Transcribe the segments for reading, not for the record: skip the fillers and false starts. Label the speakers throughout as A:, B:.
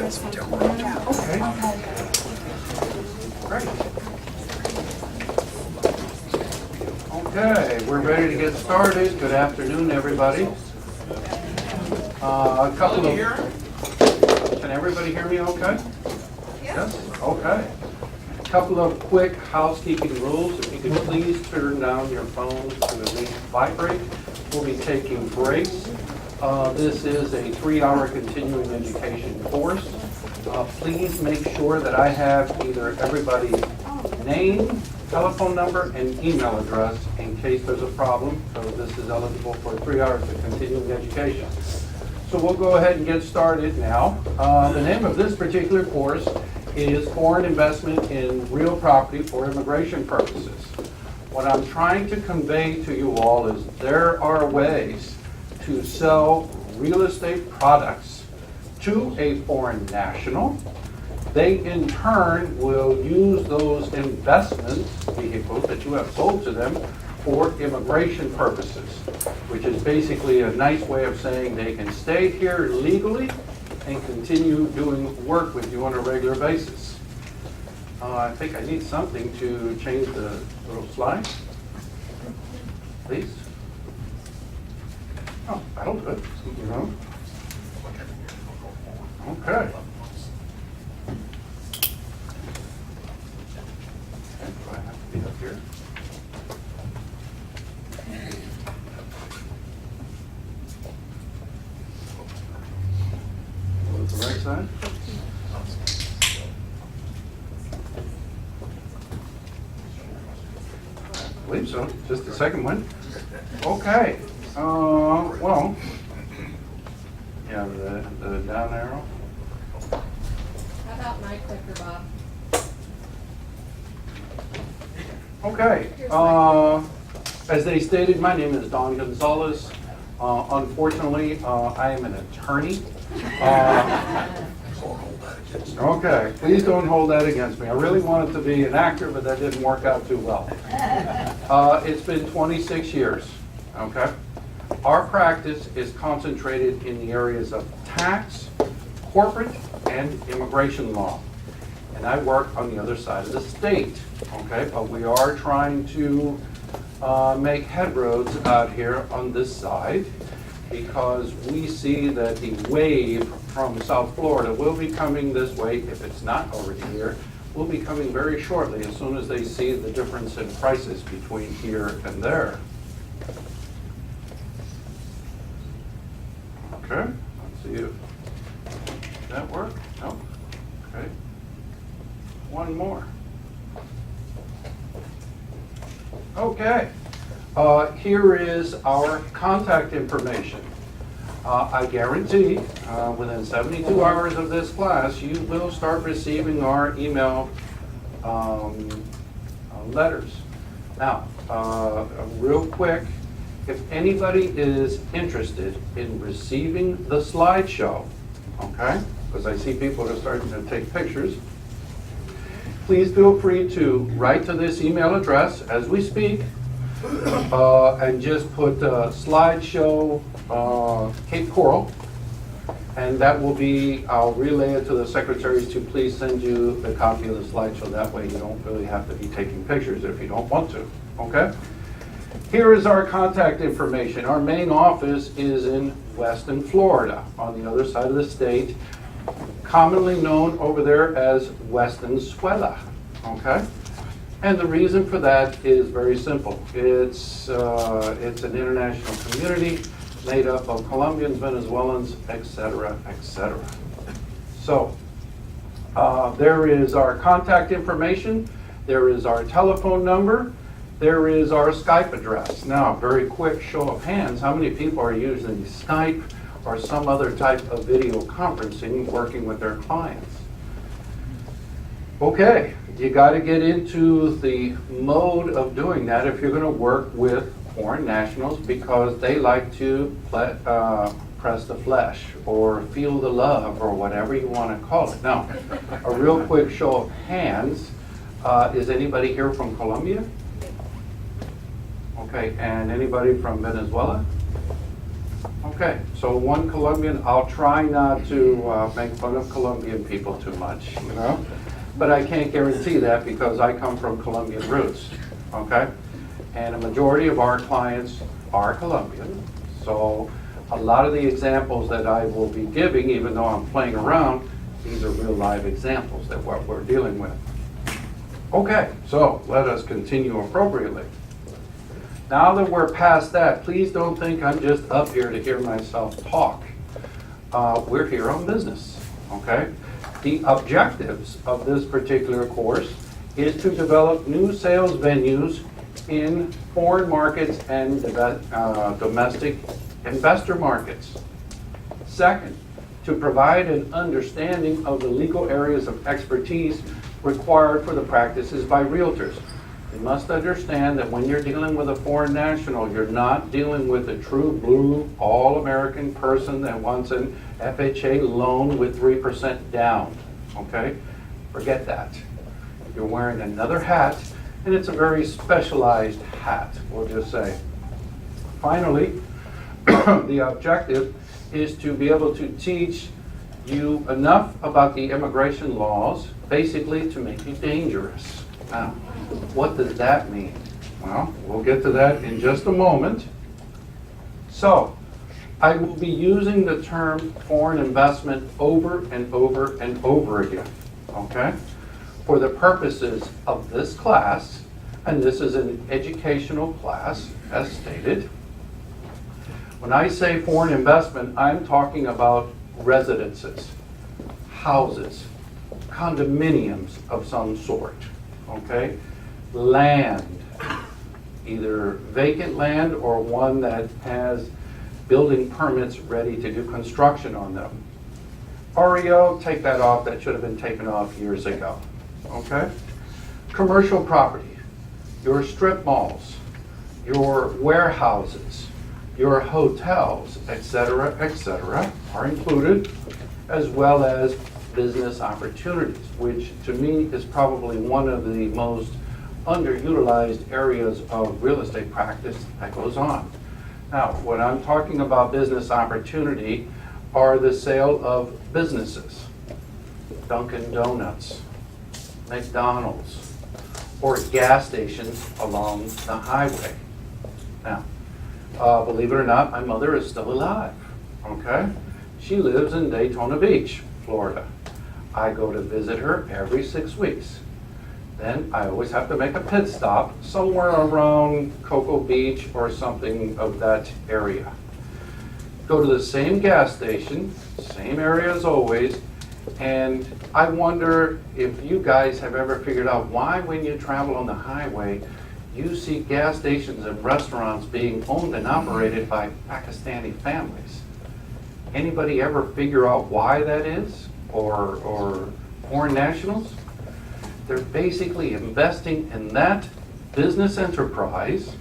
A: this one.
B: Okay. Great. Okay, we're ready to get started. Good afternoon, everybody. A couple of... Can everybody hear me okay? Yes? Okay. A couple of quick housekeeping rules. If you could please turn down your phones to at least vibrate. We'll be taking breaks. This is a 3-hour continuing education course. Please make sure that I have either everybody's name, telephone number, and email address in case there's a problem. So this is eligible for 3 hours of continuing education. So we'll go ahead and get started now. The name of this particular course is Foreign Investment in Real Property for Immigration Purposes. What I'm trying to convey to you all is there are ways to sell real estate products to a foreign national. They in turn will use those investment vehicles that you have sold to them for immigration purposes, which is basically a nice way of saying they can stay here legally and continue doing work with you on a regular basis. I think I need something to change the little slide. Please. Oh, that'll do it. Okay. Do I have to be up here? Go to the right side. I believe so. Just the second one. Okay. Well, yeah, the down arrow.
C: How about my clicker, Bob?
B: Okay. As they stated, my name is Don Gonzalez. Unfortunately, I am an attorney. Okay, please don't hold that against me. I really wanted to be an actor, but that didn't work out too well. It's been 26 years, okay? Our practice is concentrated in the areas of tax, corporate, and immigration law. And I work on the other side of the state, okay? But we are trying to make headroads out here on this side because we see that the wave from South Florida will be coming this way, if it's not already here, will be coming very shortly as soon as they see the difference in prices between here and there. Okay, let's see if that works. No. Okay. One more. Okay. Here is our contact information. I guarantee within 72 hours of this class, you will start receiving our email letters. Now, real quick, if anybody is interested in receiving the slideshow, okay, because I see people are starting to take pictures, please feel free to write to this email address as we speak, and just put slideshow Cape Coral, and that will be, I'll relay it to the secretaries to please send you the copy of the slideshow. That way you don't really have to be taking pictures if you don't want to, okay? Here is our contact information. Our main office is in Weston, Florida, on the other side of the state, commonly known over there as Westonzuela, okay? And the reason for that is very simple. It's an international community made up of Colombians, Venezuelans, etc., etc. So there is our contact information. There is our telephone number. There is our Skype address. Now, very quick show of hands, how many people are using Skype or some other type of video conferencing working with their clients? Okay, you got to get into the mode of doing that if you're going to work with foreign nationals, because they like to press the flesh or feel the love or whatever you want to call it. Now, a real quick show of hands, is anybody here from Colombia? Okay, and anybody from Venezuela? Okay. Okay, so one Colombian, I'll try not to make fun of Colombian people too much, you know? But I can't guarantee that because I come from Colombian roots, okay? And a majority of our clients are Colombian. So a lot of the examples that I will be giving, even though I'm playing around, these are real live examples that what we're dealing with. Okay, so let us continue appropriately. Now that we're past that, please don't think I'm just up here to hear myself talk. We're here on business, okay? The objectives of this particular course is to develop new sales venues in foreign markets and domestic investor markets. Second, to provide an understanding of the legal areas of expertise required for the practices by realtors. You must understand that when you're dealing with a foreign national, you're not dealing with a true blue, all-American person that wants an FHA loan with 3% down, okay? Forget that. You're wearing another hat, and it's a very specialized hat, we'll just say. Finally, the objective is to be able to teach you enough about the immigration laws, basically to make you dangerous. Now, what does that mean? Well, we'll get to that in just a moment. So, I will be using the term foreign investment over and over and over again, okay? For the purposes of this class, and this is an educational class, as stated. When I say foreign investment, I'm talking about residences, houses, condominiums of some sort, okay? Land, either vacant land or one that has building permits ready to do construction on them. REO, take that off, that should have been taken off years ago, okay? Commercial property, your strip malls, your warehouses, your hotels, etc., are included, as well as business opportunities, which to me is probably one of the most underutilized areas of real estate practice that goes on. Now, when I'm talking about business opportunity, are the sale of businesses, Dunkin' Donuts, McDonald's, or gas stations along the highway. Now, believe it or not, my mother is still alive, okay? She lives in Daytona Beach, Florida. I go to visit her every 6 weeks. Then I always have to make a pit stop somewhere around Cocoa Beach or something of that area. Go to the same gas station, same area as always, and I wonder if you guys have ever figured out why when you travel on the highway, you see gas stations and restaurants being owned and operated by Pakistani families. Anybody ever figure out why that is? Or foreign nationals? They're basically investing in that business enterprise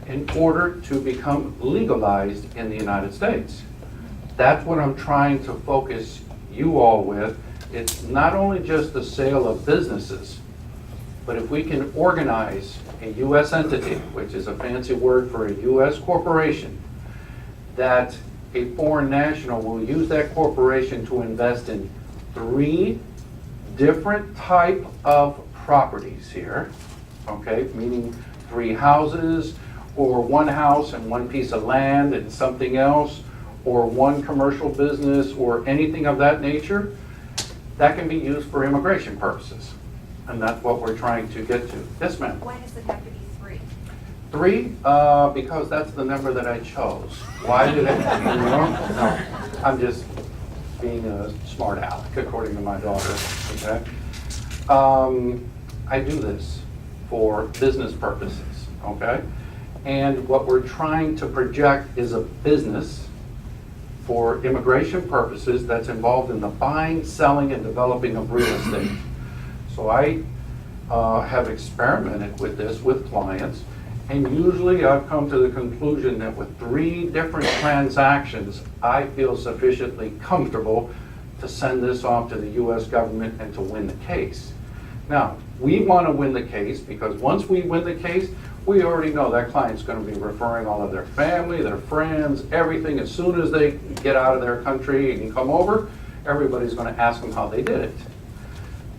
B: in order to become legalized in the United States. That's what I'm trying to focus you all with. It's not only just the sale of businesses, but if we can organize a U.S. entity, which is a fancy word for a U.S. corporation, that a foreign national will use that corporation to invest in 3 different type of properties here, okay, meaning 3 houses, or 1 house and 1 piece of land and something else, or 1 commercial business, or anything of that nature, that can be used for immigration purposes. And that's what we're trying to get to. Yes, ma'am?
A: Why does it have to be 3?
B: 3, because that's the number that I chose. Why did I, no, I'm just being a smart aleck, according to my daughter, okay? I do this for business purposes, okay? And what we're trying to project is a business for immigration purposes that's involved in the buying, selling, and developing of real estate. So I have experimented with this with clients, and usually I've come to the conclusion that with 3 different transactions, I feel sufficiently comfortable to send this off to the U.S. government and to win the case. Now, we want to win the case because once we win the case, we already know that client's going to be referring all of their family, their friends, everything. As soon as they get out of their country and come over, everybody's going to ask them how they did it.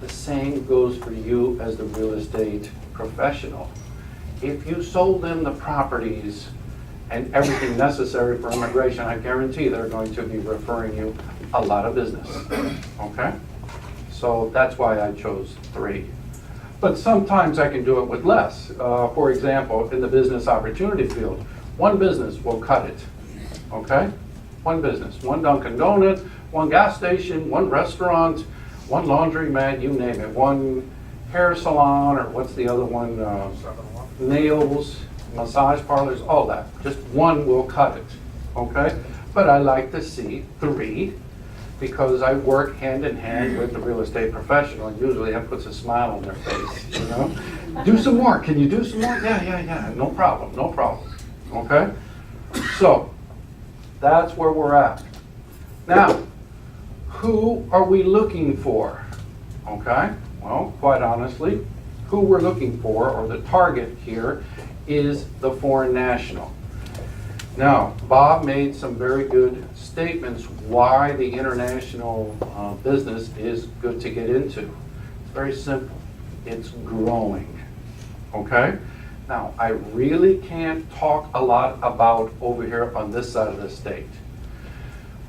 B: The same goes for you as the real estate professional. If you sold them the properties and everything necessary for immigration, I guarantee they're going to be referring you a lot of business, okay? So that's why I chose 3. But sometimes I can do it with less. For example, in the business opportunity field, 1 business will cut it, okay? 1 business, 1 Dunkin' Donut, 1 gas station, 1 restaurant, 1 laundromat, you name it, 1 hair salon, or what's the other one? Nails, massage parlors, all that. Just 1 will cut it, okay? But I like to see 3 because I work hand in hand with the real estate professional, and usually that puts a smile on their face, you know? Do some more, can you do some more? Yeah, no problem, okay? So, that's where we're at. Now, who are we looking for? Okay, well, quite honestly, who we're looking for, or the target here, is the foreign national. Now, Bob made some very good statements why the international business is good to get into. It's very simple. It's growing, okay? Now, I really can't talk a lot about over here on this side of the state.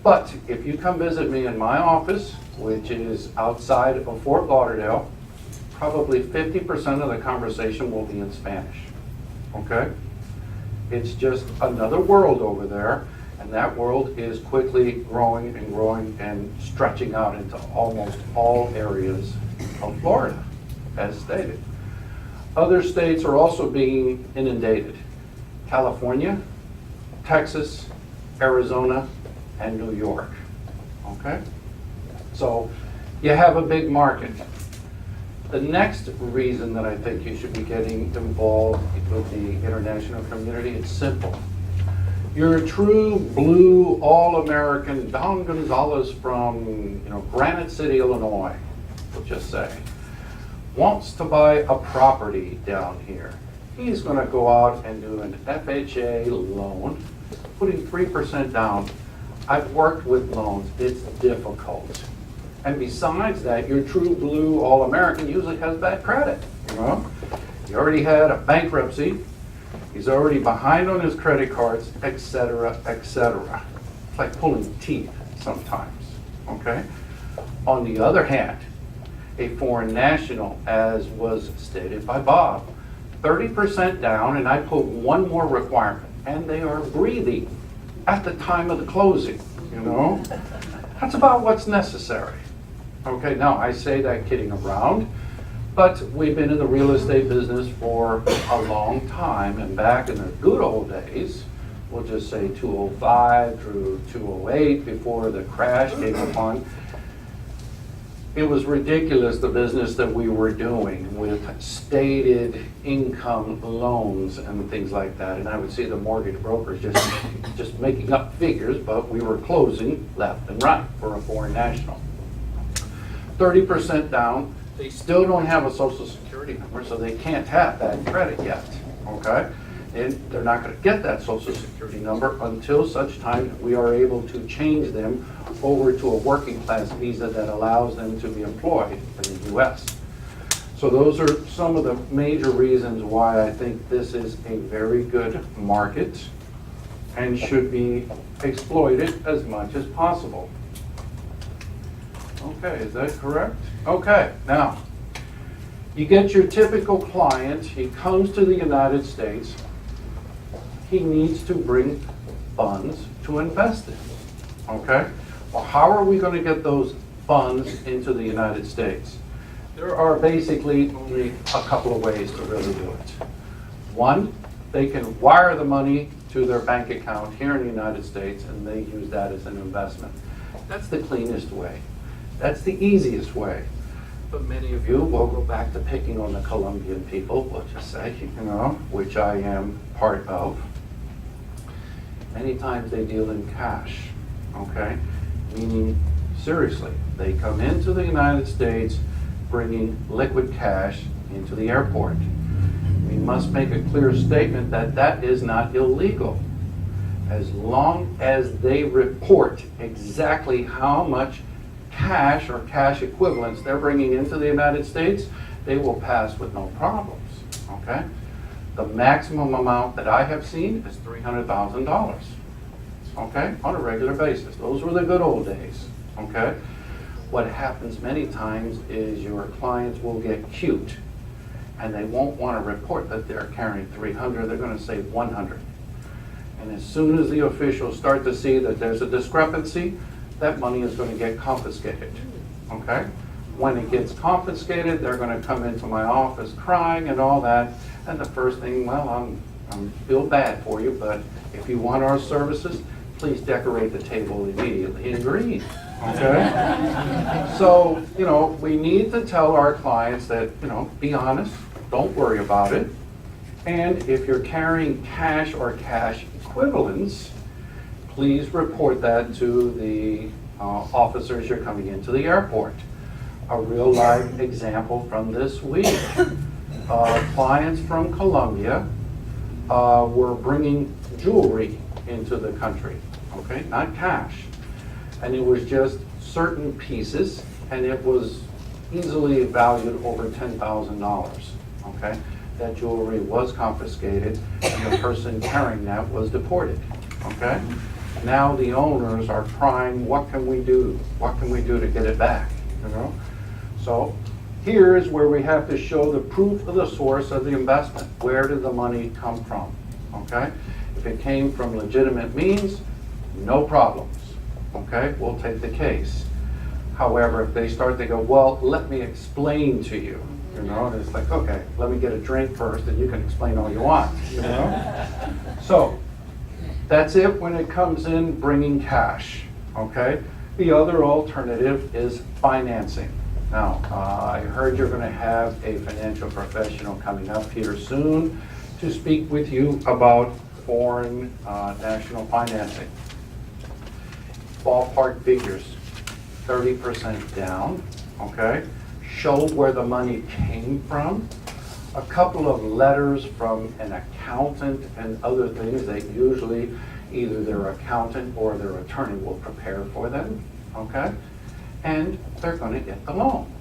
B: But if you come visit me in my office, which is outside of Fort Lauderdale, probably 50% of the conversation will be in Spanish, okay? It's just another world over there, and that world is quickly growing and stretching out into almost all areas of Florida, as stated. Other states are also being inundated. California, Texas, Arizona, and New York, okay? So you have a big market. The next reason that I think you should be getting involved with the international community, it's simple. You're a true blue, all-American Don Gonzalez from Granite City, Illinois, we'll just say, wants to buy a property down here. He's going to go out and do an FHA loan, putting 3% down. I've worked with loans. It's difficult. And besides that, your true blue all-American usually has bad credit, you know? He already had a bankruptcy. He's already behind on his credit cards, etc., etc. It's like pulling teeth sometimes, okay? On the other hand, a foreign national, as was stated by Bob, 30% down, and I put 1 more requirement, and they are breathing at the time of the closing, you know? That's about what's necessary. Okay, now I say that kidding around, but we've been in the real estate business for a long time, and back in the good old days, we'll just say 2005 through 2008, before the crash came upon, it was ridiculous the business that we were doing with stated income loans and things like that. And I would see the mortgage brokers just making up figures, but we were closing left and right for a foreign national. 30% down, they still don't have a social security number, so they can't have that credit yet, okay? And they're not going to get that social security number until such time we are able to change them over to a working class visa that allows them to be employed in the U.S. So those are some of the major reasons why I think this is a very good market and should be exploited as much as possible. Okay, is that correct? Okay, now, you get your typical client, he comes to the United States, he needs to bring funds to invest in, okay? Well, how are we going to get those funds into the United States? There are basically only a couple of ways to really do it. One, they can wire the money to their bank account here in the United States, and they use that as an investment. That's the cleanest way. That's the easiest way. But many of you will go back to picking on the Colombian people, we'll just say, which I am part of. Many times they deal in cash, okay? Meaning, seriously, they come into the United States bringing liquid cash into the airport. we must make a clear statement that that is not illegal. As long as they report exactly how much cash or cash equivalents they're bringing into the United States, they will pass with no problems, okay? The maximum amount that I have seen is $300,000, okay, on a regular basis. Those were the good old days, okay? What happens many times is your clients will get cute and they won't want to report that they're carrying 300, they're going to say 100. And as soon as the officials start to see that there's a discrepancy, that money is going to get confiscated, okay? When it gets confiscated, they're going to come into my office crying and all that, and the first thing, well, I'm feel bad for you, but if you want our services, please decorate the table immediately in green, okay? So, you know, we need to tell our clients that, you know, be honest, don't worry about it, and if you're carrying cash or cash equivalents, please report that to the officers you're coming into the airport. A real life example from this week. Clients from Colombia were bringing jewelry into the country, okay, not cash. And it was just certain pieces, and it was easily valued over $10,000, okay? That jewelry was confiscated, and the person carrying that was deported, okay? Now the owners are crying, what can we do? What can we do to get it back, you know? So here is where we have to show the proof of the source of the investment. Where did the money come from, okay? If it came from legitimate means, no problems, okay? We'll take the case. However, if they start to go, well, let me explain to you, you know, and it's like, okay, let me get a drink first and you can explain all you want, you know? So that's it when it comes in bringing cash, okay? The other alternative is financing. Now, I heard you're going to have a financial professional coming up here soon to speak with you about foreign national financing. Ballpark figures, 30% down, okay? Show where the money came from. A couple of letters from an accountant and other things that usually either their accountant or their attorney will prepare for them, okay? And they're going to get the loan.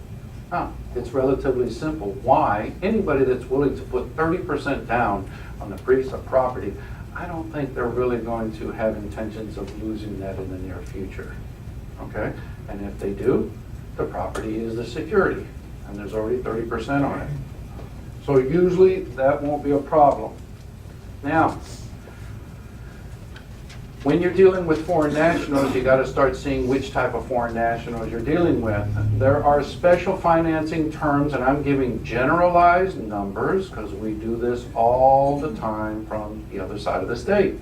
B: Now, it's relatively simple. Why? Anybody that's willing to put 30% down on a piece of property, I don't think they're really going to have intentions of losing that in the near future, okay? And if they do, the property is the security, and there's already 30% on it. So usually that won't be a problem. Now, when you're dealing with foreign nationals, you got to start seeing which type of foreign nationals you're dealing with. There are special financing terms, and I'm giving generalized numbers because we do this all the time from the other side of the state.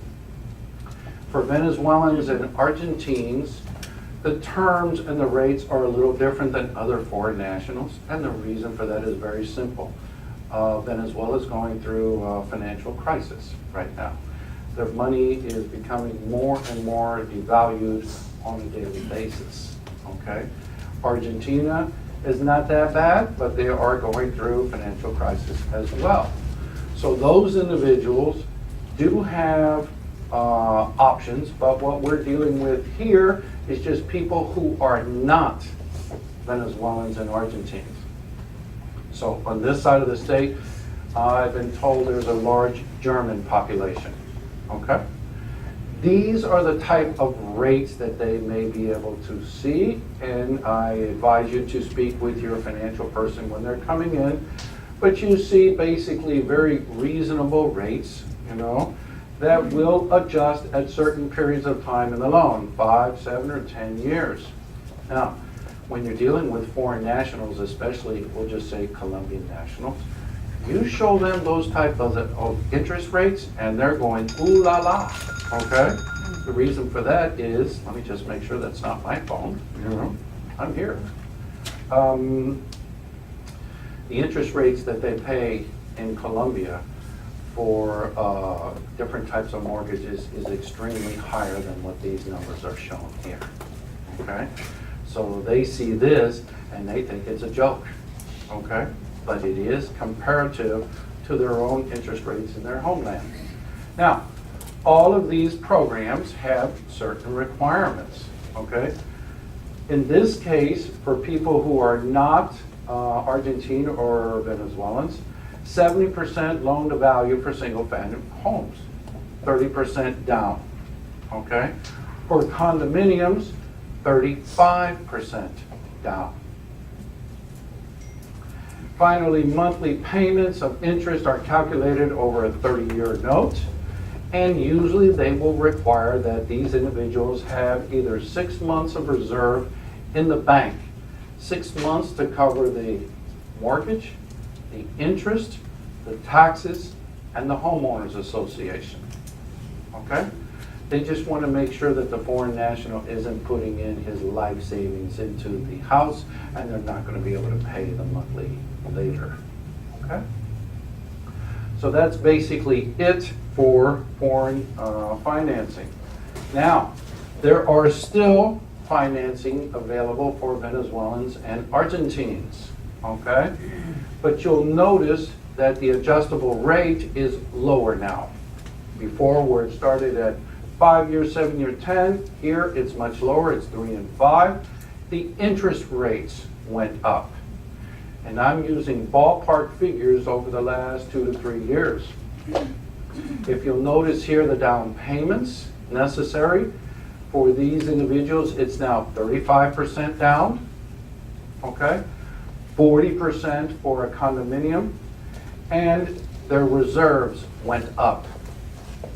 B: For Venezuelans and Argentines, the terms and the rates are a little different than other foreign nationals, and the reason for that is very simple. Venezuela is going through a financial crisis right now. Their money is becoming more and more devalued on a daily basis, okay? Argentina is not that bad, but they are going through financial crisis as well. So those individuals do have options, but what we're dealing with here is just people who are not Venezuelans and Argentines. So on this side of the state, I've been told there's a large German population. Okay? These are the type of rates that they may be able to see, and I advise you to speak with your financial person when they're coming in. But you see basically very reasonable rates, you know, that will adjust at certain periods of time in the loan, 5, 7, or 10 years. Now, when you're dealing with foreign nationals, especially, we'll just say Colombian nationals, you show them those type of interest rates and they're going, ooh la la, okay? The reason for that is, let me just make sure that's not my phone, you know, I'm here. The interest rates that they pay in Colombia for different types of mortgages is extremely higher than what these numbers are shown here, okay? So they see this and they think it's a joke, okay? But it is comparative to their own interest rates in their homeland. Now, all of these programs have certain requirements, okay? In this case, for people who are not Argentine or Venezuelans, 70% loan to value for single family homes, 30% down, okay? For condominiums, 35% down. Finally, monthly payments of interest are calculated over a 30-year note, and usually they will require that these individuals have either 6 months of reserve in the bank, 6 months to cover the mortgage, the interest, the taxes, and the homeowners association, okay? They just want to make sure that the foreign national isn't putting in his life savings into the house, and they're not going to be able to pay the monthly later, okay? So that's basically it for foreign financing. Now, there are still financing available for Venezuelans and Argentines, okay? But you'll notice that the adjustable rate is lower now. Before, where it started at 5 year, 7 year, 10, here it's much lower, it's 3 and 5. The interest rates went up. And I'm using ballpark figures over the last 2 to 3 years. If you'll notice here, the down payments necessary for these individuals, it's now 35% down, okay? 40% for a condominium, and their reserves went up,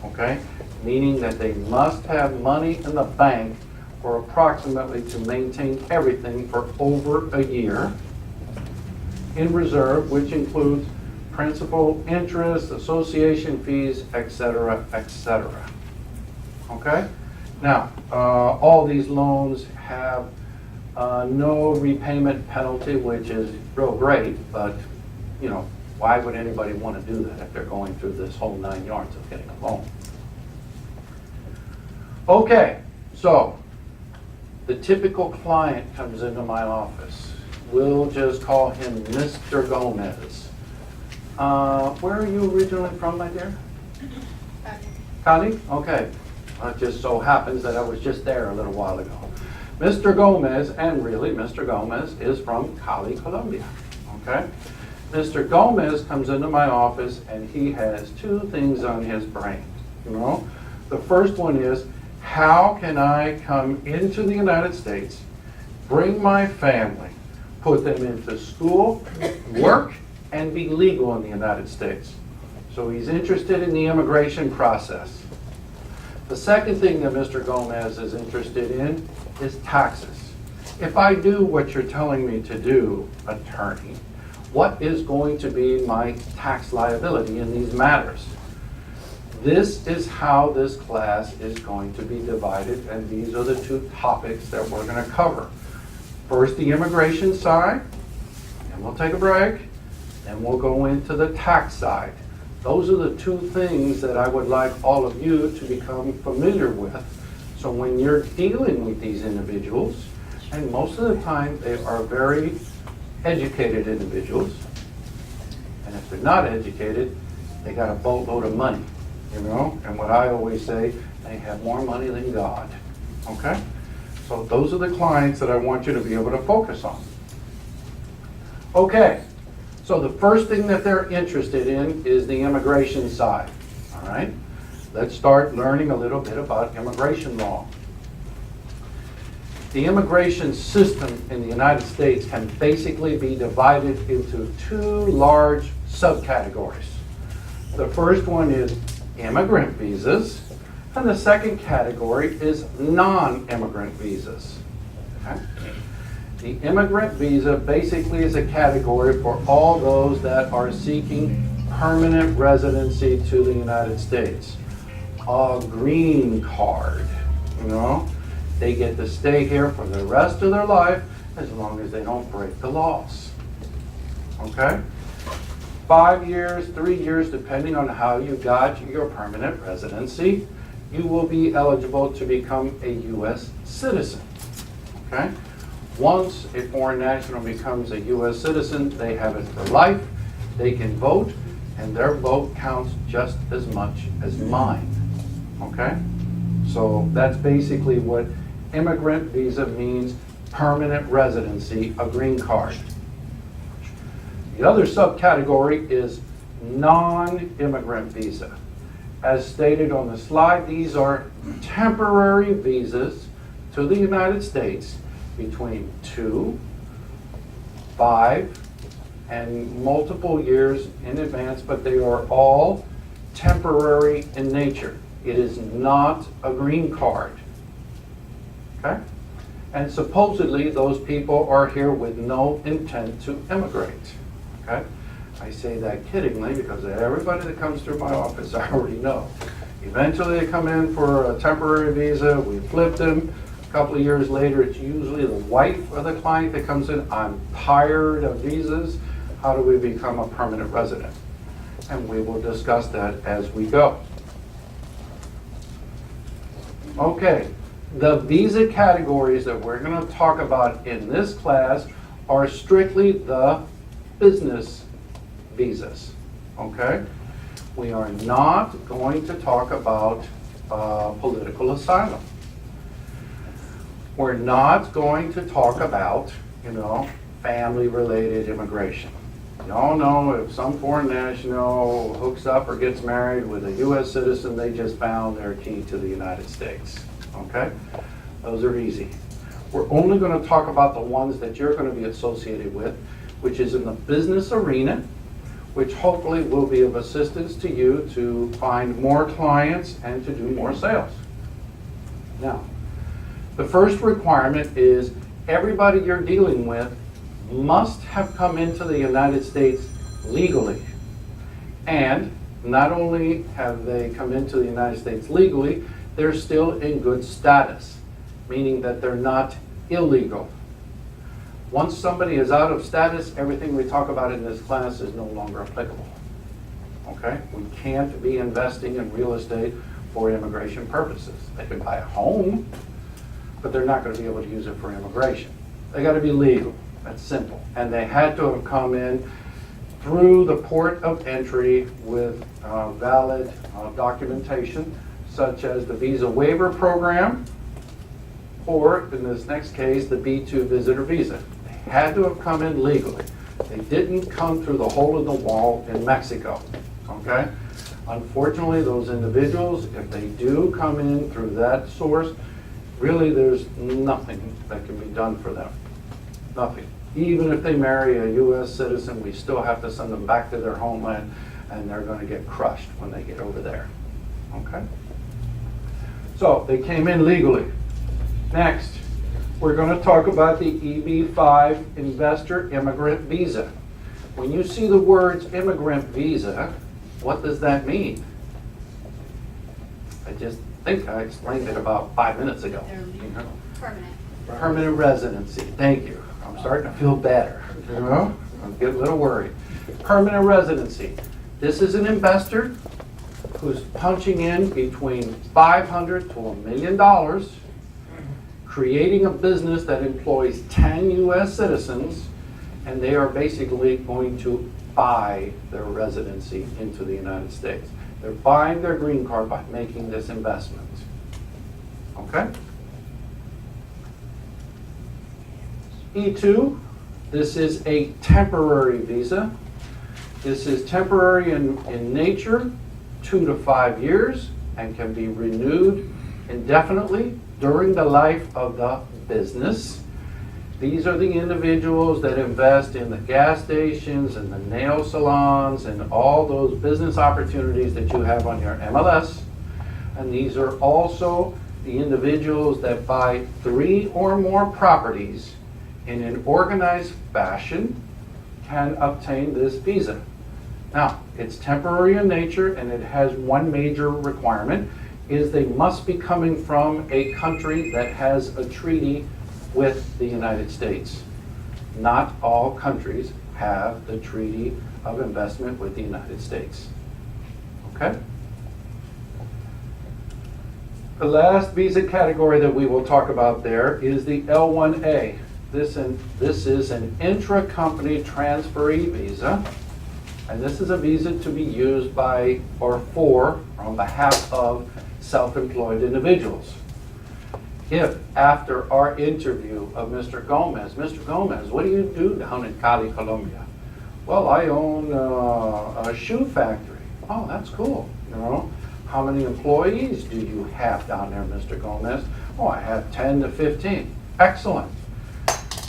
B: okay? Meaning that they must have money in the bank for approximately to maintain everything for over a year in reserve, which includes principal, interest, association fees, etc., etc. Okay? Now, all these loans have no repayment penalty, which is real great, but, you know, why would anybody want to do that if they're going through this whole 9 yards of getting a loan? Okay, so the typical client comes into my office. We'll just call him Mr. Gomez. Where are you originally from, my dear? Cali? Okay. It just so happens that I was just there a little while ago. Mr. Gomez, and really Mr. Gomez, is from Cali, Colombia. Okay? Mr. Gomez comes into my office and he has 2 things on his brain. You know? The first one is, how can I come into the United States, bring my family, put them into school, work, and be legal in the United States? So he's interested in the immigration process. The second thing that Mr. Gomez is interested in is taxes. If I do what you're telling me to do, attorney, what is going to be my tax liability in these matters? This is how this class is going to be divided, and these are the 2 topics that we're going to cover. First, the immigration side, and we'll take a break, and we'll go into the tax side. Those are the 2 things that I would like all of you to become familiar with. So when you're dealing with these individuals, and most of the time they are very educated individuals, and if they're not educated, they got a boatload of money, you know? And what I always say, they have more money than God, okay? So those are the clients that I want you to be able to focus on. Okay, so the first thing that they're interested in is the immigration side, all right? Let's start learning a little bit about immigration law. The immigration system in the United States can basically be divided into 2 large subcategories. The first one is immigrant visas, and the second category is non-immigrant visas. Okay? The immigrant visa basically is a category for all those that are seeking permanent residency to the United States. A green card, you know? They get to stay here for the rest of their life as long as they don't break the laws. Okay? 5 years, 3 years, depending on how you got your permanent residency, you will be eligible to become a U.S. citizen. Okay? Once a foreign national becomes a U.S. citizen, they have it for life, they can vote, and their vote counts just as much as mine, okay? So that's basically what immigrant visa means, permanent residency, a green card. The other subcategory is non-immigrant visa. As stated on the slide, these are temporary visas to the United States between 2, 5, and multiple years in advance, but they are all temporary in nature. It is not a green card, okay? And supposedly those people are here with no intent to immigrate, okay? I say that kiddingly because everybody that comes through my office, I already know. Eventually they come in for a temporary visa, we flip them. A couple of years later, it's usually the wife of the client that comes in, I'm tired of visas, how do we become a permanent resident? And we will discuss that as we go. Okay, the visa categories that we're going to talk about in this class are strictly the business visas, okay? We are not going to talk about political asylum. We're not going to talk about, family-related immigration. You all know if some foreign national hooks up or gets married with a U.S. citizen, they just found their key to the United States, okay? Those are easy. We're only going to talk about the ones that you're going to be associated with, which is in the business arena, which hopefully will be of assistance to you to find more clients and to do more sales. Now, the first requirement is everybody you're dealing with must have come into the United States legally. And not only have they come into the United States legally, they're still in good status, meaning that they're not illegal. Once somebody is out of status, everything we talk about in this class is no longer applicable. Okay? We can't be investing in real estate for immigration purposes. They can buy a home, but they're not going to be able to use it for immigration. They got to be legal. That's simple. And they had to have come in through the port of entry with valid documentation, such as the Visa Waiver program, or in this next case, the B2 visitor visa. They had to have come in legally. They didn't come through the hole in the wall in Mexico, okay? Unfortunately, those individuals, if they do come in through that source, really there's nothing that can be done for them. Nothing. Even if they marry a U.S. citizen, we still have to send them back to their homeland, and they're going to get crushed when they get over there, okay? So they came in legally. Next, we're going to talk about the EB-5 Investor Immigrant Visa. When you see the words immigrant visa, what does that mean? I just think I explained it about 5 minutes ago.
C: Permanent.
B: Permanent residency. Thank you. I'm starting to feel better. I'm getting a little worried. Permanent residency. This is an investor who's punching in between $500 to $1 million, creating a business that employs 10 U.S. citizens, and they are basically going to buy their residency into the United States. They're buying their green card by making this investment. Okay? E2, this is a temporary visa. This is temporary in nature, 2 to 5 years, and can be renewed indefinitely during the life of the business. These are the individuals that invest in the gas stations and the nail salons and all those business opportunities that you have on your MLS. And these are also the individuals that buy 3 or more properties in an organized fashion can obtain this visa. Now, it's temporary in nature, and it has one major requirement, is they must be coming from a country that has a treaty with the United States. Not all countries have the Treaty of Investment with the United States. Okay? The last visa category that we will talk about there is the L1A. This is an intra-company transferee visa. And this is a visa to be used by or for, or on behalf of self-employed individuals. If after our interview of Mr. Gomez, what do you do down in Cali, Colombia? Well, I own a shoe factory. Oh, that's cool. You know, how many employees do you have down there, Mr. Gomez? Oh, I have 10 to 15. Excellent.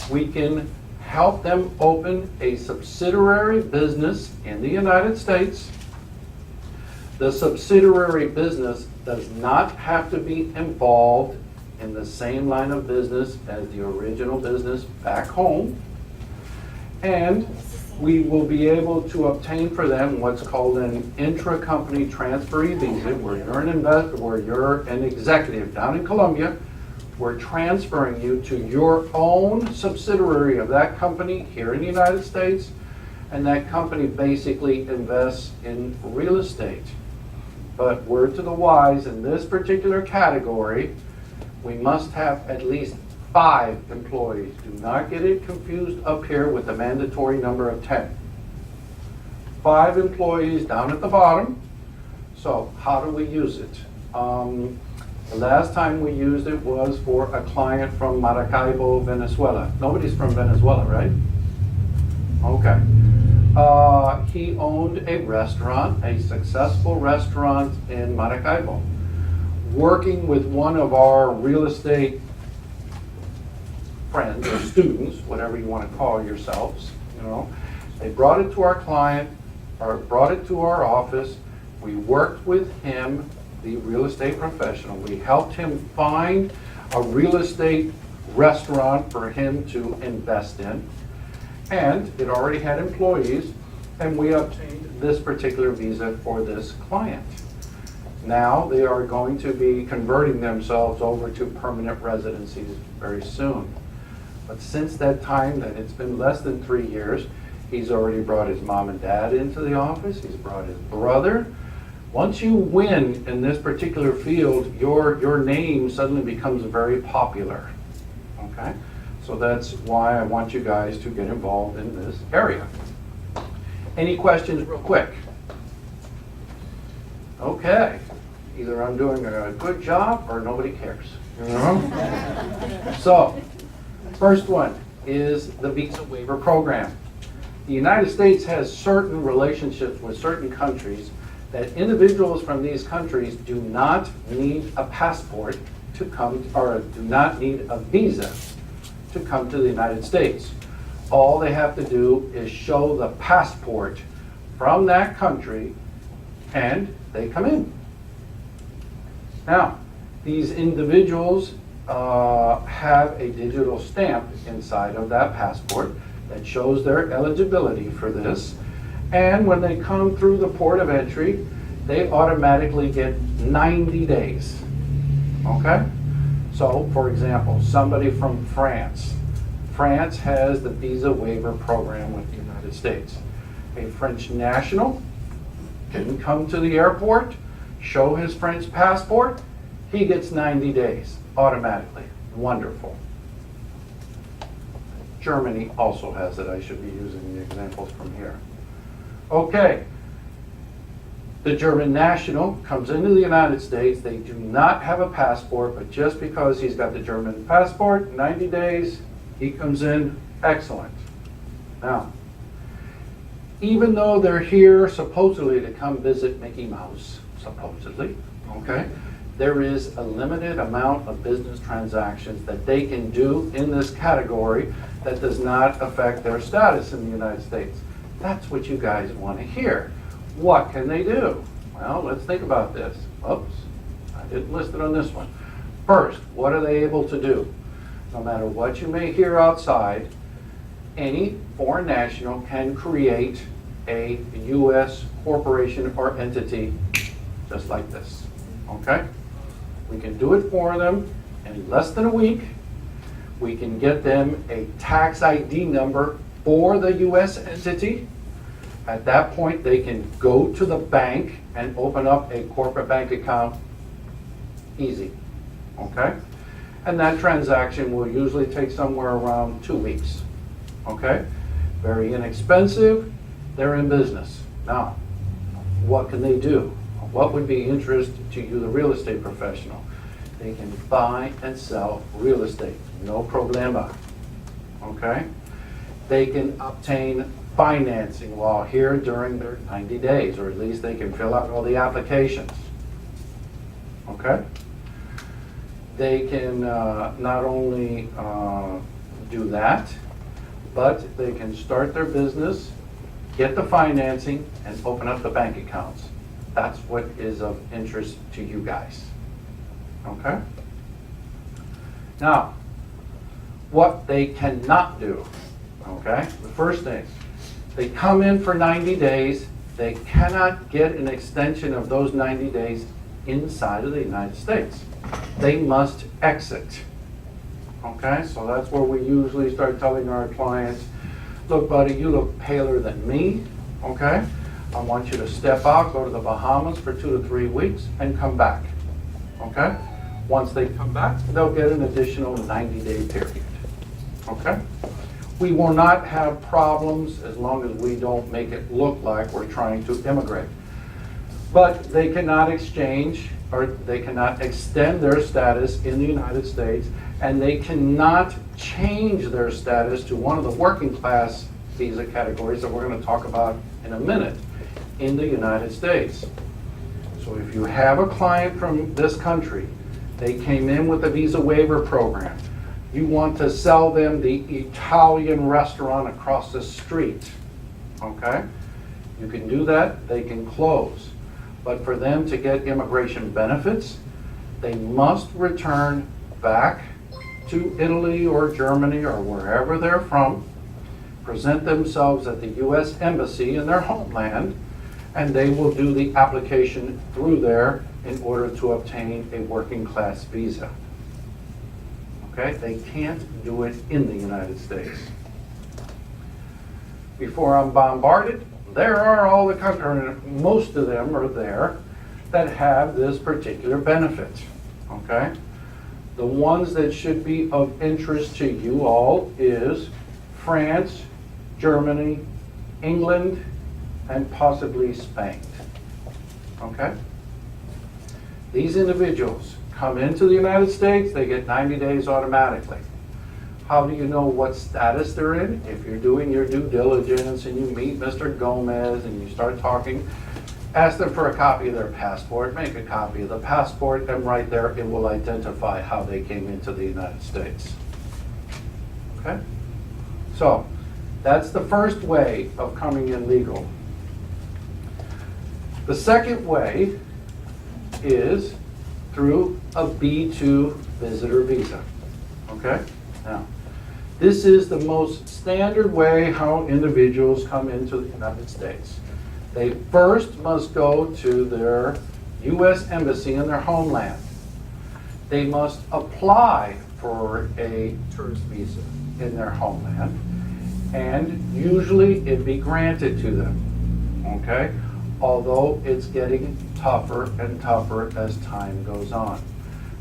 B: We can help them open a subsidiary business in the United States. The subsidiary business does not have to be involved in the same line of business as the original business back home. And we will be able to obtain for them what's called an intra-company transferee visa, where you're an executive down in Colombia. We're transferring you to your own subsidiary of that company here in the United States, and that company basically invests in real estate. But word to the wise, in this particular category, we must have at least 5 employees. Do not get it confused up here with the mandatory number of 10. 5 employees down at the bottom. So how do we use it? The last time we used it was for a client from Maracaibo, Venezuela. Nobody's from Venezuela, right? Okay. He owned a restaurant, a successful restaurant in Maracaibo. Working with one of our real estate friends or students, whatever you want to call yourselves, you know, they brought it to our client, or brought it to our office. We worked with him, the real estate professional. We helped him find a real estate restaurant for him to invest in. And it already had employees, and we obtained this particular visa for this client. Now they are going to be converting themselves over to permanent residencies very soon. But since that time, that it's been less than 3 years, he's already brought his mom and dad into the office. He's brought his brother. Once you win in this particular field, your name suddenly becomes very popular. Okay? So that's why I want you guys to get involved in this area. Any questions real quick? Okay. Either I'm doing a good job or nobody cares. You know? So, first one is the Visa Waiver Program. The United States has certain relationships with certain countries that individuals from these countries do not need a passport to come, or do not need a visa to come to the United States. All they have to do is show the passport from that country and they come in. Now, these individuals have a digital stamp inside of that passport that shows their eligibility for this. And when they come through the port of entry, they automatically get 90 days. Okay? So, for example, somebody from France. France has the Visa Waiver Program with the United States. A French national can come to the airport, show his French passport, he gets 90 days automatically. Wonderful. Germany also has it. I should be using the examples from here. Okay. The German national comes into the United States. They do not have a passport, but just because he's got the German passport, 90 days, he comes in. Excellent. Now, even though they're here supposedly to come visit Mickey Mouse, supposedly, okay, there is a limited amount of business transactions that they can do in this category that does not affect their status in the United States. That's what you guys want to hear. What can they do? Well, let's think about this. Oops, I didn't list it on this one. First, what are they able to do? No matter what you may hear outside, any foreign national can create a U.S. corporation or entity just like this. Okay? We can do it for them in less than a week. We can get them a tax ID number for the U.S. entity. At that point, they can go to the bank and open up a corporate bank account. Easy. Okay? And that transaction will usually take somewhere around 2 weeks. Okay? Very inexpensive. They're in business. Now, what can they do? What would be interest to you, the real estate professional? They can buy and sell real estate, no problema, okay? They can obtain financing while here during their 90 days, or at least they can fill out all the applications, okay? They can not only do that, but they can start their business, get the financing, and open up the bank accounts. That's what is of interest to you guys. Okay? Now, what they cannot do, okay? The first thing, they come in for 90 days, they cannot get an extension of those 90 days inside of the United States. They must exit. Okay, so that's where we usually start telling our clients, look buddy, you look paler than me, okay? I want you to step out, go to the Bahamas for 2 to 3 weeks and come back, okay? Once they come back, they'll get an additional 90-day period, okay? We will not have problems as long as we don't make it look like we're trying to immigrate. But they cannot exchange or they cannot extend their status in the United States, and they cannot change their status to one of the working class visa categories that we're going to talk about in a minute in the United States. So if you have a client from this country, they came in with a visa waiver program, you want to sell them the Italian restaurant across the street, okay? You can do that, they can close. But for them to get immigration benefits, they must return back to Italy or Germany or wherever they're from, present themselves at the U.S. Embassy in their homeland, and they will do the application through there in order to obtain a working class visa. Okay? They can't do it in the United States. Before I'm bombarded, there are all the countries, most of them are there, that have this particular benefit, okay? The ones that should be of interest to you all is France, Germany, England, and possibly Spain, okay? These individuals come into the United States, they get 90 days automatically. How do you know what status they're in? If you're doing your due diligence and you meet Mr. Gomez and you start talking, ask them for a copy of their passport, make a copy of the passport, and right there it will identify how they came into the United States. Okay? So, that's the first way of coming in legal. The second way is through a B2 visitor visa. Okay? Now, this is the most standard way how individuals come into the United States. They first must go to their U.S. Embassy in their homeland. They must apply for a tourist visa in their homeland, and usually it'd be granted to them, okay? Although it's getting tougher and tougher as time goes on.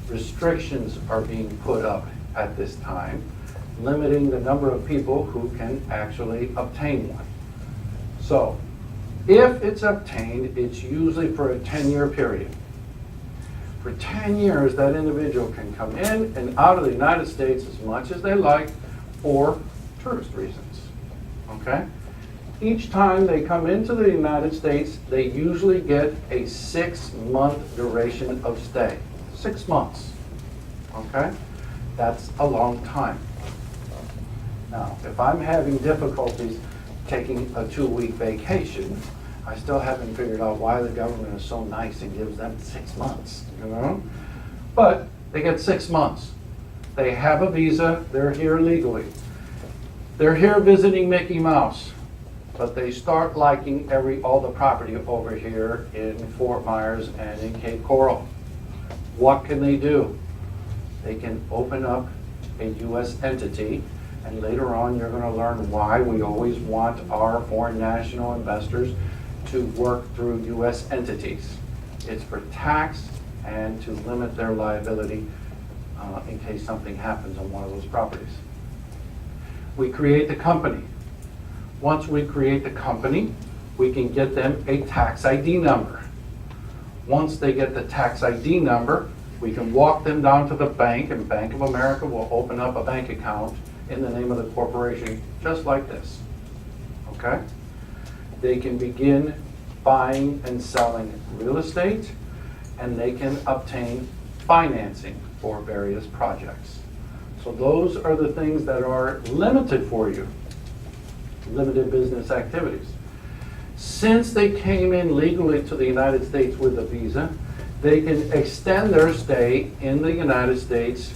B: Restrictions are being put up at this time, limiting the number of people who can actually obtain one. So, if it's obtained, it's usually for a 10-year period. For 10 years, that individual can come in and out of the United States as much as they like for tourist reasons, okay? Each time they come into the United States, they usually get a 6-month duration of stay. 6 months, okay? That's a long time. Now, if I'm having difficulties taking a 2-week vacation, I still haven't figured out why the government is so nice and gives them 6 months, you know? But they get 6 months. They have a visa, they're here legally. They're here visiting Mickey Mouse, but they start liking all the property over here in Fort Myers and in Cape Coral. What can they do? They can open up a U.S. entity, and later on you're going to learn why we always want our foreign national investors to work through U.S. entities. It's for tax and to limit their liability in case something happens on one of those properties. We create the company. Once we create the company, we can get them a tax ID number. Once they get the tax ID number, we can walk them down to the bank, and Bank of America will open up a bank account in the name of the corporation, just like this, okay? They can begin buying and selling real estate, and they can obtain financing for various projects. So those are the things that are limited for you, limited business activities. Since they came in legally to the United States with a visa, they can extend their stay in the United States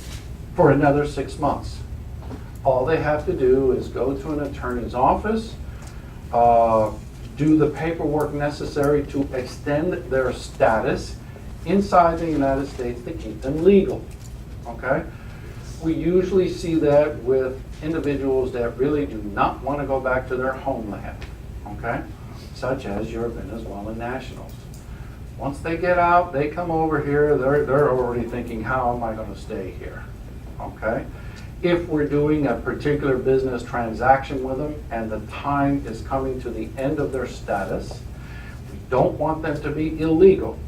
B: for another 6 months. All they have to do is go to an attorney's office, do the paperwork necessary to extend their status inside the United States to keep them legal, okay? We usually see that with individuals that really do not want to go back to their homeland, okay? Such as your Venezuelan nationals. Once they get out, they come over here, they're already thinking, how am I going to stay here, okay? If we're doing a particular business transaction with them and the time is coming to the end of their status, we don't want them to be illegal.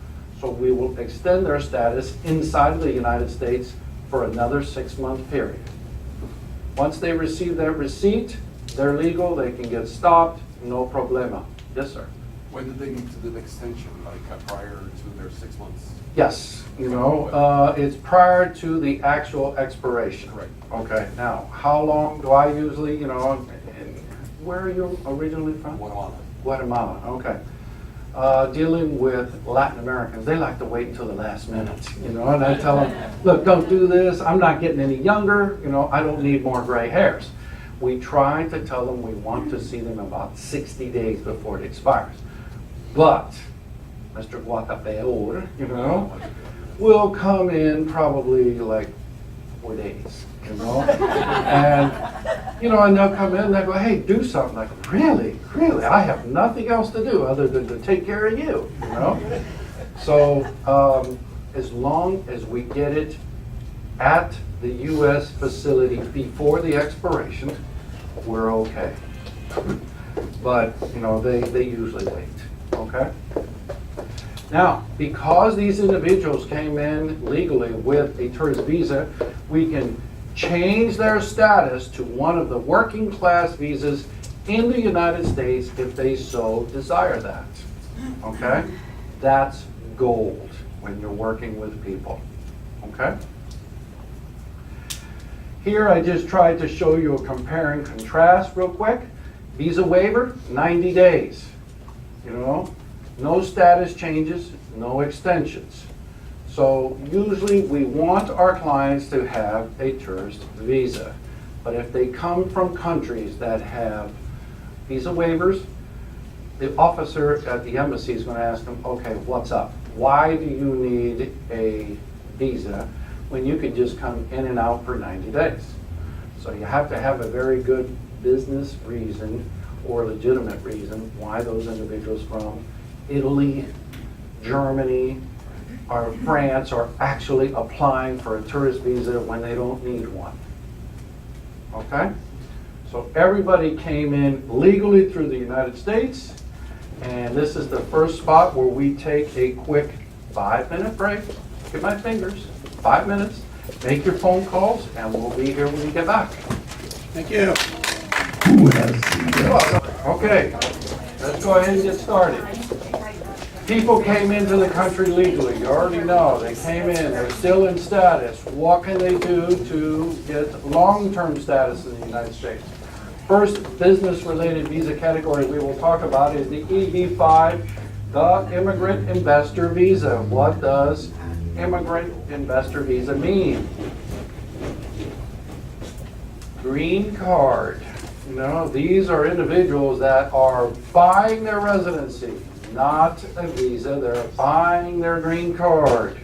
B: So we will extend their status inside of the United States for another 6-month period. Once they receive that receipt, they're legal, they can get stopped, no problema. Yes, sir.
A: When did they need to do the extension, like prior to their 6 months?
B: Yes, you know, it's prior to the actual expiration.
A: Correct.
B: Okay, now, how long do I usually, you know, and where are you originally from?
A: Guatemala.
B: Guatemala, okay. Dealing with Latin Americans, they like to wait until the last minute, you know, and I tell them, look, don't do this, I'm not getting any younger, you know, I don't need more gray hairs. We try to tell them we want to see them about 60 days before it expires. But Mr. Guatapeor, you know, will come in probably like 4 days, you know? And, you know, and they'll come in and they'll go, hey, do something. Like, really? Really? I have nothing else to do other than to take care of you, you know? So as long as we get it at the U.S. facility before the expiration, we're okay. But, you know, they usually wait, okay? Now, because these individuals came in legally with a tourist visa, we can change their status to one of the working class visas in the United States if they so desire that, okay? That's gold when you're working with people, okay? Here I just tried to show you a compare and contrast real quick. Visa waiver, 90 days, you know? No status changes, no extensions. So usually we want our clients to have a tourist visa. But if they come from countries that have visa waivers, the officer at the embassy is going to ask them, okay, what's up? Why do you need a visa when you could just come in and out for 90 days? So you have to have a very good business reason or legitimate reason why those individuals from Italy, Germany, or France are actually applying for a tourist visa when they don't need one. Okay? So everybody came in legally through the United States, and this is the first spot where we take a quick 5-minute break. Look at my fingers, 5 minutes. Make your phone calls, and we'll be here when you get back.
A: Thank you.
B: Okay, let's go ahead and get started. People came into the country legally. You already know. They came in. They're still in status. What can they do to get long-term status in the United States? First business-related visa category we will talk about is the EB-5, the Immigrant Investor Visa. What does Immigrant Investor Visa mean? Green card. You know, these are individuals that are buying their residency, not a visa. They're buying their green card.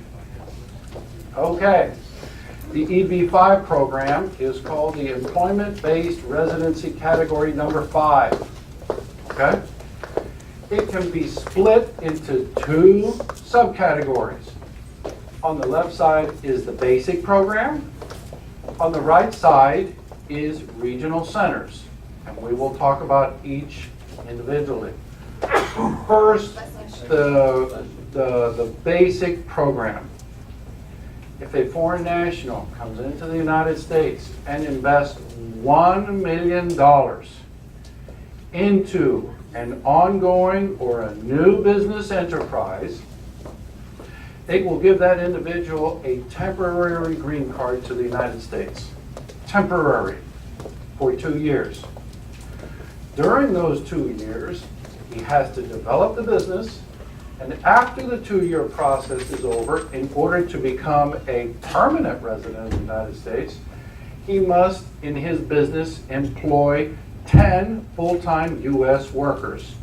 B: Okay. The EB-5 program is called the Employment-Based Residency Category Number 5. Okay? It can be split into 2 subcategories. On the left side is the basic program. On the right side is regional centers. And we will talk about each individually. First, the basic program. If a foreign national comes into the United States and invests $1 million into an ongoing or a new business enterprise, they will give that individual a temporary green card to the United States. Temporary, for 2 years. During those 2 years, he has to develop the business, and after the 2-year process is over, in order to become a permanent resident of the United States, he must, in his business, employ 10 full-time U.S. workers.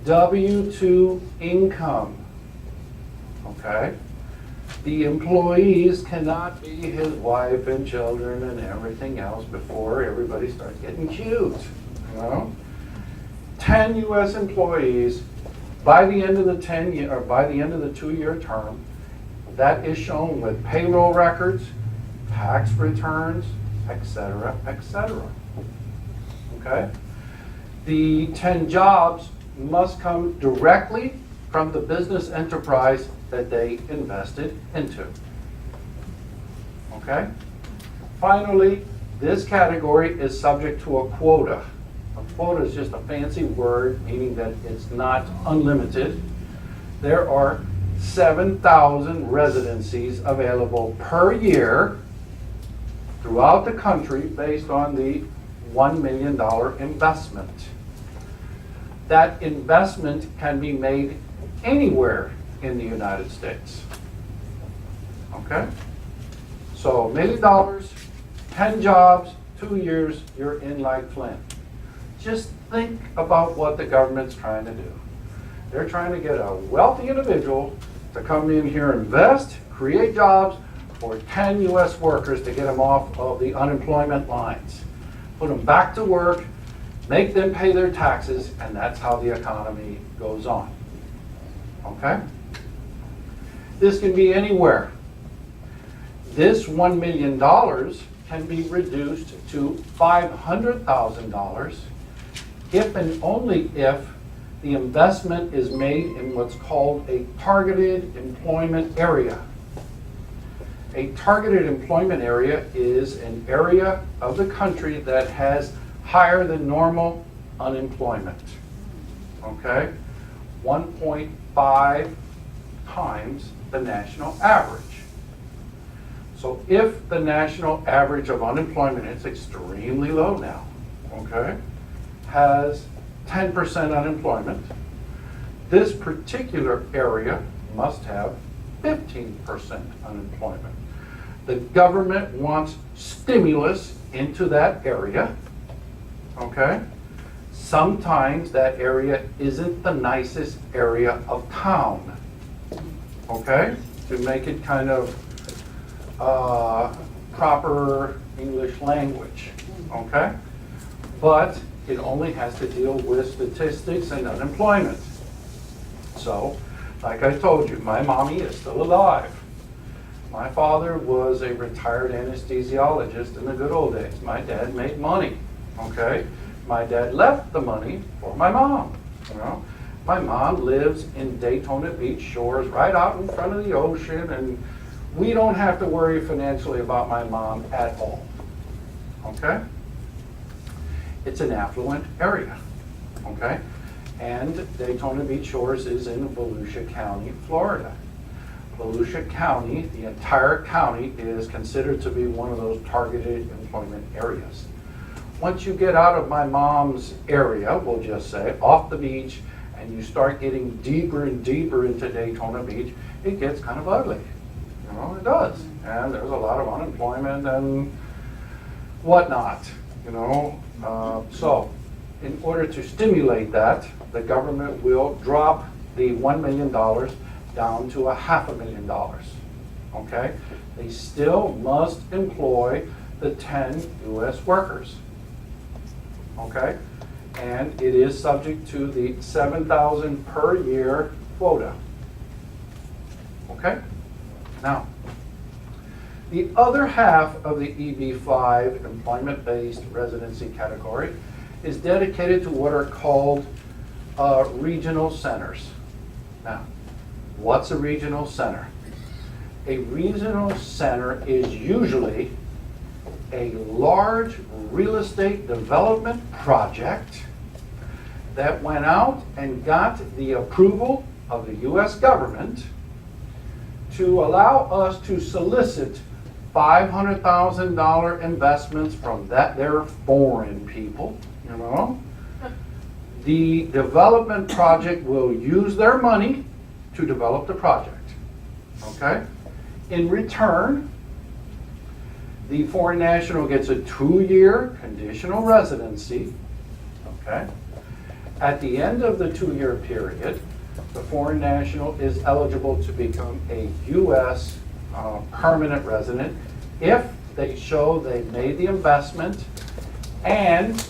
B: W-2 income. Okay? The employees cannot be his wife and children and everything else before everybody starts getting cute. You know? 10 U.S. employees by the end of the 10-year or by the end of the 2-year term. That is shown with payroll records, tax returns, etc., etc. Okay? The 10 jobs must come directly from the business enterprise that they invested into. Okay? Finally, this category is subject to a quota. A quota is just a fancy word meaning that it's not unlimited. There are 7,000 residencies available per year throughout the country based on the $1 million investment. That investment can be made anywhere in the United States. Okay? So $1 million, 10 jobs, 2 years, you're in like Flint. Just think about what the government's trying to do. They're trying to get a wealthy individual to come in here, invest, create jobs for 10 U.S. workers to get them off of the unemployment lines. Put them back to work, make them pay their taxes, and that's how the economy goes on. Okay? This can be anywhere. This $1 million can be reduced to $500,000 if and only if the investment is made in what's called a targeted employment area. A targeted employment area is an area of the country that has higher than normal unemployment. Okay? 1.5 times the national average. So if the national average of unemployment, it's extremely low now, okay, has 10% unemployment, this particular area must have 15% unemployment. The government wants stimulus into that area, okay? Sometimes that area isn't the nicest area of town, okay? To make it kind of proper English language, okay? But it only has to deal with statistics and unemployment. So, like I told you, my mommy is still alive. My father was a retired anesthesiologist in the good old days. My dad made money, okay? My dad left the money for my mom, you know? My mom lives in Daytona Beach shores, right out in front of the ocean, and we don't have to worry financially about my mom at all, okay? It's an affluent area, okay? And Daytona Beach Shores is in Volusia County, Florida. Volusia County, the entire county, is considered to be one of those targeted employment areas. Once you get out of my mom's area, we'll just say, off the beach, and you start getting deeper and deeper into Daytona Beach, it gets kind of ugly. You know, it does. And there's a lot of unemployment and whatnot, you know. So, in order to stimulate that, the government will drop the $1 million down to $500,000, okay? They still must employ the 10 U.S. workers, okay? And it is subject to the 7,000 per year quota, okay? Now, the other half of the EB-5 employment-based residency category is dedicated to what are called regional centers. Now, what's a regional center? A regional center is usually a large real estate development project that went out and got the approval of the U.S. government to allow us to solicit $500,000 investments from their foreign people, you know. The development project will use their money to develop the project, okay? In return, the foreign national gets a 2-year conditional residency, okay? At the end of the 2-year period, the foreign national is eligible to become a U.S. Permanent resident if they show they made the investment and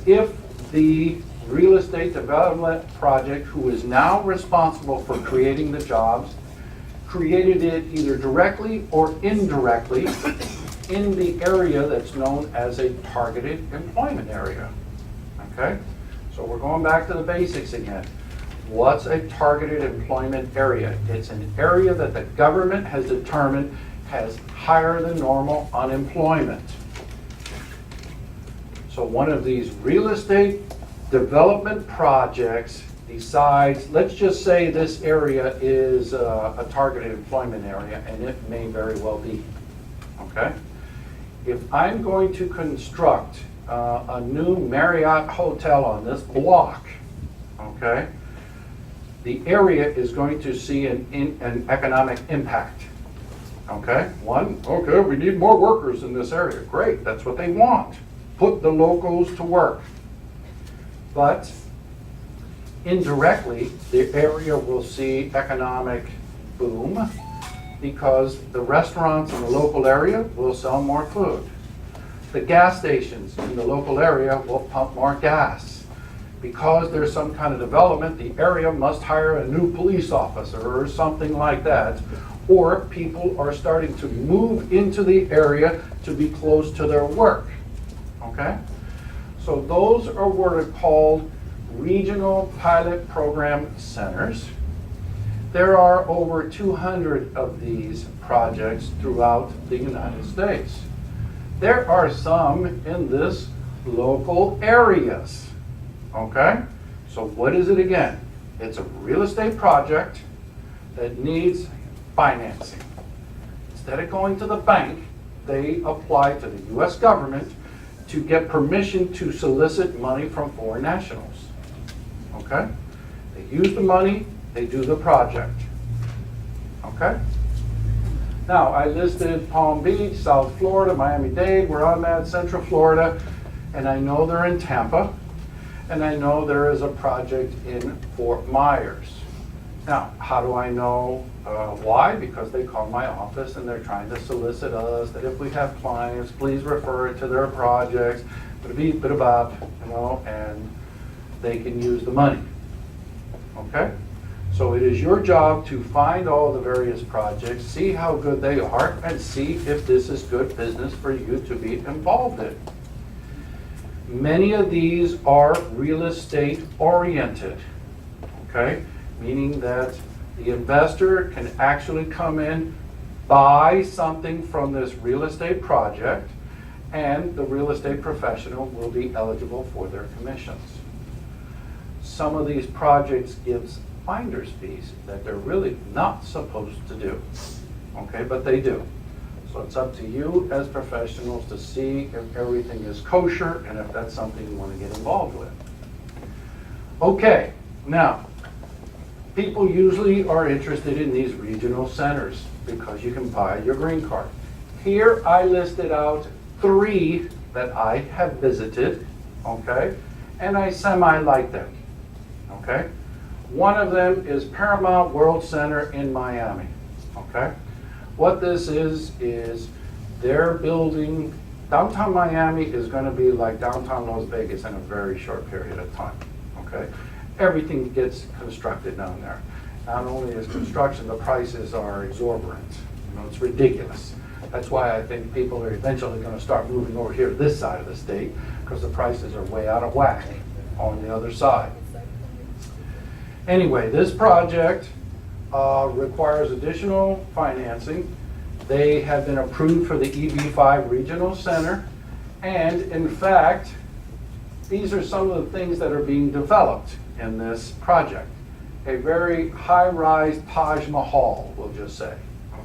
B: if the real estate development project, who is now responsible for creating the jobs, created it either directly or indirectly in the area that's known as a targeted employment area. Okay? So we're going back to the basics again. What's a targeted employment area? It's an area that the government has determined has higher than normal unemployment. So one of these real estate development projects decides, let's just say this area is a targeted employment area, and it may very well be, okay? If I'm going to construct a new Marriott hotel on this block, okay, the area is going to see an economic impact, okay? One, okay, we need more workers in this area. Great, that's what they want. Put the locals to work. But indirectly, the area will see economic boom because the restaurants in the local area will sell more food. The gas stations in the local area will pump more gas. Because there's some kind of development, the area must hire a new police officer or something like that. Or people are starting to move into the area to be close to their work. Okay? So those are what are called regional pilot program centers. There are over 200 of these projects throughout the United States. There are some in this local areas. Okay? So what is it again? It's a real estate project that needs financing. Instead of going to the bank, they apply to the U.S. government to get permission to solicit money from foreign nationals. Okay? They use the money, they do the project. Okay? Now, I listed Palm Beach, South Florida, Miami-Dade, where I'm at, Central Florida, and I know they're in Tampa, and I know there is a project in Fort Myers. Now, how do I know why? Because they call my office and they're trying to solicit us that if we have clients, please refer it to their projects, bit about, you know, and they can use the money. Okay? So it is your job to find all the various projects, see how good they are, and see if this is good business for you to be involved in. Many of these are real estate oriented, okay? Meaning that the investor can actually come in, buy something from this real estate project, and the real estate professional will be eligible for their commissions. Some of these projects gives finder's fees that they're really not supposed to do, okay, but they do. So it's up to you as professionals to see if everything is kosher and if that's something you want to get involved with. Okay, now, people usually are interested in these regional centers because you can buy your green card. Here I listed out 3 that I have visited, okay, and I semi-like them, okay. One of them is Paramount World Center in Miami, okay. What this is they're building, downtown Miami is going to be like downtown Las Vegas in a very short period of time, okay. Everything gets constructed down there. Not only is construction, the prices are exorbitant. You know, it's ridiculous. That's why I think people are eventually going to start moving over here to this side of the state because the prices are way out of whack on the other side. Anyway, this project requires additional financing. They have been approved for the EB5 Regional Center. And in fact, these are some of the things that are being developed in this project. A very high-rise Taj Mahal, we'll just say,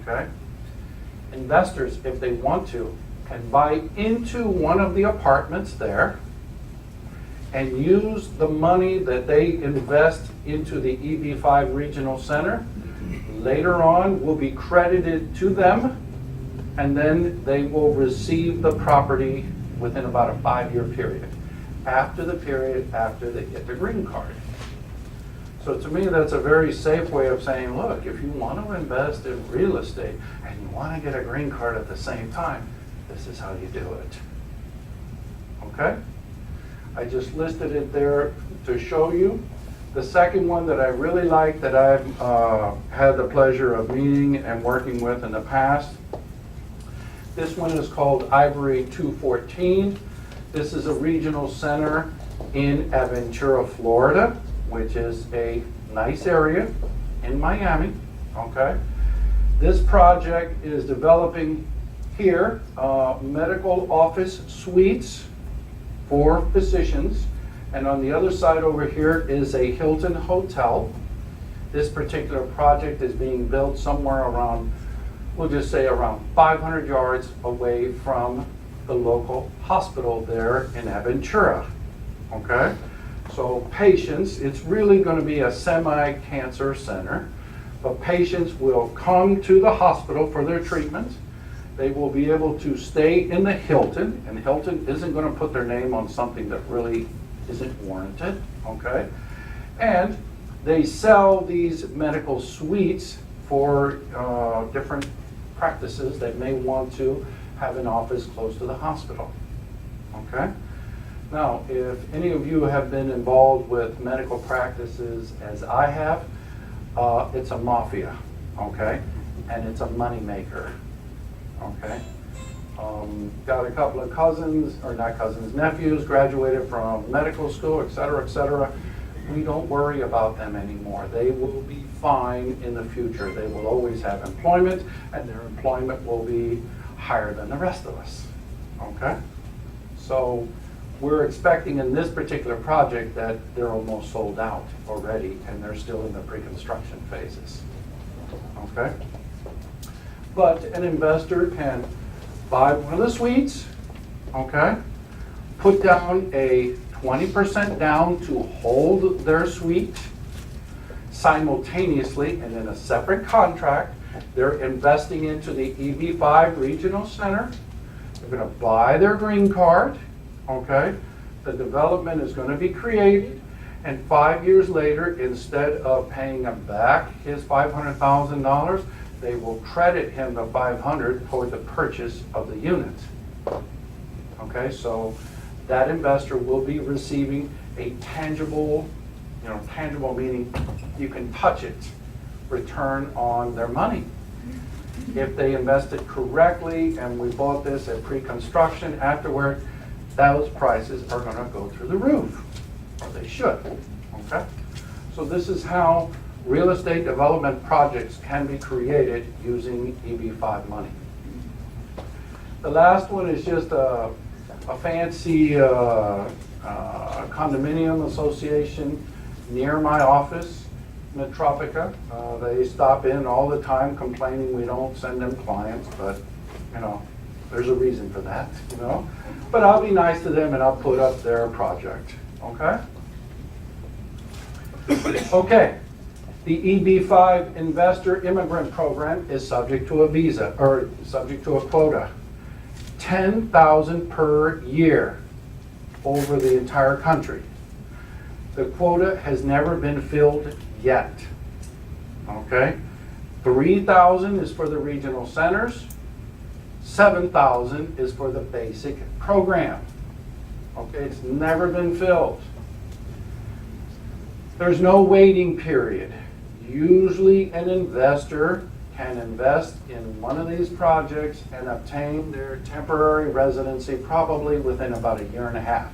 B: okay? Investors, if they want to, can buy into one of the apartments there and use the money that they invest into the EB5 Regional Center. Later on will be credited to them, and then they will receive the property within about a 5-year period, after the period after they get their green card. So to me, that's a very safe way of saying, look, if you want to invest in real estate and you want to get a green card at the same time, this is how you do it. Okay? I just listed it there to show you. The second one that I really like, that I've had the pleasure of meeting and working with in the past, this one is called Ivory 214. This is a regional center in Aventura, Florida, which is a nice area in Miami, okay? This project is developing here medical office suites for physicians, and on the other side over here is a Hilton hotel. This particular project is being built somewhere around, we'll just say around 500 yards away from the local hospital there in Aventura, okay? So patients, it's really going to be a semi-cancer center, but patients will come to the hospital for their treatment. They will be able to stay in the Hilton, and Hilton isn't going to put their name on something that really isn't warranted, okay? And they sell these medical suites for different practices that may want to have an office close to the hospital, okay? Now, if any of you have been involved with medical practices as I have, it's a mafia, okay? And it's a moneymaker, okay? Got a couple of cousins, or not cousins, nephews, graduated from medical school, et cetera, et cetera. We don't worry about them anymore. They will be fine in the future. They will always have employment, and their employment will be higher than the rest of us, okay? So we're expecting in this particular project that they're almost sold out already, and they're still in the pre-construction phases, okay? But an investor can buy one of the suites, okay? Put down a 20% down to hold their suite simultaneously, and in a separate contract, they're investing into the EB5 Regional Center. They're going to buy their green card, okay? The development is going to be created, and 5 years later, instead of paying him back his $500,000, they will credit him the $500,000 toward the purchase of the unit. Okay, so that investor will be receiving a tangible, tangible meaning you can touch it, return on their money. If they invested correctly and we bought this at pre-construction afterward, those prices are going to go through the roof, or they should, okay? So this is how real estate development projects can be created using EB5 money. The last one is just a fancy condominium association near my office, Metropica. They stop in all the time complaining we don't send them clients, but there's a reason for that, But I'll be nice to them and I'll put up their project, okay? Okay, the EB5 Investor Immigrant Program is subject to a visa, or subject to a quota. 10,000 per year over the entire country. The quota has never been filled yet, okay? 3,000 is for the regional centers. 7,000 is for the basic program. Okay, it's never been filled. There's no waiting period. Usually an investor can invest in one of these projects and obtain their temporary residency probably within about 1.5 years.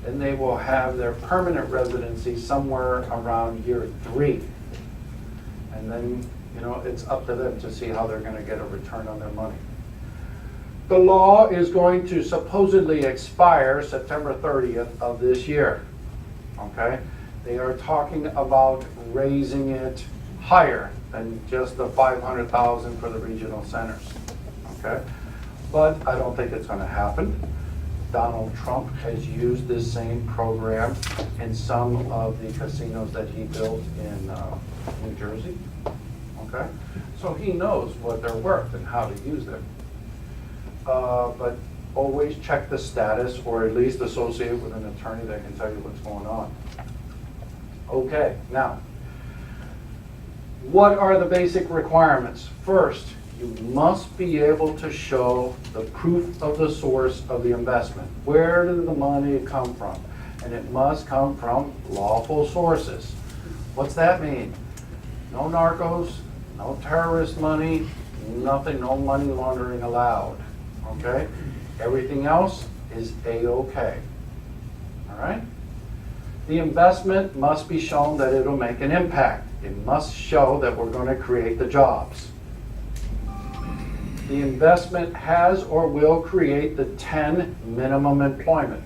B: then they will have their permanent residency somewhere around year 3. And then, you know, it's up to them to see how they're going to get a return on their money. The law is going to supposedly expire September 30th of this year. Okay? They are talking about raising it higher than just the $500,000 for the regional centers. Okay? But I don't think it's going to happen. Donald Trump has used this same program in some of the casinos that he built in New Jersey. Okay? So he knows what they're worth and how to use them. But always check the status, or at least associate with an attorney that can tell you what's going on. Okay, now, what are the basic requirements? First, you must be able to show the proof of the source of the investment. Where did the money come from? And it must come from lawful sources. What's that mean? No narcos, no terrorist money, nothing, no money laundering allowed. Okay? Everything else is A-okay. All right? The investment must be shown that it'll make an impact. It must show that we're going to create the jobs. The investment has or will create the 10 minimum employment.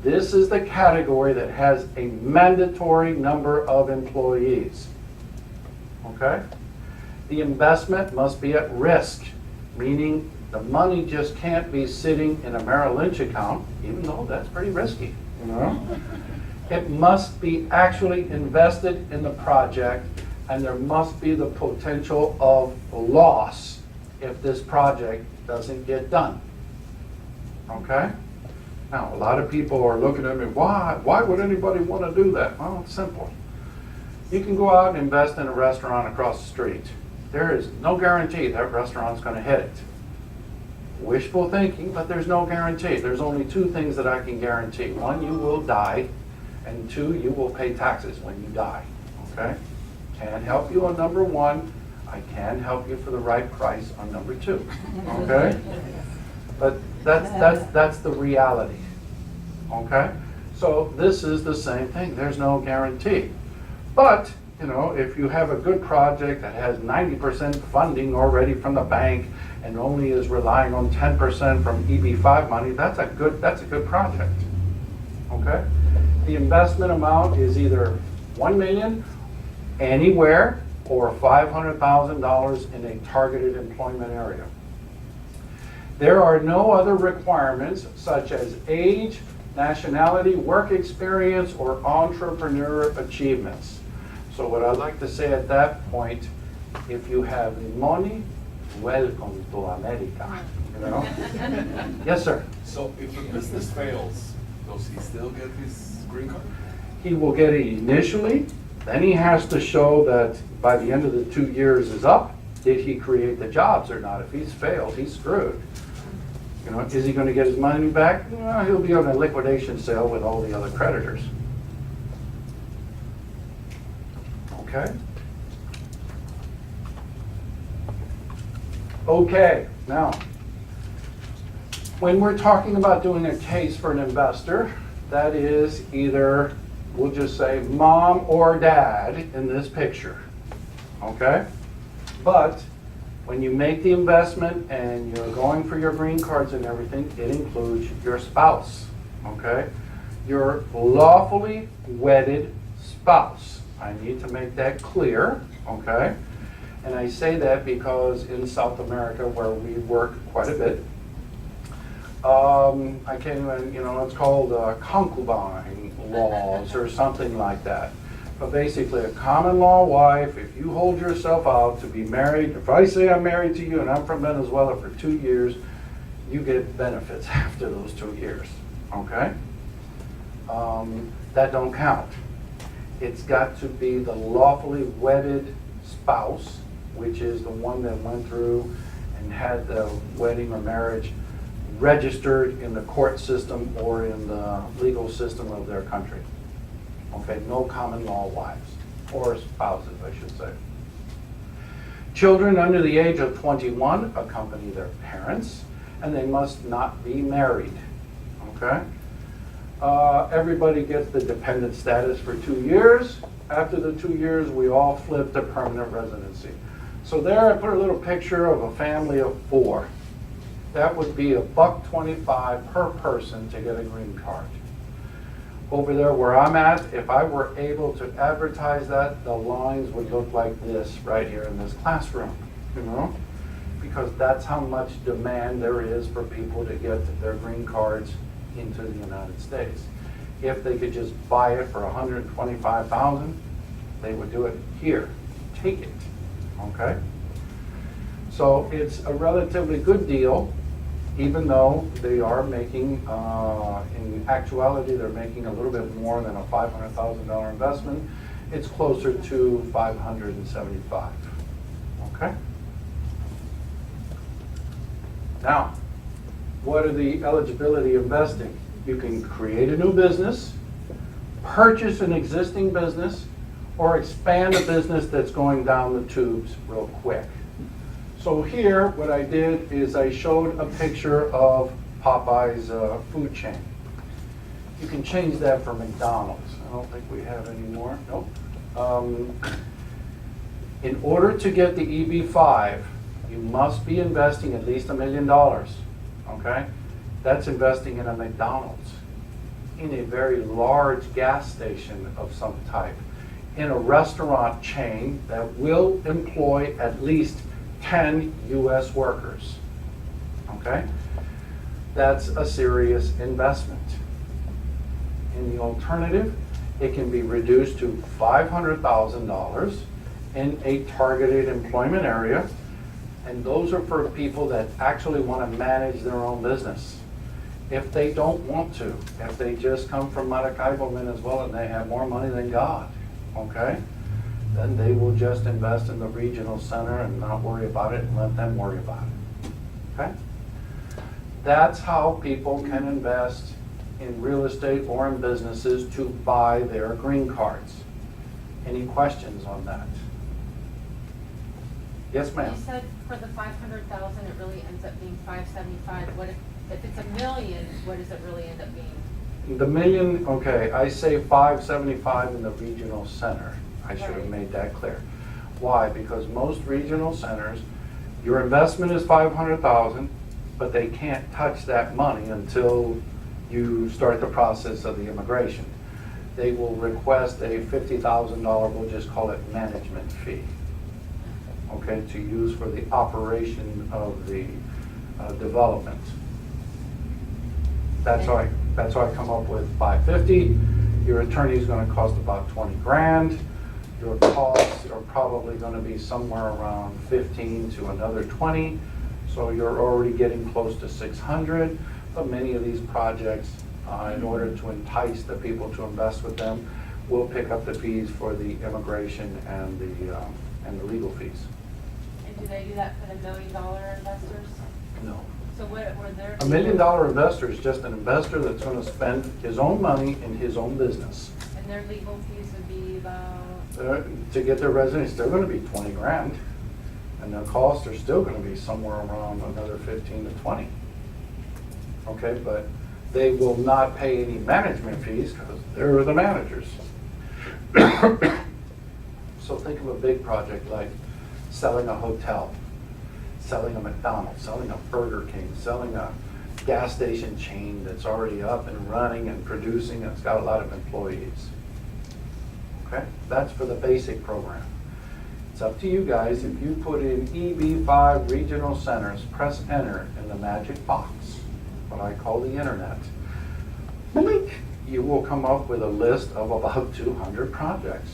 B: This is the category that has a mandatory number of employees. Okay? The investment must be at risk, meaning the money just can't be sitting in a Merrill Lynch account, even though that's pretty risky, you know? It must be actually invested in the project, and there must be the potential of loss if this project doesn't get done. Okay? Now, a lot of people are looking at me, why would anybody want to do that? Well, it's simple. You can go out and invest in a restaurant across the street. There is no guarantee that restaurant's going to hit it. Wishful thinking, but there's no guarantee. There's only 2 things that I can guarantee. 1, you will die, and 2, you will pay taxes when you die. Okay? Can't help you on number 1. I can help you for the right price on number 2. Okay? But that's the reality. Okay? So this is the same thing. There's no guarantee. But, you know, if you have a good project that has 90% funding already from the bank and only is relying on 10% from EB-5 money, that's a good project. Okay? The investment amount is either $1 million anywhere or $500,000 in a targeted employment area. There are no other requirements such as age, nationality, work experience, or entrepreneur achievements. So what I'd like to say at that point, if you have the money, welcome to America. You know? Yes, sir.
A: So if the business fails, does he still get his green card?
B: He will get it initially, then he has to show that by the end of the 2 years is up, did he create the jobs or not? If he's failed, he's screwed. You know, is he going to get his money back? Well, he'll be on a liquidation sale with all the other creditors. Okay? Okay, now, when we're talking about doing a case for an investor, that is either, we'll just say mom or dad in this picture, okay? But when you make the investment and you're going for your green cards and everything, it includes your spouse, okay? Your lawfully wedded spouse. I need to make that clear, okay? And I say that because in South America, where we work quite a bit, I can't even, you know, it's called concubine laws or something like that. But basically, a common law wife, if you hold yourself out to be married, if I say I'm married to you and I'm from Venezuela for 2 years, you get benefits after those 2 years, okay? That don't count. It's got to be the lawfully wedded spouse, which is the one that went through and had the wedding or marriage registered in the court system or in the legal system of their country. Okay, no common law wives, or spouses, I should say. Children under the age of 21 accompany their parents, and they must not be married. Okay? Everybody gets the dependent status for 2 years. After the 2 years, we all flip to permanent residency. So there I put a little picture of a family of 4. That would be $1.25 per person to get a green card. Over there where I'm at, if I were able to advertise that, the lines would look like this right here in this classroom, you know? Because that's how much demand there is for people to get their green cards into the United States. If they could just buy it for $125,000, they would do it here, take it, okay? So it's a relatively good deal, even though they are making, in actuality, they're making a little bit more than a $500,000 investment. It's closer to $575,000, okay? Now, what are the eligibility of vesting? You can create a new business, purchase an existing business, or expand a business that's going down the tubes real quick. So here, what I did is I showed a picture of Popeye's food chain. You can change that for McDonald's. I don't think we have any more. Nope. In order to get the EB-5, you must be investing at least $1 million, okay? That's investing in a McDonald's, in a very large gas station of some type, in a restaurant chain that will employ at least 10 U.S. workers, okay? That's a serious investment. In the alternative, it can be reduced to $500,000 in a targeted employment area, and those are for people that actually want to manage their own business. If they don't want to, if they just come from Maracaibo, Venezuela, and they have more money than God, okay? Then they will just invest in the regional center and not worry about it and let them worry about it, okay? That's how people can invest in real estate or in businesses to buy their green cards. Any questions on that? Yes, ma'am.
C: You said for the 500,000, it really ends up being 575. What if it's $1 million? What does it really end up being?
B: The million, okay, I say 575 in the regional center. I should have
C: Right.
B: made that clear. Why? Because most regional centers, your investment is 500,000, but they can't touch that money until you start the process of the immigration. They will request a $50,000, we'll just call it management fee, okay, to use for the operation of the development. That's how I come up with 550. Your attorney is going to cost about 20 grand. Your costs are probably going to be somewhere around 15 to another 20. So you're already getting close to 600. But many of these projects, in order to entice the people to invest with them, will pick up the fees for the immigration and the legal fees.
C: And do they do that for the $1 million investors?
B: No.
C: So what were their?
B: $1 million investor is just an investor that's going to spend his own money in his own business.
C: And their legal fees would be about?
B: To get their residence, they're going to be 20 grand. And the costs are still going to be somewhere around another 15 to 20. Okay, but they will not pay any management fees because they're the managers. So think of a big project like selling a hotel, selling a McDonald's, selling a Burger King, selling a gas station chain that's already up and running and producing and it's got a lot of employees. Okay, that's for the basic program. It's up to you guys. If you put in EB-5 regional centers, press enter in the magic box, what I call the internet, blink, you will come up with a list of about 200 projects.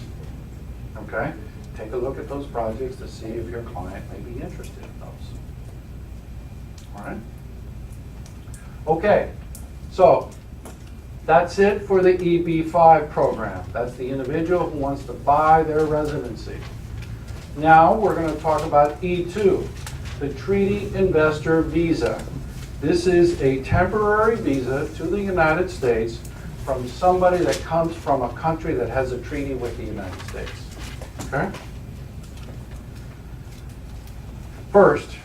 B: Okay, take a look at those projects to see if your client may be interested in those. All right. Okay, so that's it for the EB-5 program. That's the individual who wants to buy their residency. Now we're going to talk about E2, the Treaty Investor Visa. This is a temporary visa to the United States from somebody that comes from a country that has a treaty with the United States. Okay? First,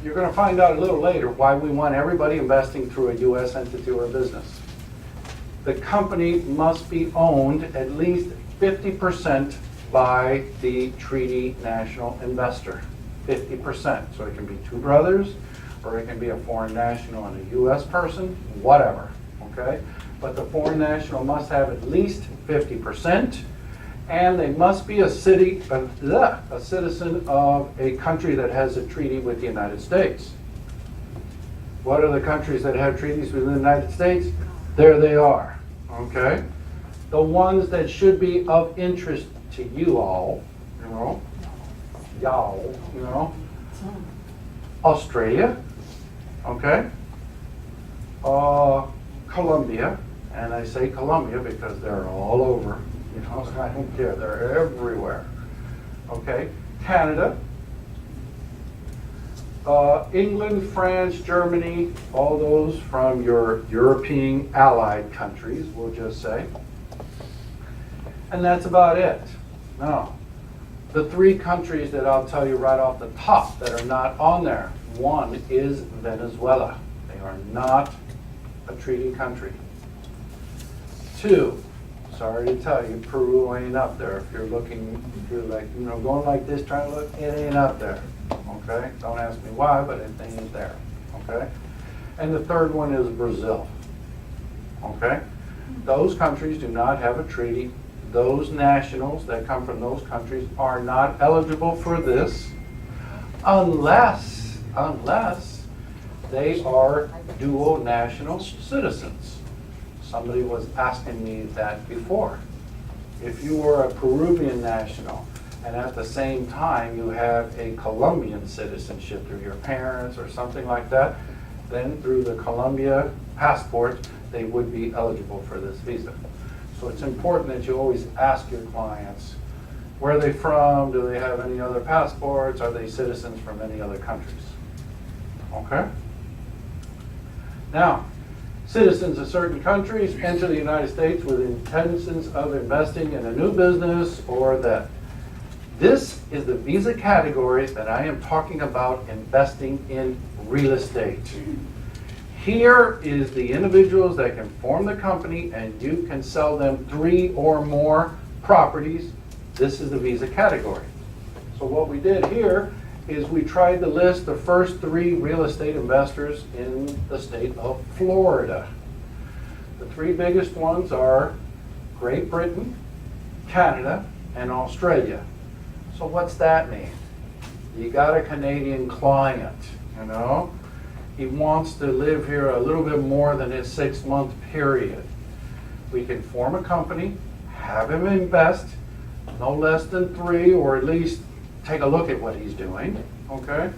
B: you're going to find out a little later why we want everybody investing through a U.S. entity or a business. the company must be owned at least 50% by the treaty national investor. 50%. So it can be two brothers, or it can be a foreign national and a U.S. person, whatever. Okay? But the foreign national must have at least 50%, and they must be a citizen of a country that has a treaty with the United States. What are the countries that have treaties with the United States? There they are. Okay? The ones that should be of interest to you all, Australia, okay? Colombia, and I say Colombia because they're all over, I don't care, they're everywhere, okay? Canada, England, France, Germany, all those from your European allied countries, we'll just say. And that's about it. Now, the three countries that I'll tell you right off the top that are not on there, one is Venezuela. They are not a treaty country. Two, sorry to tell you, Peru ain't up there. If you're looking, if you're like, going like this, trying to look, it ain't up there. Okay? Don't ask me why, but it ain't there. Okay? And the third one is Brazil. Okay? Those countries do not have a treaty. Those nationals that come from those countries are not eligible for this unless they are dual national citizens. Somebody was asking me that before. If you were a Peruvian national and at the same time you have a Colombian citizenship through your parents or something like that, then through the Colombia passport, they would be eligible for this visa. So it's important that you always ask your clients, where are they from? Do they have any other passports? Are they citizens from any other countries? Okay? Now, citizens of certain countries enter the United States with intentions of investing in a new business or that. This is the visa category that I am talking about investing in real estate. Here is the individuals that can form the company and you can sell them 3 or more properties. This is the visa category. So what we did here is we tried to list the first 3 real estate investors in the state of Florida. The 3 biggest ones are Great Britain, Canada, and Australia. So what's that mean? You got a Canadian client, He wants to live here a little bit more than his 6-month period. We can form a company, have him invest no less than 3, or at least take a look at what he's doing, okay?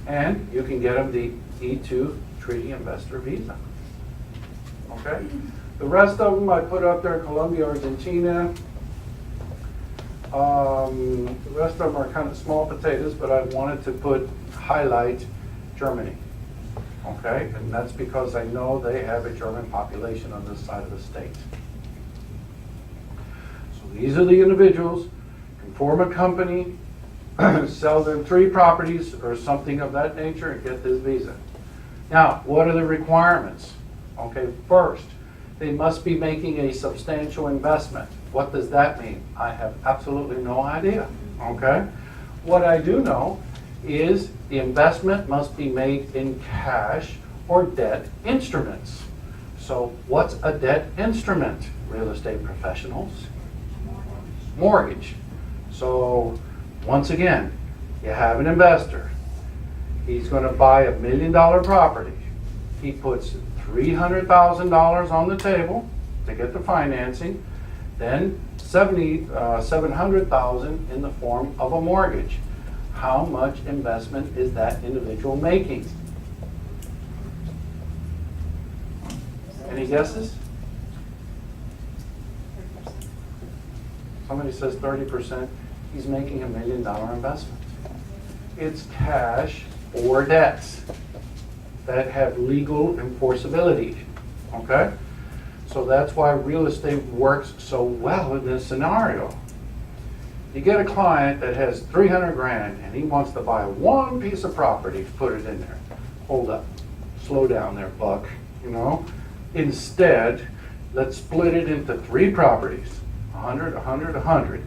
B: And you can get him the E2 Treaty Investor Visa, okay? The rest of them I put up there, Colombia, Argentina. The rest of them are kind of small potatoes, but I wanted to highlight Germany. Okay, and that's because I know they have a German population on this side of the state. So these are the individuals, can form a company, sell them 3 properties or something of that nature and get this visa. Now, what are the requirements? Okay, first, they must be making a substantial investment. What does that mean? I have absolutely no idea. Okay, what I do know is the investment must be made in cash or debt instruments. So what's a debt instrument? Real estate professionals? Mortgage. So once again, you have an investor. He's going to buy $1 million property. He puts $300,000 on the table to get the financing, then $700,000 in the form of a mortgage. How much investment is that individual making? Any guesses? Somebody says 30%. He's making $1 million investment. It's cash or debts that have legal enforceability. Okay? So that's why real estate works so well in this scenario. You get a client that has 300 grand and he wants to buy one piece of property, put it in there. Hold up. Slow down there, Buck. Instead, Let's split it into 3 properties, 100, 100, 100.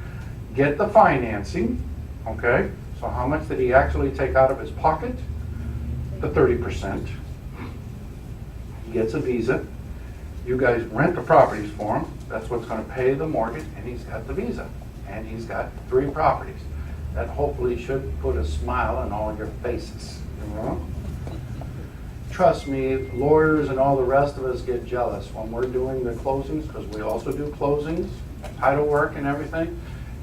B: Get the financing, okay? So how much did he actually take out of his pocket? The 30%. He gets a visa. You guys rent the properties for him. That's what's going to pay the mortgage, and he's got the visa. And he's got 3 properties. That hopefully should put a smile on all your faces, you know? Trust me, lawyers and all the rest of us get jealous when we're doing the closings, because we also do closings, title work and everything.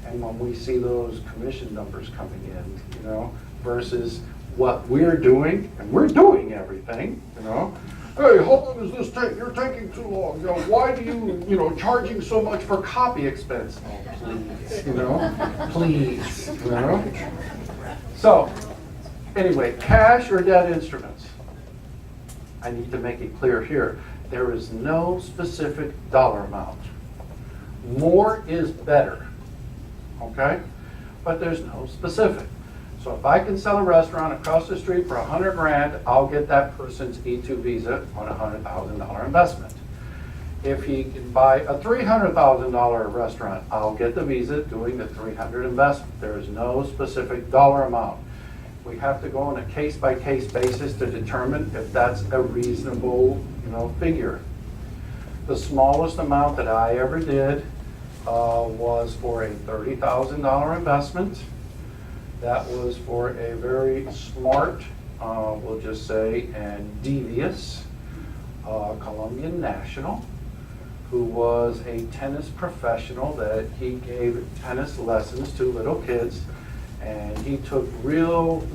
B: And when we see those commission numbers coming in, you know, versus what we're doing, and we're doing everything, you know. Hey, how long is this take? You're taking too long. You know, why do you know, charging so much for copy expense? Oh, please, you know, please, you know. So, anyway, cash or debt instruments. I need to make it clear here. There is no specific dollar amount. More is better, okay? But there's no specific. So if I can sell a restaurant across the street for 100 grand, I'll get that person's E2 visa on a $100,000 investment. If he can buy a $300,000 restaurant, I'll get the visa doing the 300 investment. There is no specific dollar amount. We have to go on a case-by-case basis to determine if that's a reasonable, you know, figure. The smallest amount that I ever did was for a $30,000 investment. That was for a very smart, we'll just say, and devious Colombian national who was a tennis professional that he gave tennis lessons to little kids, and he took real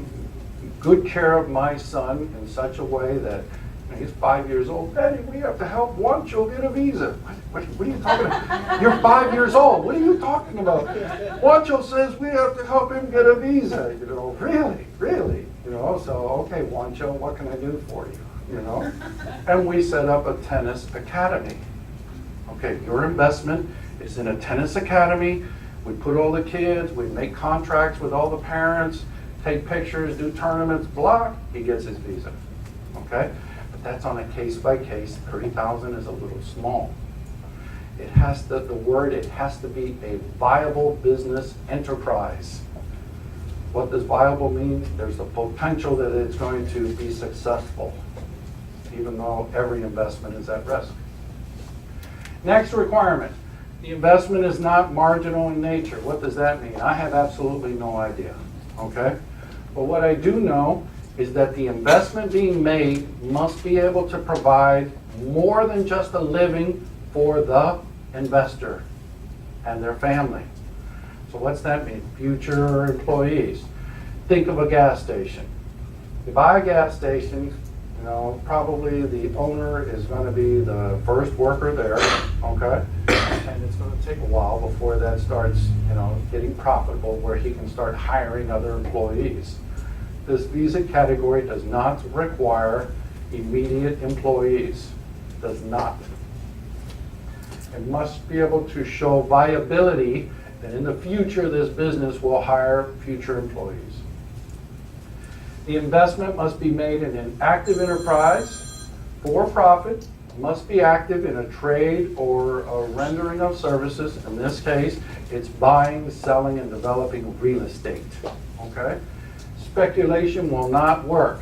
B: good care of my son in such a way that, you know, he's 5 years old. Daddy, we have to help Juancho get a visa. What are you talking about? You're 5 years old. What are you talking about? Juancho says we have to help him get a visa. You know, really? You know, so, okay, Juancho, what can I do for you? You know? And we set up a tennis academy. Okay, your investment is in a tennis academy. We put all the kids, we make contracts with all the parents, take pictures, do tournaments, blah, he gets his visa, okay? But that's on a case-by-case. 30,000 is a little small. It has to, it has to be a viable business enterprise. What does viable mean? There's the potential that it's going to be successful, even though every investment is at risk. Next requirement. The investment is not marginal in nature. What does that mean? I have absolutely no idea, okay? But what I do know is that the investment being made must be able to provide more than just a living for the investor and their family. So what's that mean? Future employees. Think of a gas station. You buy a gas station, you know, probably the owner is going to be the first worker there, okay? And it's going to take a while before that starts, you know, getting profitable where he can start hiring other employees. This visa category does not require immediate employees. Does not. It must be able to show viability that in the future this business will hire future employees. The investment must be made in an active enterprise, for profit, must be active in a trade or a rendering of services. In this case, it's buying, selling, and developing real estate, okay? Speculation will not work.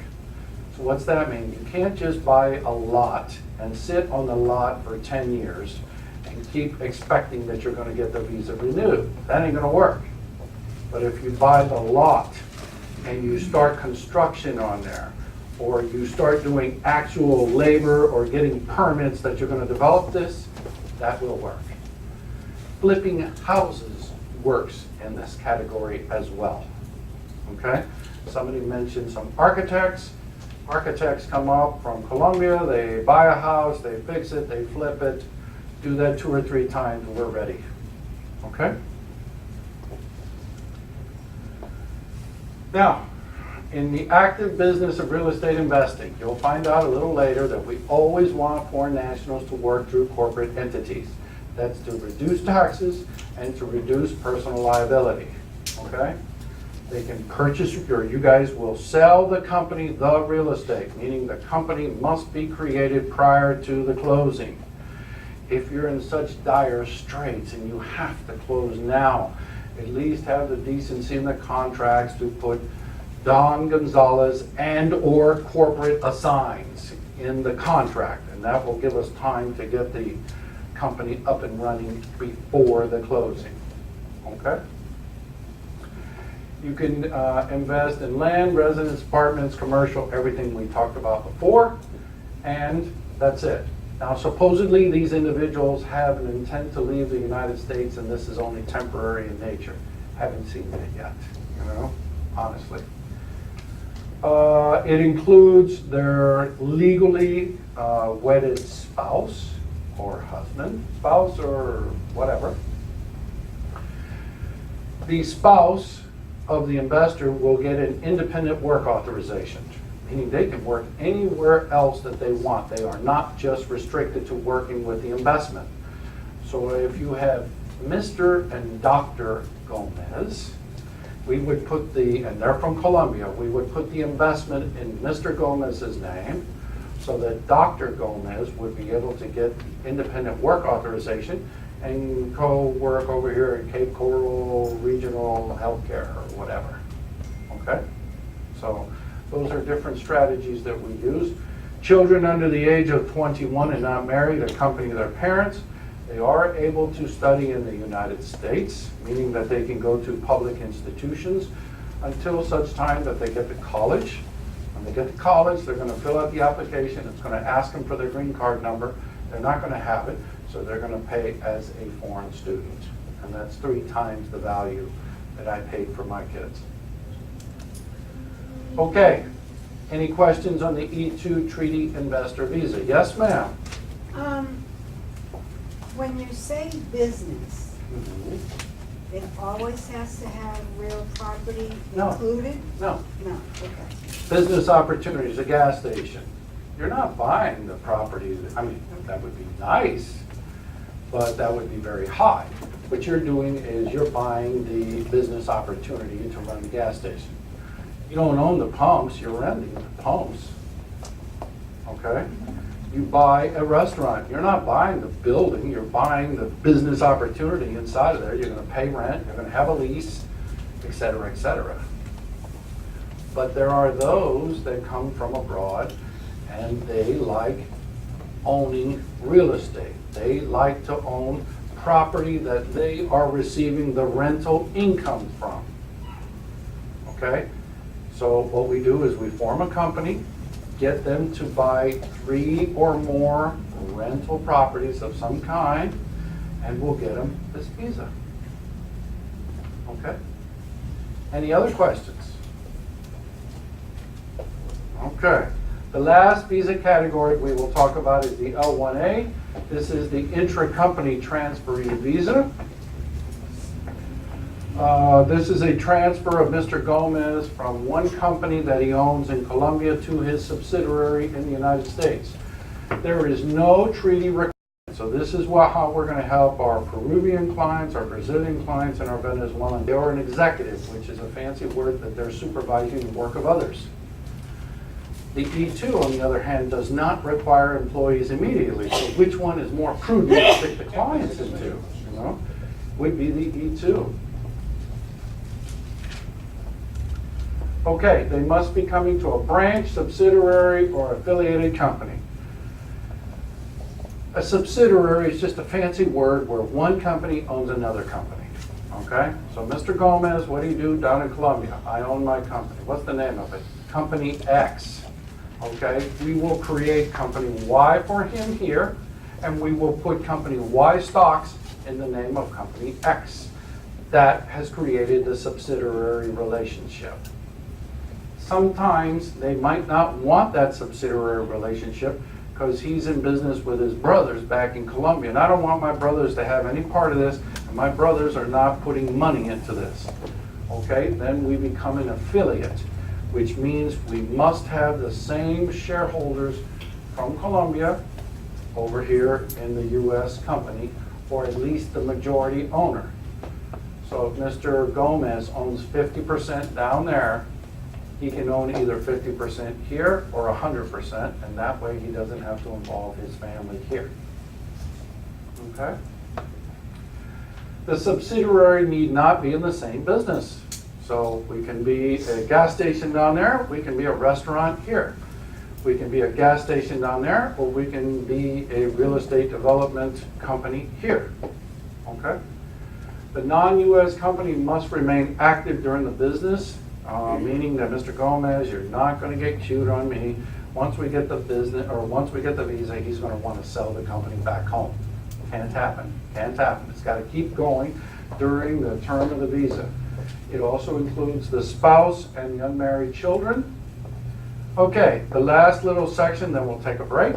B: So what's that mean? You can't just buy a lot and sit on the lot for 10 years and keep expecting that you're going to get the visa renewed. That ain't going to work. But if you buy the lot and you start construction on there, or you start doing actual labor or getting permits that you're going to develop this, that will work. Flipping houses works in this category as well, okay? Somebody mentioned some architects. Architects come up from Colombia, they buy a house, they fix it, they flip it, do that 2 or 3 times, we're ready, okay? Now, in the active business of real estate investing, you'll find out a little later that we always want foreign nationals to work through corporate entities. That's to reduce taxes and to reduce personal liability, okay? They can purchase, or you guys will sell the company the real estate, meaning the company must be created prior to the closing. if you're in such dire straits and you have to close now, at least have the decency in the contracts to put Don Gonzalez and/or corporate assigns in the contract, and that will give us time to get the company up and running before the closing. Okay? You can invest in land, residence, apartments, commercial, everything we talked about before, and that's it. Now, supposedly, these individuals have an intent to leave the United States, and this is only temporary in nature. Haven't seen that yet, honestly. It includes their legally wedded spouse or husband, spouse or whatever. The spouse of the investor will get an independent work authorization, meaning they can work anywhere else that they want. They are not just restricted to working with the investment. So if you have Mr. and Dr. Gomez, we would put and they're from Colombia, we would put the investment in Mr. Gomez's name so that Dr. Gomez would be able to get independent work authorization and go work over here at Cape Coral Regional Healthcare or whatever. Okay? So those are different strategies that we use. Children under the age of 21 and not married accompany their parents. They are able to study in the United States, meaning that they can go to public institutions until such time that they get to college. When they get to college, they're going to fill out the application. It's going to ask them for their green card number. They're not going to have it, so they're going to pay as a foreign student. And that's 3 times the value that I paid for my kids. Okay, any questions on the E2 Treaty Investor Visa? Yes, ma'am.
D: When you say business,
B: Mhm.
D: it always has to have real property
B: No.
D: included?
B: No,
D: No, okay.
B: business opportunities, a gas station. You're not buying the property. I mean, that would be nice, but that would be very high. What you're doing is you're buying the business opportunity to run the gas station. You don't own the pumps, you're renting the pumps. Okay? You buy a restaurant. You're not buying the building, you're buying the business opportunity inside of there. You're going to pay rent, you're going to have a lease, et cetera, et cetera. But there are those that come from abroad and they like owning real estate. They like to own property that they are receiving the rental income from. Okay? So what we do is we form a company, get them to buy 3 or more rental properties of some kind, and we'll get them this visa. Okay? Any other questions? Okay. The last visa category we will talk about is the L1A. This is the intra-company transferee visa. This is a transfer of Mr. Gomez from one company that he owns in Colombia to his subsidiary in the United States. There is no treaty requirement, so this is how we're going to help our Peruvian clients, our Brazilian clients, and our Venezuelan. They are an executive, which is a fancy word that they're supervising the work of others. The E2, on the other hand, does not require employees immediately, so which one is more prudent to stick the clients into, would be the E2. Okay, they must be coming to a branch, subsidiary, or affiliated company. A subsidiary is just a fancy word where one company owns another company. Okay? So Mr. Gomez, what do you do down in Colombia? I own my company. What's the name of it? Company X. Okay? We will create company Y for him here, and we will put company Y stocks in the name of company X. That has created the subsidiary relationship. Sometimes they might not want that subsidiary relationship because he's in business with his brothers back in Colombia. And I don't want my brothers to have any part of this, and my brothers are not putting money into this. Okay, then we become an affiliate, which means we must have the same shareholders from Colombia over here in the U.S. company, or at least the majority owner. So if Mr. Gomez owns 50% down there, he can own either 50% here or 100%, and that way he doesn't have to involve his family here. Okay? The subsidiary need not be in the same business. So we can be a gas station down there, we can be a restaurant here. We can be a gas station down there, or we can be a real estate development company here. Okay? The non-US company must remain active during the business, meaning that Mr. Gomez, you're not going to get cute on me. Once we get the business, or once we get the visa, he's going to want to sell the company back home. Can't happen. Can't happen. It's got to keep going during the term of the visa. It also includes the spouse and the unmarried children. Okay, the last little section, then we'll take a break.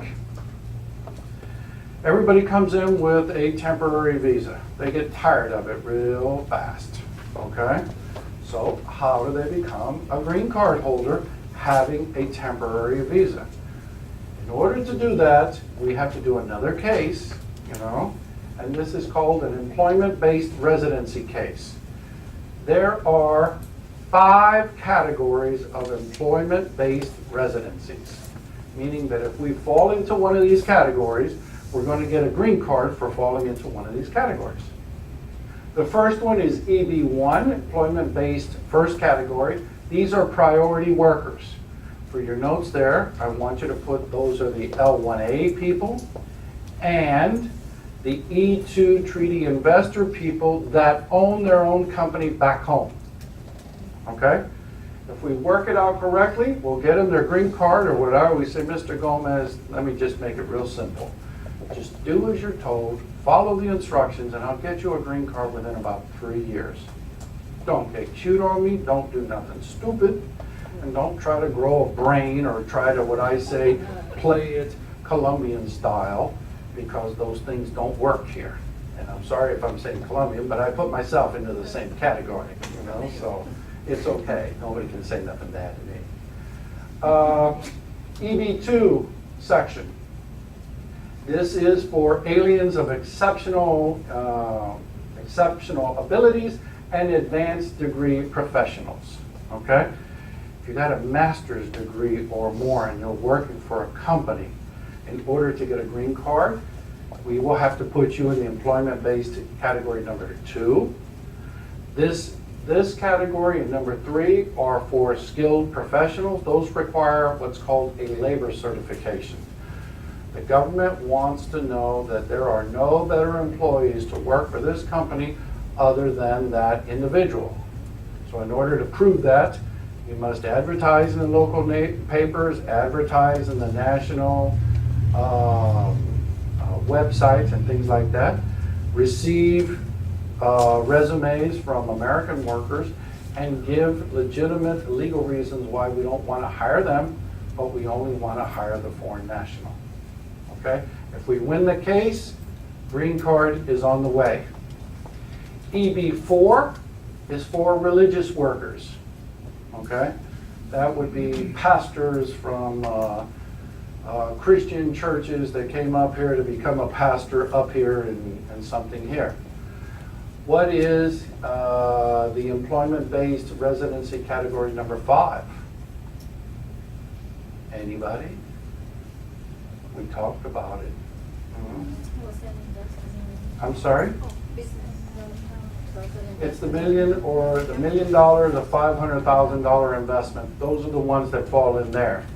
B: Everybody comes in with a temporary visa. They get tired of it real fast, okay? So how do they become a green card holder having a temporary visa? In order to do that, we have to do another case, and this is called an employment-based residency case. There are 5 categories of employment-based residencies, meaning that if we fall into one of these categories, we're going to get a green card for falling into one of these categories. The first one is EB1, employment-based first category. These are priority workers. For your notes there, I want you to put those are the L1A people and the E2 treaty investor people that own their own company back home. Okay? If we work it out correctly, we'll get them their green card, or what I always say, Mr. Gomez, let me just make it real simple. Just do as you're told, follow the instructions, and I'll get you a green card within about 3 years. Don't get cute on me, don't do nothing stupid, and don't try to grow a brain or try to, what I say, play it Colombian style, because those things don't work here. And I'm sorry if I'm saying Colombian, but I put myself into the same category, so it's okay. Nobody can say nothing bad to me. EB2 section. This is for aliens of exceptional abilities and advanced degree professionals, okay? If you got a master's degree or more and you're working for a company, in order to get a green card, we will have to put you in the employment-based category number 2. This category and number 3 are for skilled professionals. Those require what's called a labor certification. The government wants to know that there are no better employees to work for this company other than that individual. So in order to prove that, you must advertise in the local papers, advertise in the national websites and things like that, receive resumes from American workers, and give legitimate legal reasons why we don't want to hire them, but we only want to hire the foreign national. Okay? If we win the case, green card is on the way. EB4 is for religious workers. Okay? That would be pastors from Christian churches that came up here to become a pastor up here and something here. What is the employment-based residency category number 5? Anybody? We talked about it. I'm sorry? It's the $1 million or the $1 million, the $500,000 investment. Those are the ones that fall in there.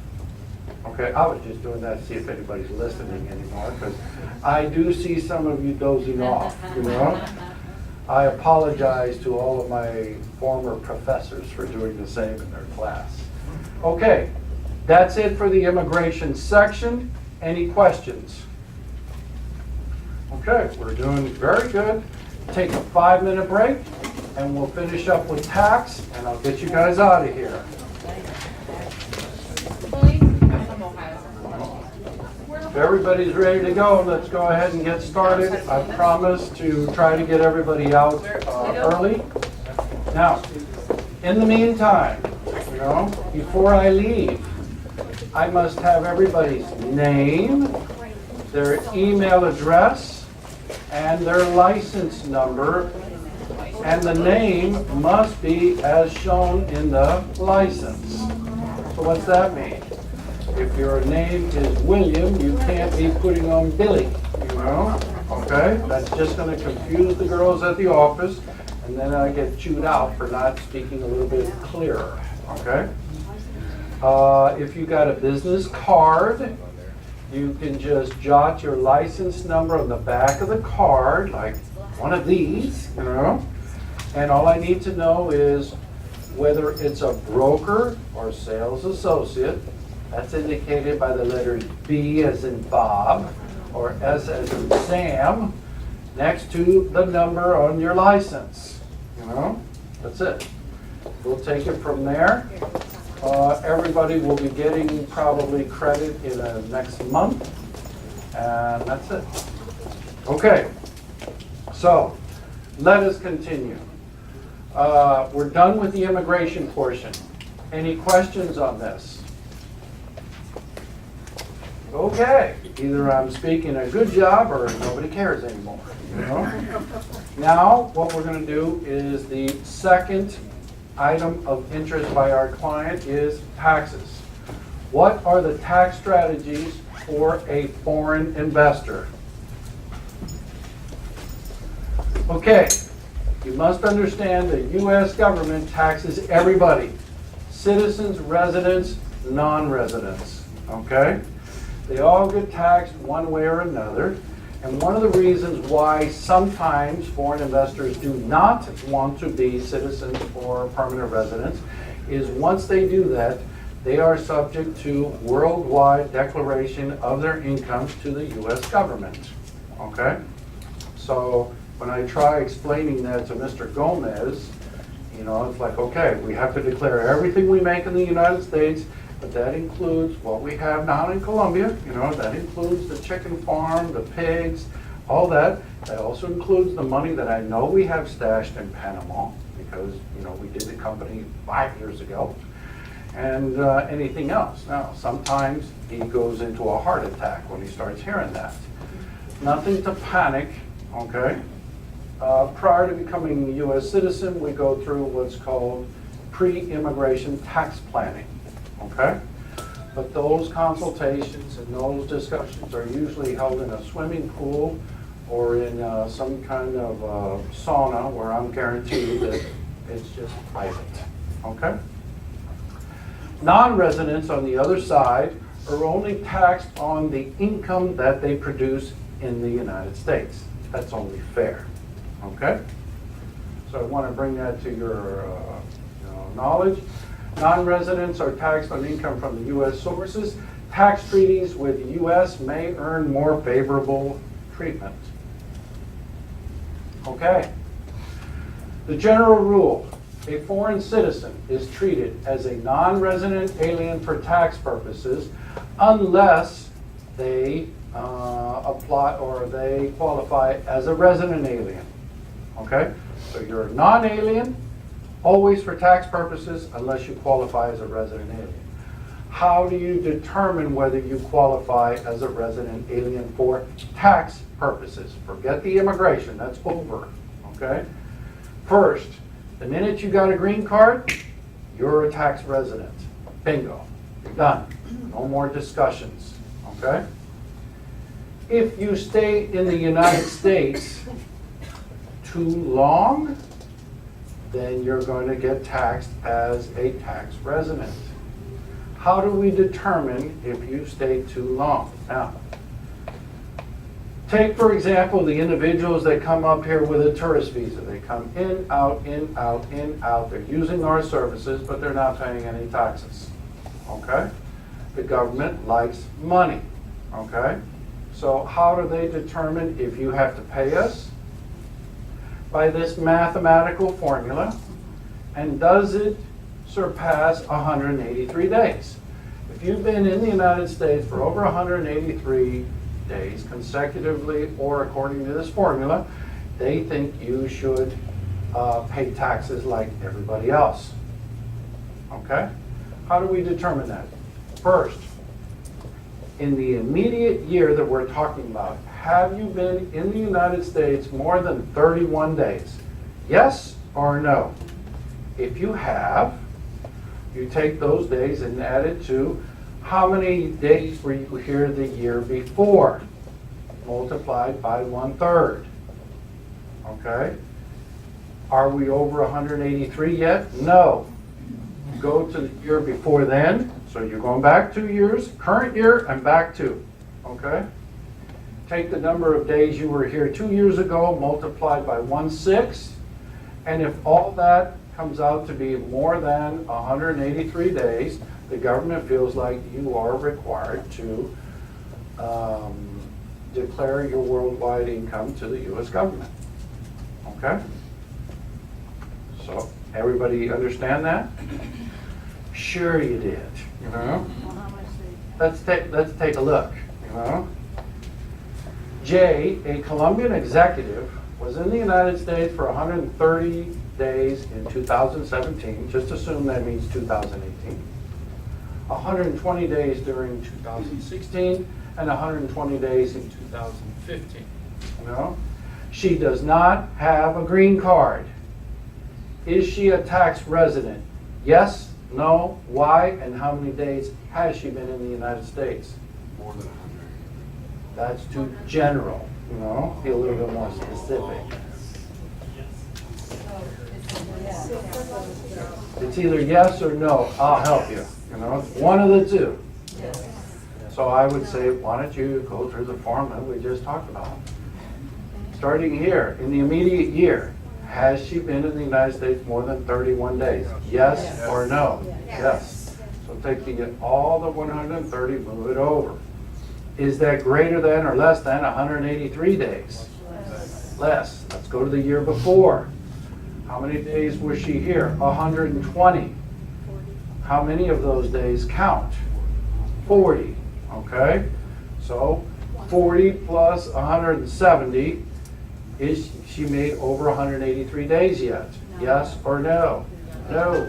B: Okay, I was just doing that to see if anybody's listening anymore, because I do see some of you dozing off, I apologize to all of my former professors for doing the same in their class. Okay, that's it for the immigration section. Any questions? Okay, we're doing very good. Take a 5-minute break, and we'll finish up with tax, and I'll get you guys out of here. If everybody's ready to go, let's go ahead and get started. I promise to try to get everybody out early. Now, in the meantime, before I leave, I must have everybody's name, their email address, and their license number, and the name must be as shown in the license. So what's that mean? If your name is William, you can't be putting on Billy, okay? That's just gonna confuse the girls at the office, and then I get chewed out for not speaking a little bit clearer, okay? If you got a business card, you can just jot your license number on the back of the card, like one of these, you know? And all I need to know is whether it's a broker or sales associate. That's indicated by the letters B as in Bob or S as in Sam next to the number on your license. You know, that's it. We'll take it from there. Everybody will be getting probably credit in the next month, and that's it. Okay, so let us continue. We're done with the immigration portion. Any questions on this? Okay, either I'm speaking a good job or nobody cares anymore, you know? Now, what we're going to do is the second item of interest by our client is taxes. What are the tax strategies for a foreign investor? Okay, you must understand the U.S. government taxes everybody, citizens, residents, non-residents, okay? They all get taxed one way or another. And one of the reasons why sometimes foreign investors do not want to be citizens or permanent residents is once they do that, they are subject to worldwide declaration of their incomes to the U.S. government, okay? So when I try explaining that to Mr. Gomez, you know, it's like, okay, we have to declare everything we make in the United States, but that includes what we have now in Colombia, you know, that includes the chicken farm, the pigs, all that. That also includes the money that I know we have stashed in Panama because, you know, we did the company 5 years ago, and anything else. Now, sometimes he goes into a heart attack when he starts hearing that. Nothing to panic, okay? Prior to becoming a U.S. citizen, we go through what's called pre-immigration tax planning. Okay? But those consultations and those discussions are usually held in a swimming pool or in some kind of sauna where I'm guaranteed that it's just private. Okay? Non-residents, on the other side, are only taxed on the income that they produce in the United States. That's only fair. Okay? So I want to bring that to your knowledge. Non-residents are taxed on income from the U.S. sources. Tax treaties with the U.S. may earn more favorable treatment. Okay. The general rule, a foreign citizen is treated as a non-resident alien for tax purposes unless they apply or they qualify as a resident alien. Okay? So you're a non-alien, always for tax purposes unless you qualify as a resident alien. How do you determine whether you qualify as a resident alien for tax purposes? Forget the immigration, that's over, okay? First, the minute you got a green card, you're a tax resident. Bingo, you're done. No more discussions, okay? If you stay in the United States too long, then you're going to get taxed as a tax resident. How do we determine if you stay too long? Now, take for example the individuals that come up here with a tourist visa. They come in, out, in, out, in, out. They're using our services, but they're not paying any taxes. Okay? The government likes money. Okay? So how do they determine if you have to pay us? By this mathematical formula, and does it surpass 183 days? If you've been in the United States for over 183 days consecutively or according to this formula, they think you should pay taxes like everybody else. Okay? How do we determine that? First, in the immediate year that we're talking about, have you been in the United States more than 31 days? Yes or no? If you have, you take those days and add it to how many days were you here the year before? multiplied by 1/3. Okay? Are we over 183 yet? No. Go to the year before then, so you're going back 2 years, current year and back 2. Okay? Take the number of days you were here 2 years ago, multiplied by 1/6, and if all that comes out to be more than 183 days, the government feels like you are required to declare your worldwide income to the U.S. government. Okay? So, everybody understand that? Sure you did, you know? Let's take a look, you know? J, a Colombian executive, was in the United States for 130 days in 2017, just assume that means 2018, 120 days during 2016, and 120 days in 2015, you know? She does not have a green card. Is she a tax resident? Yes, no, why, and how many days has she been in the United States?
A: More than 100.
B: That's too general, you know? Be a little bit more specific. It's either yes or no. I'll help you, you know? One of the two. So I would say, why don't you go through the form that we just talked about? Starting here, in the immediate year, has she been in the United States more than 31 days? Yes or no? Yes. So take all the 130, move it over. Is that greater than or less than 183 days? Less. Let's go to the year before. How many days was she here? 120. How many of those days count? 40. Okay? So 40 plus 170, is she made over 183 days yet? No. Yes or no? No.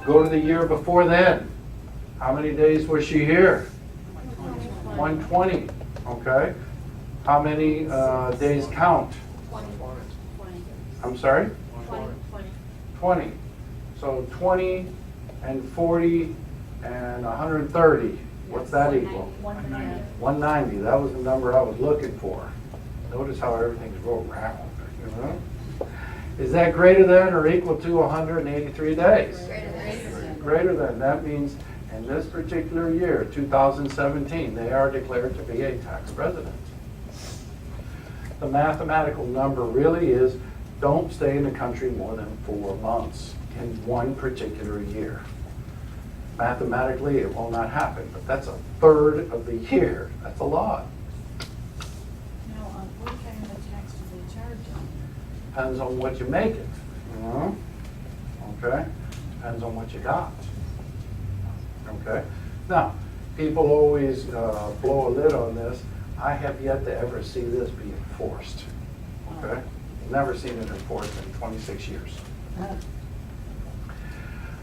B: Go to the year before then. How many days was she here? 120. Okay. How many days count?
D: 20.
B: I'm sorry?
D: 20.
B: 20. So 20 and 40 and 130. What's that equal?
D: 190.
B: 190. That was the number I was looking for. Notice how everything's rolled around, you know? Is that greater than or equal to 183 days? Greater than. That means in this particular year, 2017, they are declared to be a tax resident. The mathematical number really is don't stay in the country more than 4 months in one particular year. Mathematically, it will not happen, but that's 1/3 of the year. That's a lot.
E: Now, what kind of a tax do they charge on?
B: Depends on what you make it, you know? Okay? Depends on what you got. Okay? Now, people always blow a lid on this. I have yet to ever see this be enforced. Okay? Never seen it enforced in 26 years.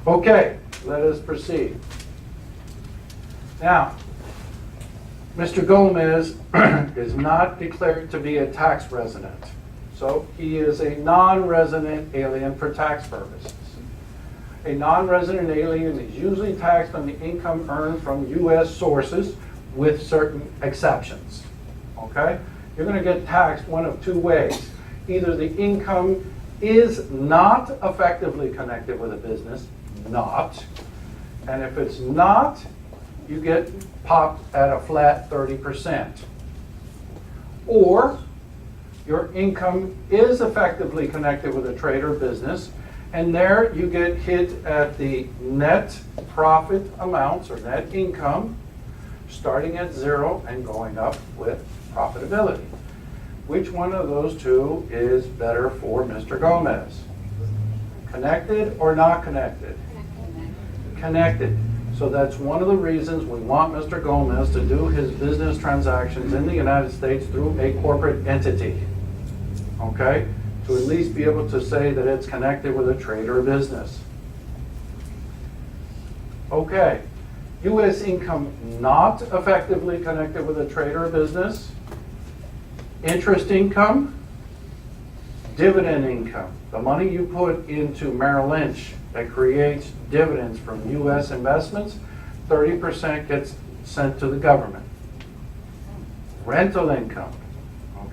B: Okay, let us proceed. Now, Mr. Gomez is not declared to be a tax resident. So he is a non-resident alien for tax purposes. A non-resident alien is usually taxed on the income earned from U.S. sources with certain exceptions. Okay? You're going to get taxed one of two ways. Either the income is not effectively connected with a business, and if it's not, you get popped at a flat 30%. Or your income is effectively connected with a trade or business, and there you get hit at the net profit amounts or net income, starting at 0 and going up with profitability. Which one of those two is better for Mr. Gomez? Connected or not connected? Connected. So that's one of the reasons we want Mr. Gomez to do his business transactions in the United States through a corporate entity. Okay? To at least be able to say that it's connected with a trade or a business. Okay. U.S. income not effectively connected with a trade or a business. Interest income. Dividend income. The money you put into Merrill Lynch that creates dividends from U.S. investments, 30% gets sent to the government. Rental income.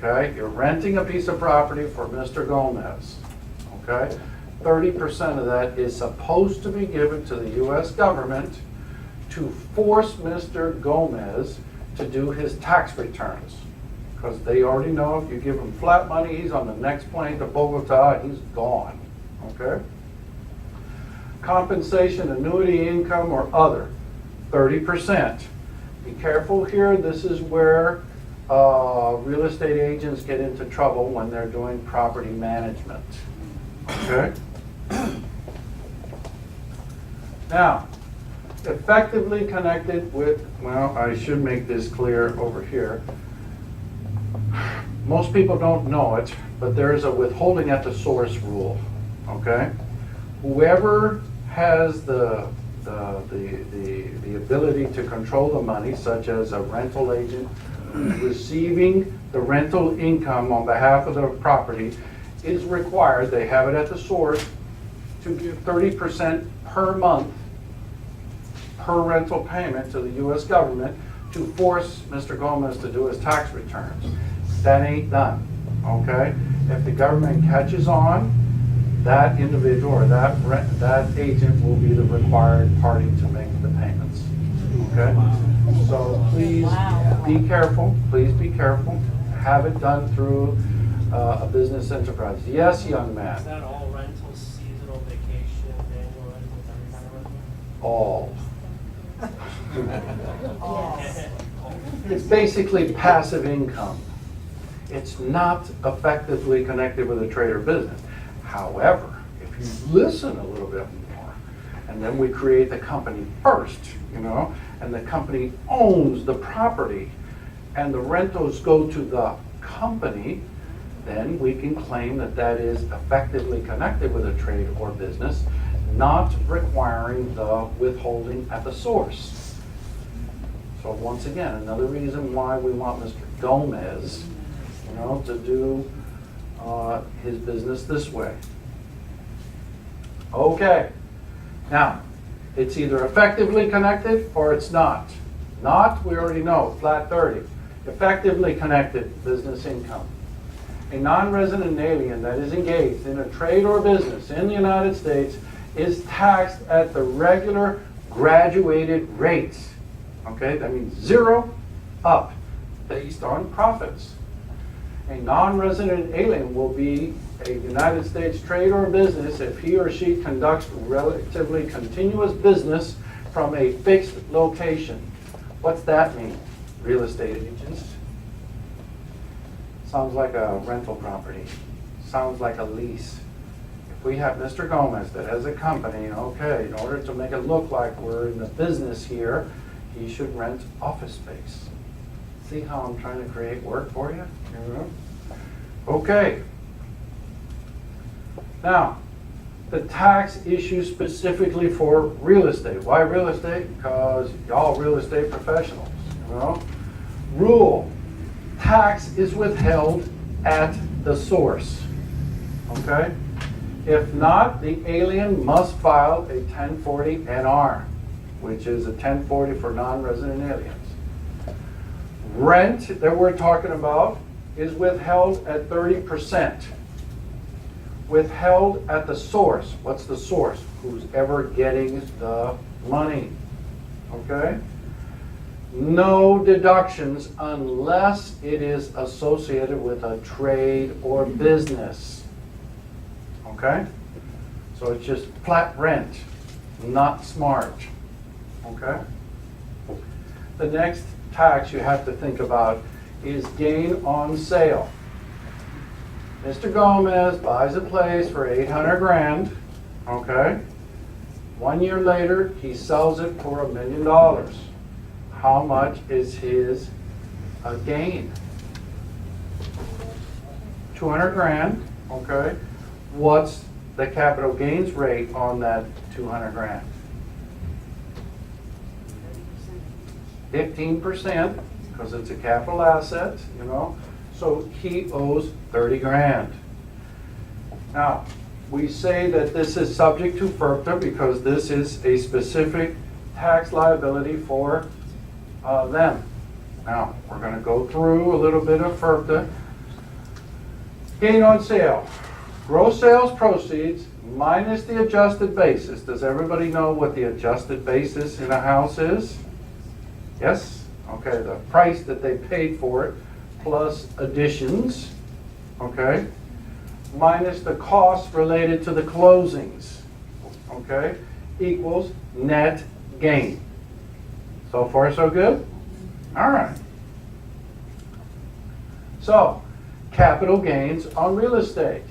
B: okay? You're renting a piece of property for Mr. Gomez, okay? 30% of that is supposed to be given to the US government to force Mr. Gomez to do his tax returns. Because they already know if you give him flat money, he's on the next plane to Bogota, he's gone, okay? Compensation, annuity, income, or other, 30%. Be careful here, this is where real estate agents get into trouble when they're doing property management, okay? Now, effectively connected with, well, I should make this clear over here. Most people don't know it, but there is a withholding at the source rule, okay? Whoever has the ability to control the money, such as a rental agent receiving the rental income on behalf of the property, is required, they have it at the source, to give 30% per month per rental payment to the US government to force Mr. Gomez to do his tax returns. That ain't done, okay? If the government catches on, that individual or that agent will be the required party to make the payments, okay? So please be careful, please be careful. Have it done through a business enterprise. Yes, young man?
F: Is that all rentals, seasonal, vacation, annual rentals, every kind of rental?
B: All.
D: Yes.
B: It's basically passive income. It's not effectively connected with a trade or business. However, if you listen a little bit more, and then we create the company first, you know, and the company owns the property, and the rentals go to the company, then we can claim that that is effectively connected with a trade or business, not requiring the withholding at the source. So once again, another reason why we want Mr. Gomez, you know, to do his business this way. Okay, now, it's either effectively connected or it's not. Not, we already know, flat 30. Effectively connected, business income. A non-resident alien that is engaged in a trade or business in the United States is taxed at the regular graduated rates. Okay, that means 0 up based on profits. A non-resident alien will be a United States trade or business if he or she conducts relatively continuous business from a fixed location. What's that mean? Real estate agents. Sounds like a rental property. Sounds like a lease. If we have Mr. Gomez that has a company, okay, in order to make it look like we're in the business here, he should rent office space. See how I'm trying to create work for you? Okay. Now, the tax issue specifically for real estate. Why real estate? Because y'all real estate professionals, you know? Rule, tax is withheld at the source, okay? If not, the alien must file a 1040 NR, which is a 1040 for non-resident aliens. Rent that we're talking about is withheld at 30%. Withheld at the source. What's the source? Who's ever getting the money, okay? No deductions unless it is associated with a trade or business, okay? So it's just flat rent, not smart, okay? The next tax you have to think about is gain on sale. Mr. Gomez buys a place for 800 grand, okay? 1 year later, he sells it for $1 million. How much is his gain? 200 grand, okay? What's the capital gains rate on that 200 grand? 15%, because it's a capital asset, you know? So he owes 30 grand. Now, we say that this is subject to FERPTA because this is a specific tax liability for them. Now, we're going to go through a little bit of FERPTA Gain on sale. Gross sales proceeds minus the adjusted basis. Does everybody know what the adjusted basis in a house is? Yes? Okay, the price that they paid for it plus additions, okay? Minus the costs related to the closings, okay? Equals net gain. So far, so good? All right. So, capital gains on real estate.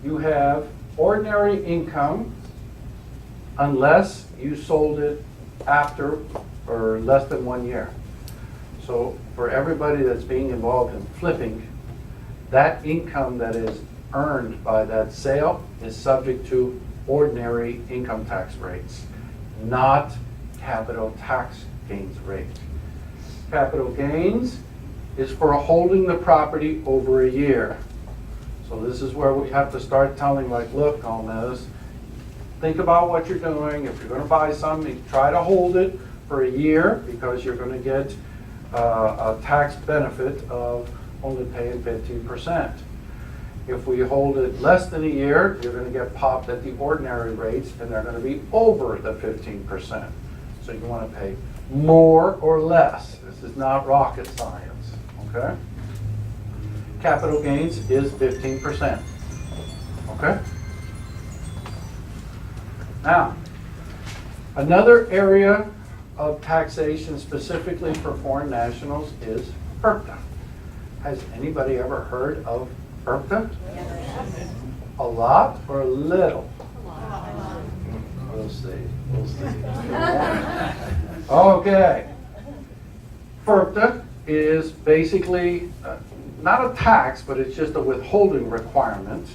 B: You have ordinary income unless you sold it after or less than 1 year. So for everybody that's being involved in flipping, that income that is earned by that sale is subject to ordinary income tax rates, not capital tax gains rate. Capital gains is for holding the property over a year. So this is where we have to start telling, like, look, Gomez, think about what you're doing. If you're going to buy something, try to hold it for a year because you're going to get a tax benefit of only paying 15%. If we hold it less than a year, you're going to get popped at the ordinary rates, and they're going to be over the 15%. So you want to pay more or less. This is not rocket science, okay? Capital gains is 15%, okay? Now, another area of taxation specifically for foreign nationals is FIRPTA. Has anybody ever heard of FIRPTA?
E: Yes.
B: A lot or a little? We'll see. We'll see. Okay. FIRPTA is basically not a tax, but it's just a withholding requirement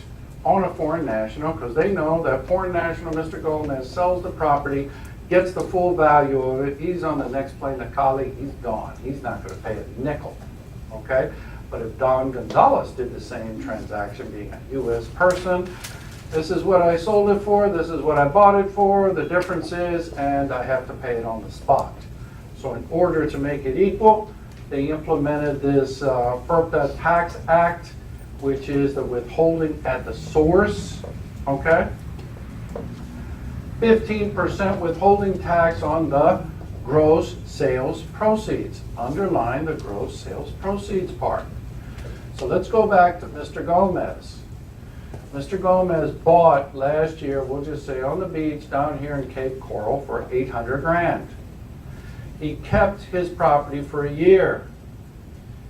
B: on a foreign national because they know that foreign national, Mr. Gomez, sells the property, gets the full value of it. He's on the next plane to Cali. He's gone. He's not going to pay a nickel. Okay? But if Don Gonzalez did the same transaction, being a U.S. person, this is what I sold it for, this is what I bought it for, the difference is, and I have to pay it on the spot. So in order to make it equal, they implemented this FIRPTA Tax Act, which is the withholding at the source, okay? 15% withholding tax on the gross sales proceeds. Underline the gross sales proceeds part. So let's go back to Mr. Gomez. Mr. Gomez bought last year, we'll just say on the beach down here in Cape Coral for 800 grand. He kept his property for a year.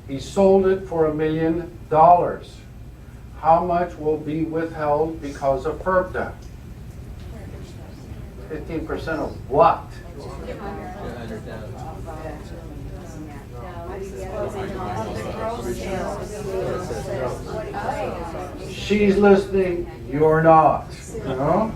B: He sold it for $1 million. How much will be withheld because of FIRPTA? 15% of what? She's listening, you're not. You know?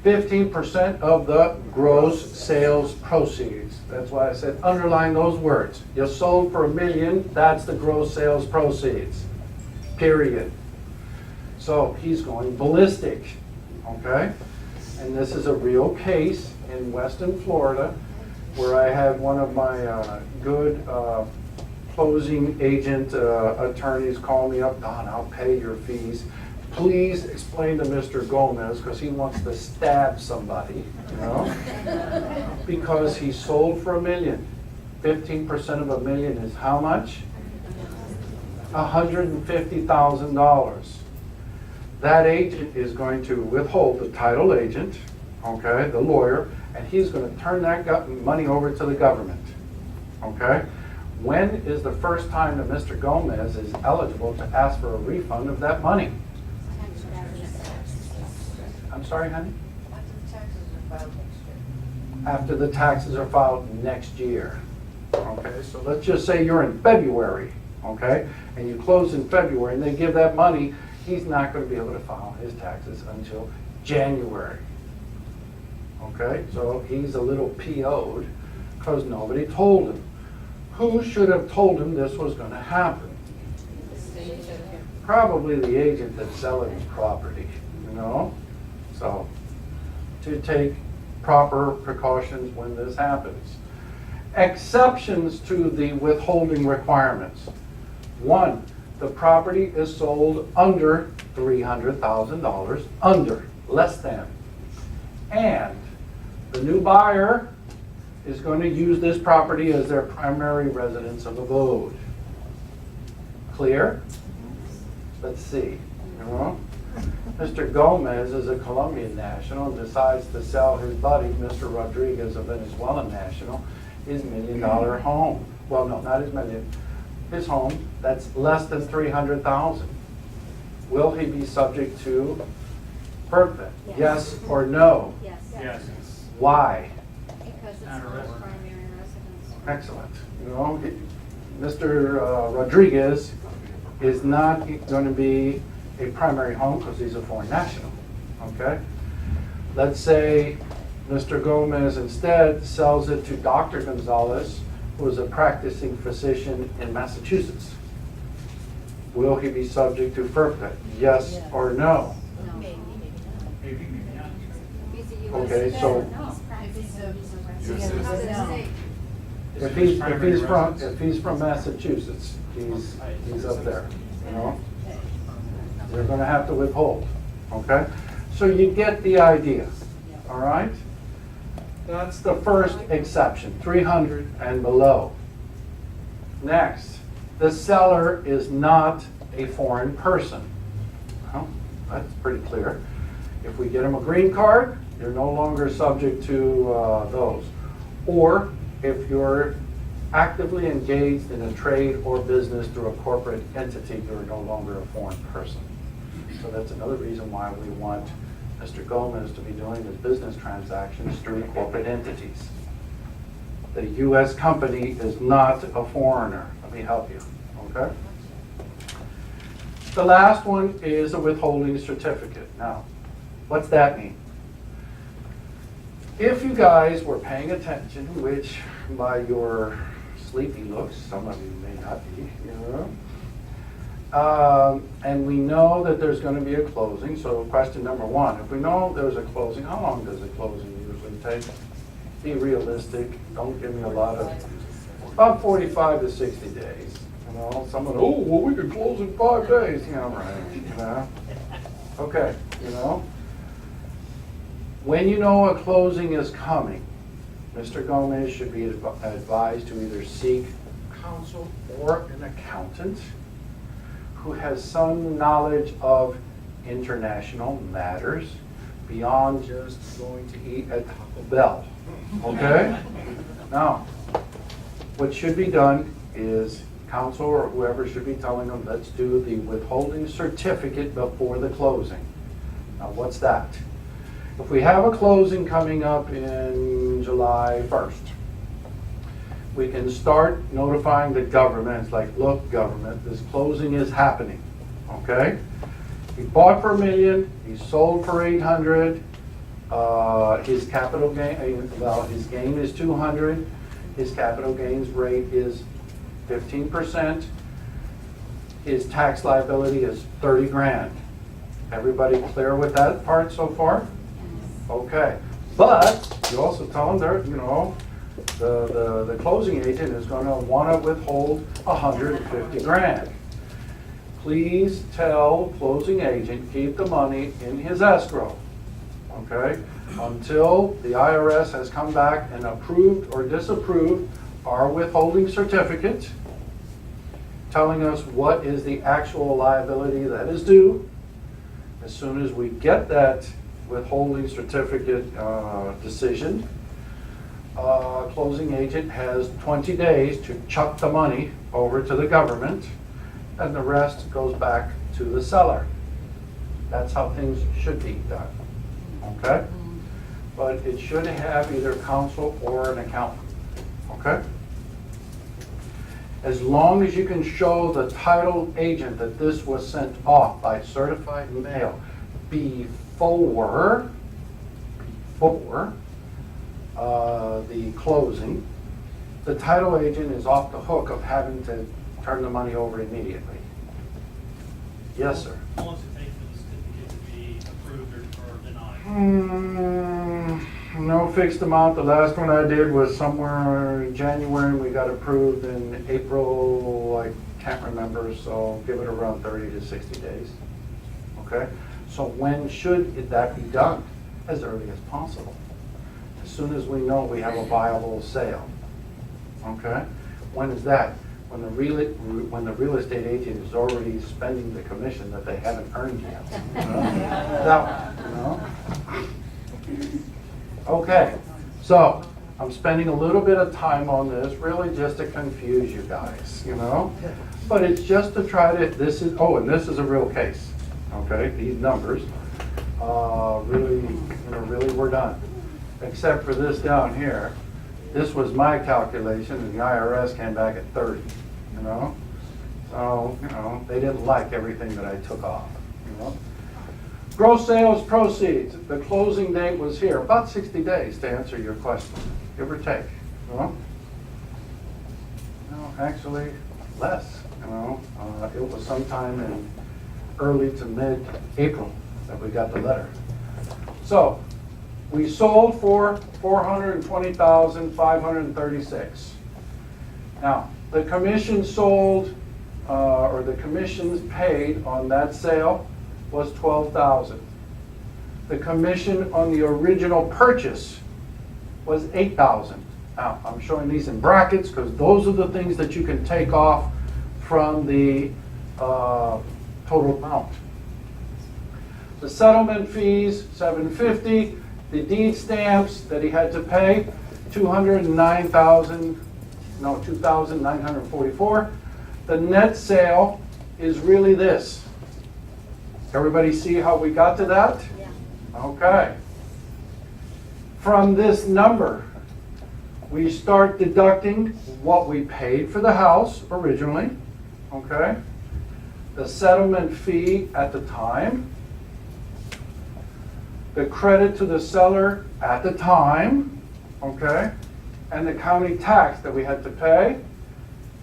B: 15% of the gross sales proceeds. That's why I said underline those words. You sold for $1 million, that's the gross sales proceeds. Period. So he's going ballistic. Okay? And this is a real case in Weston, Florida, where I had one of my good closing agent attorneys call me up. Don, I'll pay your fees. Please explain to Mr. Gomez, because he wants to stab somebody, you know, because he sold for $1 million. 15% of $1 million is how much? $150,000. That agent is going to withhold the title agent, okay, the lawyer, and he's going to turn that money over to the government, okay? When is the first time that Mr. Gomez is eligible to ask for a refund of that money? I'm sorry, honey? After the taxes are filed next year. Okay, so let's just say you're in February, okay, and you close in February and they give that money, he's not going to be able to file his taxes until January. Okay, so he's a little PO'd because nobody told him. Who should have told him this was going to happen? Probably the agent that's selling his property, you know? So, to take proper precautions when this happens. Exceptions to the withholding requirements. One, the property is sold under $300,000, under, less than. And the new buyer is going to use this property as their primary residence of abode. Clear? Let's see. You know? Mr. Gomez is a Colombian national and decides to sell his buddy, Mr. Rodriguez, a Venezuelan national, his $1 million home. Well, no, not his million. His home that's less than $300,000. Will he be subject to FERPA? Yes or no?
D: Yes.
F: Yes.
B: Why?
D: Because it's
F: Not a
D: not
F: resident.
D: primary residence.
B: Excellent. You know, Mr. Rodriguez is not going to be a primary home because he's a foreign national, okay? Let's say Mr. Gomez instead sells it to Dr. Gonzalez, who is a practicing physician in Massachusetts. Will he be subject to FERPA? Yes or no?
D: No.
E: Maybe, maybe not.
D: He's a US
B: Okay, so-
D: citizen. No,
E: If he's a-
D: he's a
A: You're a
D: resident.
A: citizen.
D: How does it say?
B: If he's from Massachusetts, he's up there, you know? They're gonna have to withhold, okay? So you get the idea, all right? That's the first exception, 300 and below. Next, the seller is not a foreign person. Well, that's pretty clear. If we get them a green card, you're no longer subject to those. Or if you're actively engaged in a trade or business through a corporate entity, you're no longer a foreign person. So that's another reason why we want Mr. Gomez to be doing his business transactions through corporate entities. The U.S. company is not a foreigner. Let me help you, okay? The last one is a withholding certificate. Now, what's that mean? If you guys were paying attention, which by your sleepy looks, some of you may not be, you know, and we know that there's going to be a closing. So question number one, if we know there's a closing, how long does a closing usually take? Be realistic. Don't give me a lot of, about 45 to 60 days. You know, someone, oh, well, we could close in 5 days. Yeah, right. You know? Okay, you know. When you know a closing is coming, Mr. Gomez should be advised to either seek counsel or an accountant who has some knowledge of international matters beyond just going to eat at Taco Bell, okay? Now, what should be done is counsel or whoever should be telling them, let's do the withholding certificate before the closing. Now, what's that? If we have a closing coming up in July 1st, we can start notifying the government, like, look, government, this closing is happening, okay? He bought for $1 million, he sold for 800, his capital gain, well, his gain is 200, his capital gains rate is 15%, his tax liability is 30 grand. Everybody clear with that part so far? Okay, but you also tell them they're, you know, the closing agent is going to want to withhold 150 grand. Please tell closing agent, keep the money in his escrow, okay, until the IRS has come back and approved or disapproved our withholding certificate, telling us what is the actual liability that is due. As soon as we get that withholding certificate decision, closing agent has 20 days to chuck the money over to the government, and the rest goes back to the seller. That's how things should be done, okay? But it should have either counsel or an accountant, okay? As long as you can show the title agent that this was sent off by certified mail before the closing, the title agent is off the hook of having to turn the money over immediately. Yes, sir.
F: How long does it take for the certificate to be approved or denied?
B: No fixed amount. The last one I did was somewhere in January, and we got approved in April, like can't remember, so give it around 30 to 60 days. Okay? So when should that be done? As early as possible. As soon as we know we have a viable sale. Okay? When is that? When the real estate agent is already spending the commission that they haven't earned yet. That one, you know? Okay, so I'm spending a little bit of time on this, really just to confuse you guys, you know? But it's just to try to, this is a real case, okay? These numbers, really we're done. Except for this down here. This was my calculation, and the IRS came back at 30, you know? So, you know, they didn't like everything that I took off, you know? Gross sales proceeds, the closing date was here, about 60 days to answer your question, give or take, you know? No, actually, less, you know? It was sometime in early to mid-April that we got the letter. So, we sold for $420,536. Now, the commission sold, or the commissions paid on that sale was $12,000. The commission on the original purchase was $8,000. Now, I'm showing these in brackets because those are the things that you can take off from the total amount. The settlement fees, $750. The deed stamps that he had to pay, $2,944. The net sale is really this. Everybody see how we got to that?
D: Yeah.
B: Okay. From this number, we start deducting what we paid for the house originally, okay? The settlement fee at the time, the credit to the seller at the time, okay? And the county tax that we had to pay.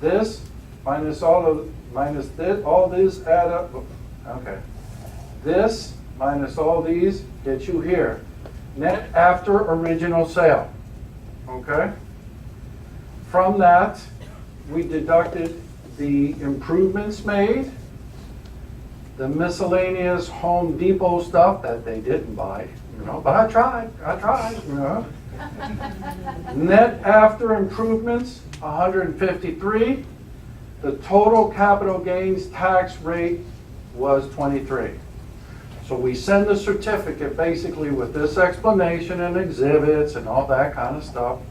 B: This minus all these add up, okay. This minus all these gets you here. Net after original sale, okay? From that, we deducted the improvements made, the miscellaneous Home Depot stuff that they didn't buy, you know, but I tried, you know. Net after improvements, 153. The total capital gains tax rate was 23. So we send the certificate basically with this explanation and exhibits and all that kind of stuff.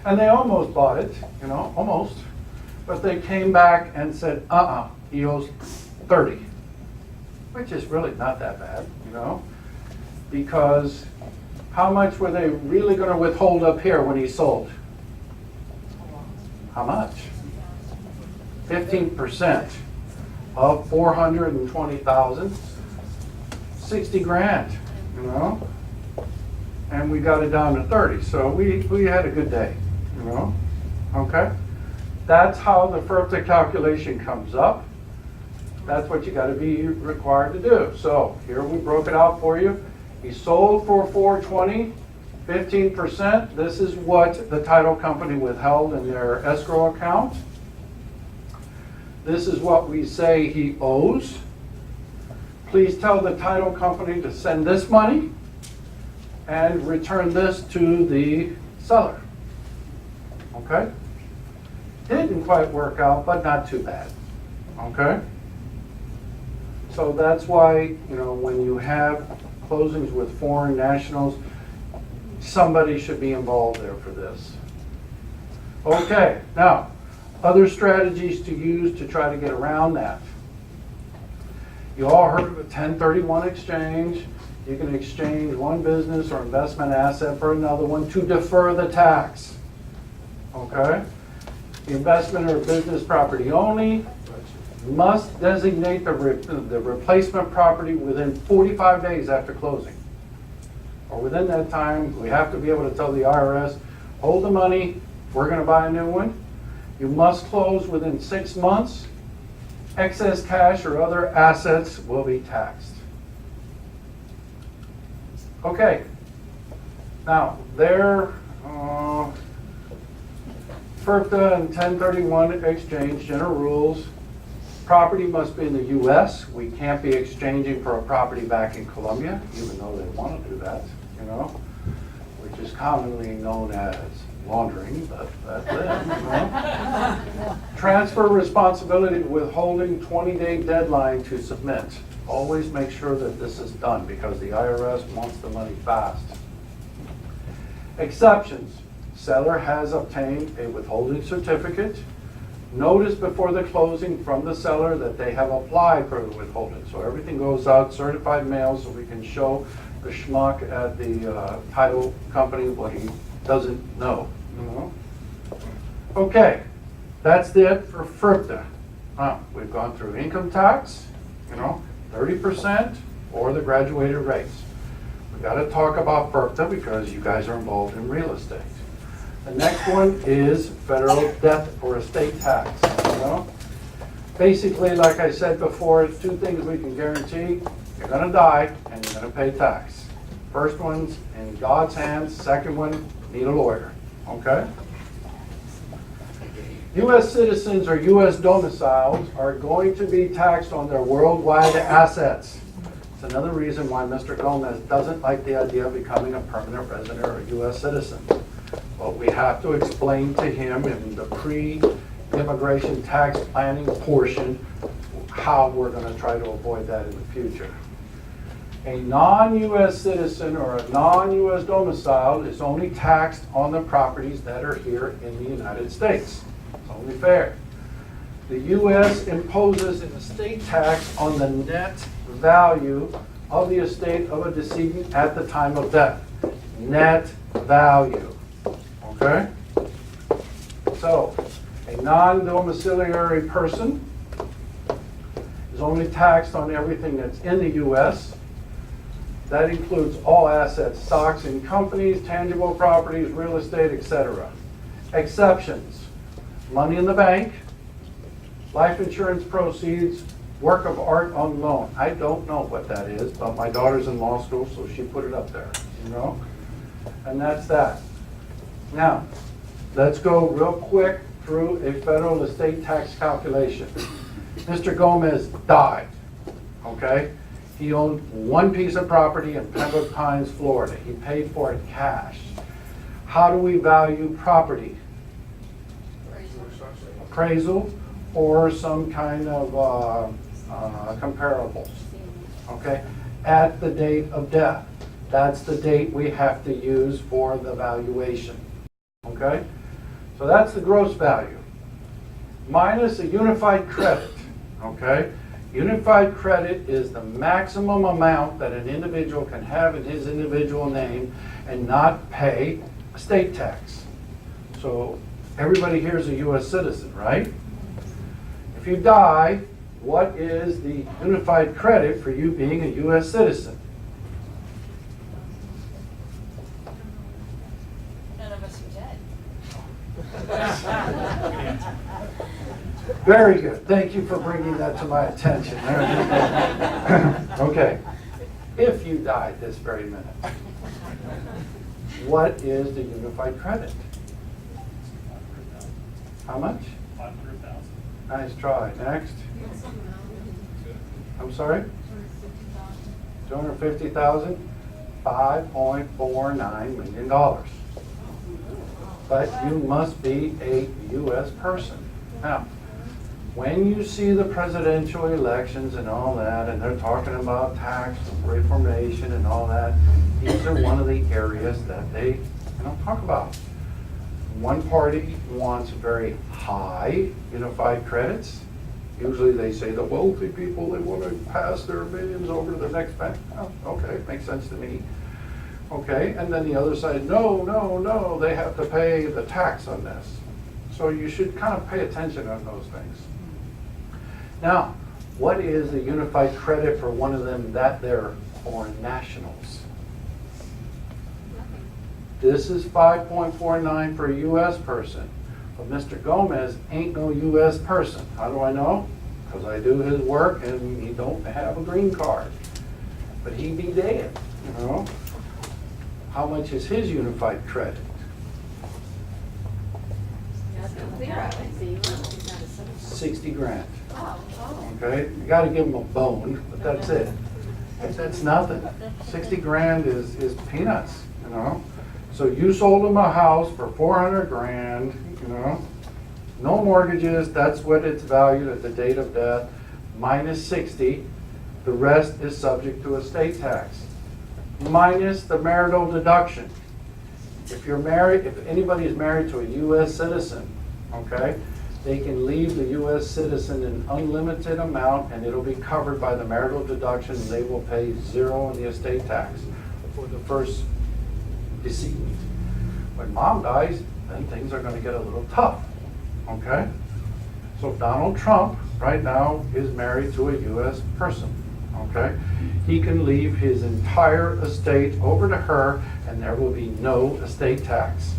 B: And they almost bought it, you know, almost. But they came back and said, he owes 30, which is really not that bad, you know, because how much were they really going to withhold up here when he sold? How much? 15% of 420,000, 60 grand, you know, and we got it down to 30. So we had a good day, you know, okay? That's how the FERPTA calculation comes up. That's what you got to be required to do. So here we broke it out for you. He sold for 420, 15%. This is what the title company withheld in their escrow account. This is what we say he owes. Please tell the title company to send this money and return this to the seller. Okay? Didn't quite work out, but not too bad. Okay? So that's why, you know, when you have closings with foreign nationals, somebody should be involved there for this. Okay, now, other strategies to use to try to get around that. You all heard of a 1031 exchange. You can exchange one business or investment asset for another one to defer the tax. Okay? The investment or business property only must designate the replacement property within 45 days after closing. Or within that time, we have to be able to tell the IRS, hold the money, we're going to buy a new one. You must close within 6 months. Excess cash or other assets will be taxed. Okay. Now, FERPTA and 1031 exchange, general rules. Property must be in the US. We can't be exchanging for a property back in Colombia, even though they want to do that, you know, which is commonly known as laundering, but that's it, you know. Transfer responsibility, withholding 20-day deadline to submit. Always make sure that this is done because the IRS wants the money fast. Exceptions. Seller has obtained a withholding certificate. Notice before the closing from the seller that they have applied for the withholding. So everything goes out, certified mail, so we can show the schmuck at the title company what he doesn't know. You know? Okay, that's it for FERPTA. We've gone through income tax, you know, 30% or the graduated rates. We got to talk about FERPTA because you guys are involved in real estate. The next one is federal death or estate tax. You know? Basically, like I said before, it's two things we can guarantee. You're going to die and you're going to pay tax. First one's in God's hands. Second one, need a lawyer. Okay? U.S. citizens or U.S. domiciles are going to be taxed on their worldwide assets. It's another reason why Mr. Gomez doesn't like the idea of becoming a permanent resident or a U.S. citizen. But we have to explain to him in the pre-immigration tax planning portion how we're going to try to avoid that in the future. A non-U.S. citizen or a non-U.S. domicile is only taxed on the properties that are here in the United States. It's only fair. The U.S. imposes an estate tax on the net value of the estate of a decedent at the time of death. Net value. Okay? So, a non-domiciliary person is only taxed on everything that's in the U.S. That includes all assets, stocks in companies, tangible properties, real estate, etc. Exceptions: money in the bank, life insurance proceeds, work of art on loan. I don't know what that is, but my daughter's in law school, so she put it up there, you know? And that's that. Now, let's go real quick through a federal estate tax calculation. Mr. Gomez died, okay? He owned one piece of property in Pembroke Pines, Florida. He paid for it cash. How do we value property? Appraisal or some kind of comparables, okay? At the date of death. That's the date we have to use for the valuation. Okay? So that's the gross value. Minus a unified credit. Okay? Unified credit is the maximum amount that an individual can have in his individual name and not pay estate tax. So everybody here is a U.S. citizen, right? If you die, what is the unified credit for you being a U.S. citizen? Very good. Thank you for bringing that to my attention. Okay. If you died this very minute, what is the unified credit? How much?
F: 500,000.
B: Nice try. Next. I'm sorry? 250,000? $5.49 million. But you must be a U.S. person. Now, when you see the presidential elections and all that, and they're talking about tax reformation and all that, these are one of the areas that they talk about. One party wants very high unified credits. Usually they say the wealthy people, they want to pass their millions over to the next bank. Oh, okay, makes sense to me. Okay, and then the other side, no, they have to pay the tax on this. So you should kind of pay attention on those things. Now, what is the unified credit for one of them that they're foreign nationals? This is 5.49 for a U.S. person. But Mr. Gomez ain't no U.S. person. How do I know? Because I do his work and he don't have a green card. But he be dead, you know. How much is his unified credit?
D: Zero.
C: See, he's not a citizen.
B: 60 grand.
D: Oh, oh.
B: Okay, you gotta give them a bone, but that's it. That's nothing. 60 grand is peanuts, you know? So you sold them a house for 400 grand, you know? No mortgages, that's what it's valued at the date of death, minus 60. The rest is subject to estate tax, minus the marital deduction. If you're married, if anybody is married to a U.S. citizen, okay, they can leave the U.S. citizen an unlimited amount and it'll be covered by the marital deduction. They will pay zero in the estate tax for the first decedent. When mom dies, then things are going to get a little tough, okay? So Donald Trump right now is married to a U.S. person, okay? He can leave his entire estate over to her and there will be no estate tax.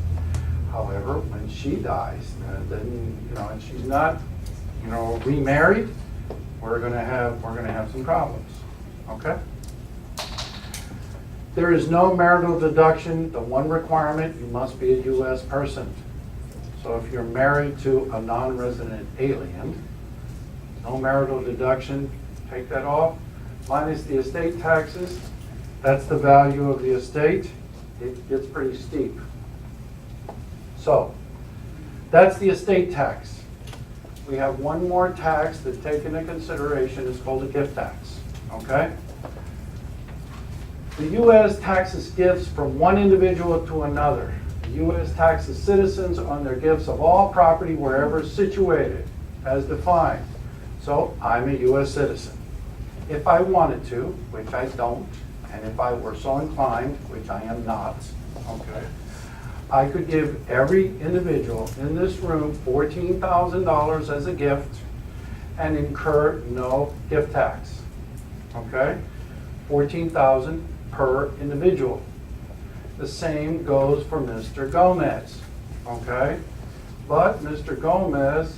B: However, when she dies, then, you know, and she's not, you know, remarried, we're gonna have some problems, okay? There is no marital deduction. The one requirement, you must be a U.S. person. So if you're married to a non-resident alien, no marital deduction, take that off, minus the estate taxes, that's the value of the estate. It gets pretty steep. So, that's the estate tax. We have one more tax that's taken into consideration. It's called a gift tax, okay? The U.S. taxes gifts from one individual to another. The U.S. taxes citizens on their gifts of all property wherever situated, as defined. So, I'm a U.S. citizen. If I wanted to, which I don't, and if I were so inclined, which I am not, okay, I could give every individual in this room $14,000 as a gift and incur no gift tax, okay? $14,000 per individual. The same goes for Mr. Gomez, okay? But Mr. Gomez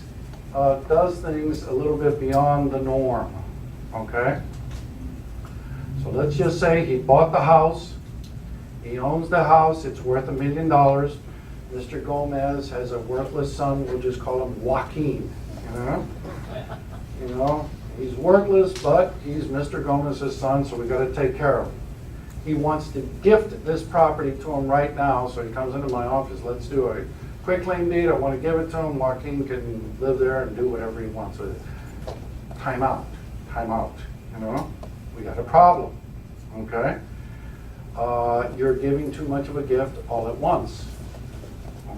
B: does things a little bit beyond the norm, okay? So let's just say he bought the house, he owns the house, it's worth $1 million. Mr. Gomez has a worthless son, we'll just call him Joaquin, you know? You know, he's worthless, but he's Mr. Gomez's son, so we gotta take care of him. He wants to gift this property to him right now, so he comes into my office, let's do a quick claim deed, I wanna give it to him, Joaquin can live there and do whatever he wants with it. Time out, you know? We got a problem, okay? You're giving too much of a gift all at once,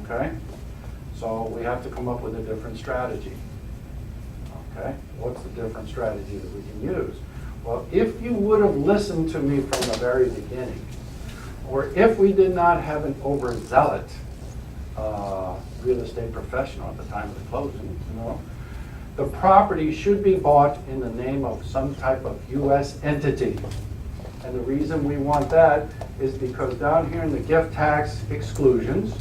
B: okay? So we have to come up with a different strategy, okay? What's the different strategy that we can use? Well, if you would have listened to me from the very beginning, or if we did not have an overzealot real estate professional at the time of the closing, you know, the property should be bought in the name of some type of U.S. entity. And the reason we want that is because down here in the gift tax exclusions,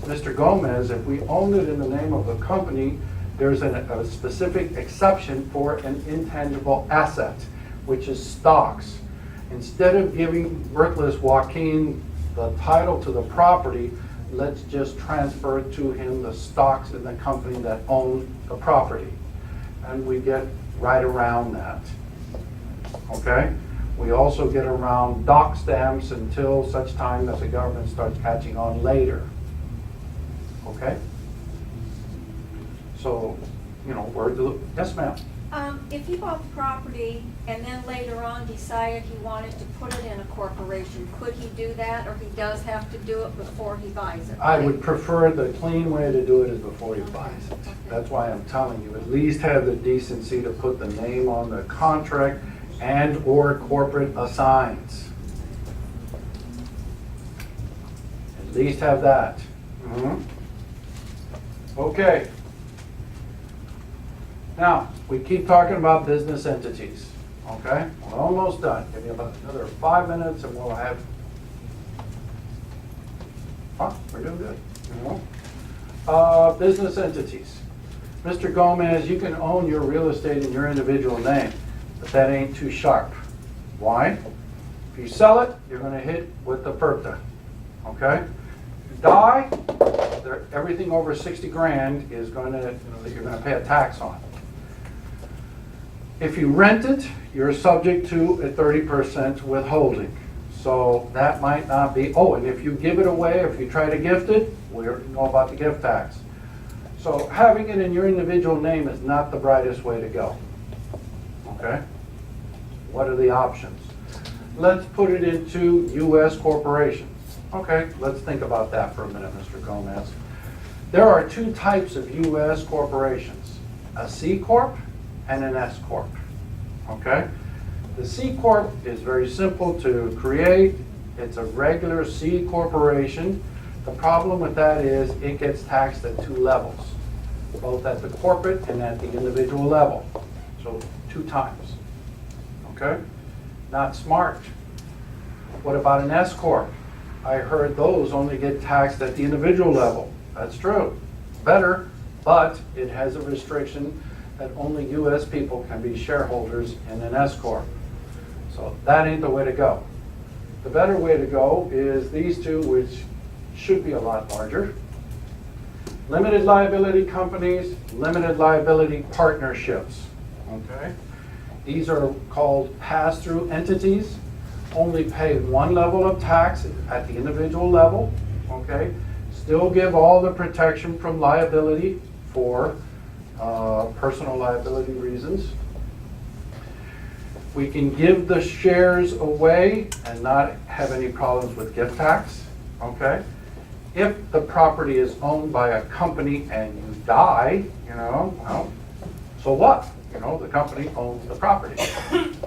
B: Mr. Gomez, if we owned it in the name of a company, there's a specific exception for an intangible asset, which is stocks. Instead of giving worthless Joaquin the title to the property, let's just transfer to him the stocks in the company that own the property. And we get right around that, okay? We also get around dock stamps until such time that the government starts catching on later, okay? So, you know, yes ma'am?
G: If he bought the property and then later on decided he wanted to put it in a corporation, could he do that, or he does have to do it before he buys it?
B: I would prefer the clean way to do it is before he buys it. That's why I'm telling you, at least have the decency to put the name on the contract and or corporate assigns. At least have that. Okay. Now, we keep talking about business entities, okay? We're almost done. Give me about another 5 minutes and we'll have, we're doing good, you know? Business entities. Mr. Gomez, you can own your real estate in your individual name, but that ain't too sharp. Why? If you sell it, you're gonna hit with the FERPTA, okay? die, everything over 60 grand is gonna, you're gonna pay a tax on. If you rent it, you're subject to a 30% withholding. So that might not be, oh, and if you give it away, if you try to gift it, we already know about the gift tax. So having it in your individual name is not the brightest way to go. Okay? What are the options? Let's put it into U.S. corporations. Okay, let's think about that for a minute, Mr. Gomez. There are two types of U.S. corporations, a C Corp and an S Corp. Okay? The C Corp is very simple to create. It's a regular C corporation. The problem with that is it gets taxed at two levels, both at the corporate and at the individual level. So 2 times. Okay? Not smart. What about an S Corp? I heard those only get taxed at the individual level. That's true. Better, but it has a restriction that only U.S. people can be shareholders in an S Corp. So that ain't the way to go. The better way to go is these two, which should be a lot larger. Limited liability companies, limited liability partnerships. Okay? These are called pass-through entities. Only pay one level of tax at the individual level. Okay? Still give all the protection from liability for personal liability reasons. We can give the shares away and not have any problems with gift tax. Okay? If the property is owned by a company and you die, well, so what? The company owns the property.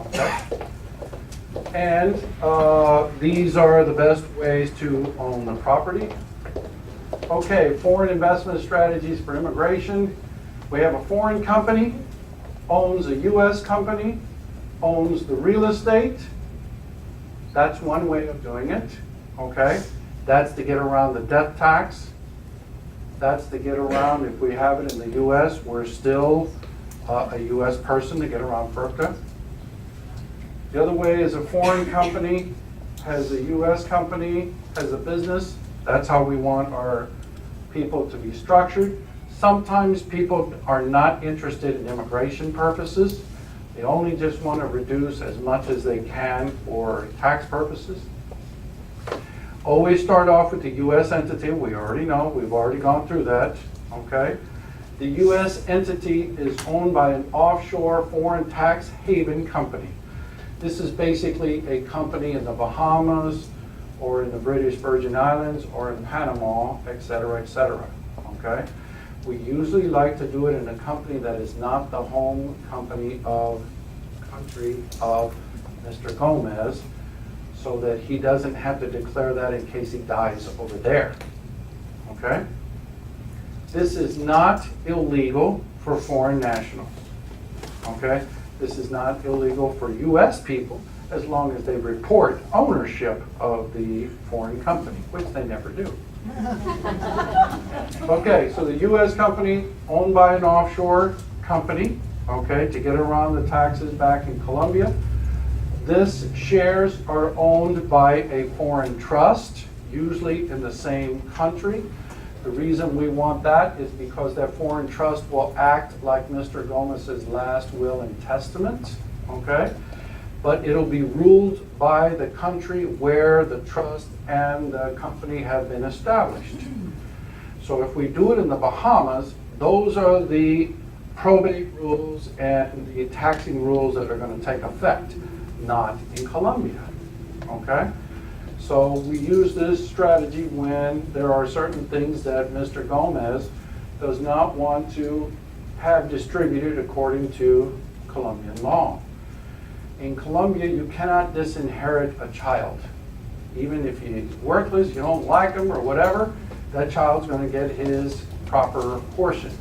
B: Okay? And these are the best ways to own the property. Okay, foreign investment strategies for immigration. We have a foreign company, owns a U.S. company, owns the real estate. That's one way of doing it. Okay? That's to get around the death tax. That's to get around, if we have it in the U.S., we're still a U.S. person to get around FERPTA. The other way is a foreign company has a U.S. company, has a business. That's how we want our people to be structured. Sometimes people are not interested in immigration purposes. They only just want to reduce as much as they can for tax purposes. Always start off with the U.S. entity. We already know, we've already gone through that. Okay? The U.S. entity is owned by an offshore foreign tax haven company. This is basically a company in the Bahamas or in the British Virgin Islands or in Panama, et cetera, et cetera. Okay? We usually like to do it in a company that is not the home country of Mr. Gomez, so that he doesn't have to declare that in case he dies over there. Okay? This is not illegal for foreign nationals. Okay? This is not illegal for U.S. people as long as they report ownership of the foreign company, which they never do. Okay, so the U.S. company owned by an offshore company, okay, to get around the taxes back in Colombia. This shares are owned by a foreign trust, usually in the same country. The reason we want that is because that foreign trust will act like Mr. Gomez's last will and testament, okay? But it'll be ruled by the country where the trust and the company have been established. So if we do it in the Bahamas, those are the probate rules and the taxing rules that are going to take effect, not in Colombia, okay? So we use this strategy when there are certain things that Mr. Gomez does not want to have distributed according to Colombian law. In Colombia, you cannot disinherit a child. Even if he's worthless, you don't like him or whatever, that child's going to get his proper portion.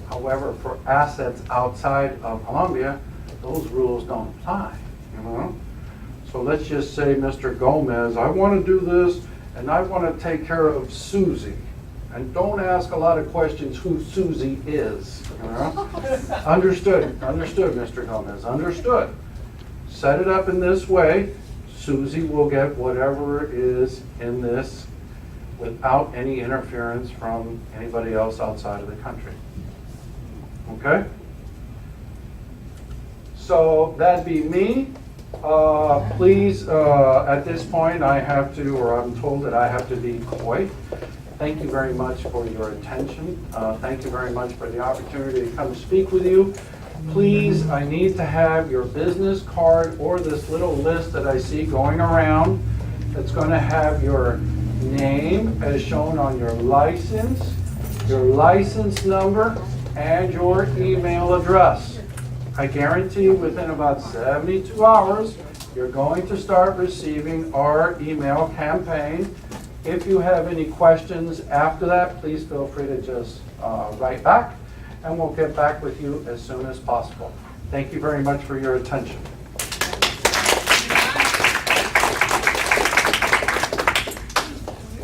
B: However, for assets outside of Colombia, those rules don't apply, So let's just say, Mr. Gomez, I want to do this, and I want to take care of Susie. And don't ask a lot of questions who Susie is. Understood, Mr. Gomez, understood. Set it up in this way. Susie will get whatever is in this without any interference from anybody else outside of the country. Okay? So that'd be me. Please, at this point, I have to, or I'm told that I have to be coy. Thank you very much for your attention. Thank you very much for the opportunity to come speak with you. Please, I need to have your business card or this little list that I see going around. It's going to have your name as shown on your license number, and your email address. I guarantee within about 72 hours, you're going to start receiving our email campaign. If you have any questions after that, please feel free to just write back, and we'll get back with you as soon as possible. Thank you very much for your attention.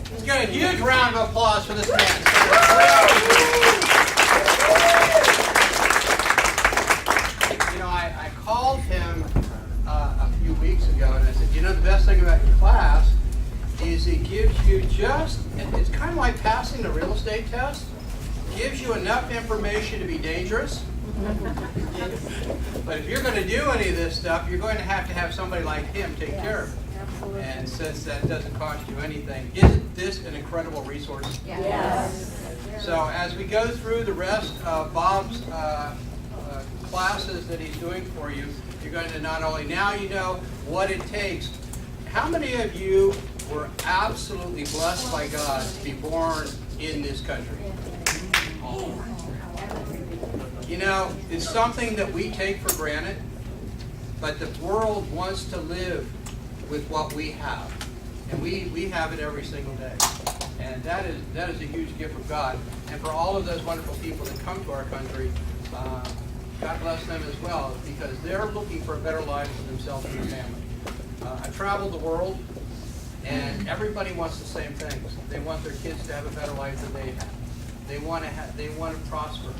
H: Let's get a huge round of applause for this man. You know, I called him a few weeks ago and I said, you know, the best thing about your class is it gives you just, it's kind of like passing the real estate test, gives you enough information to be dangerous. But if you're going to do any of this stuff, you're going to have somebody like him take care of it.
G: Absolutely.
H: And since that doesn't cost you anything, isn't this an incredible resource?
G: Yes.
H: So as we go through the rest of Bob's classes that he's doing for you, you're going to not only now you know what it takes. How many of you were absolutely blessed by God to be born in this country? You know, it's something that we take for granted, but the world wants to live with what we have. And we have it every single day. And that is a huge gift from God. And for all of those wonderful people that come to our country, God bless them as well, because they're looking for a better life for themselves and their family. I've traveled the world, and everybody wants the same things. They want their kids to have a better life than they have. They want to prosper.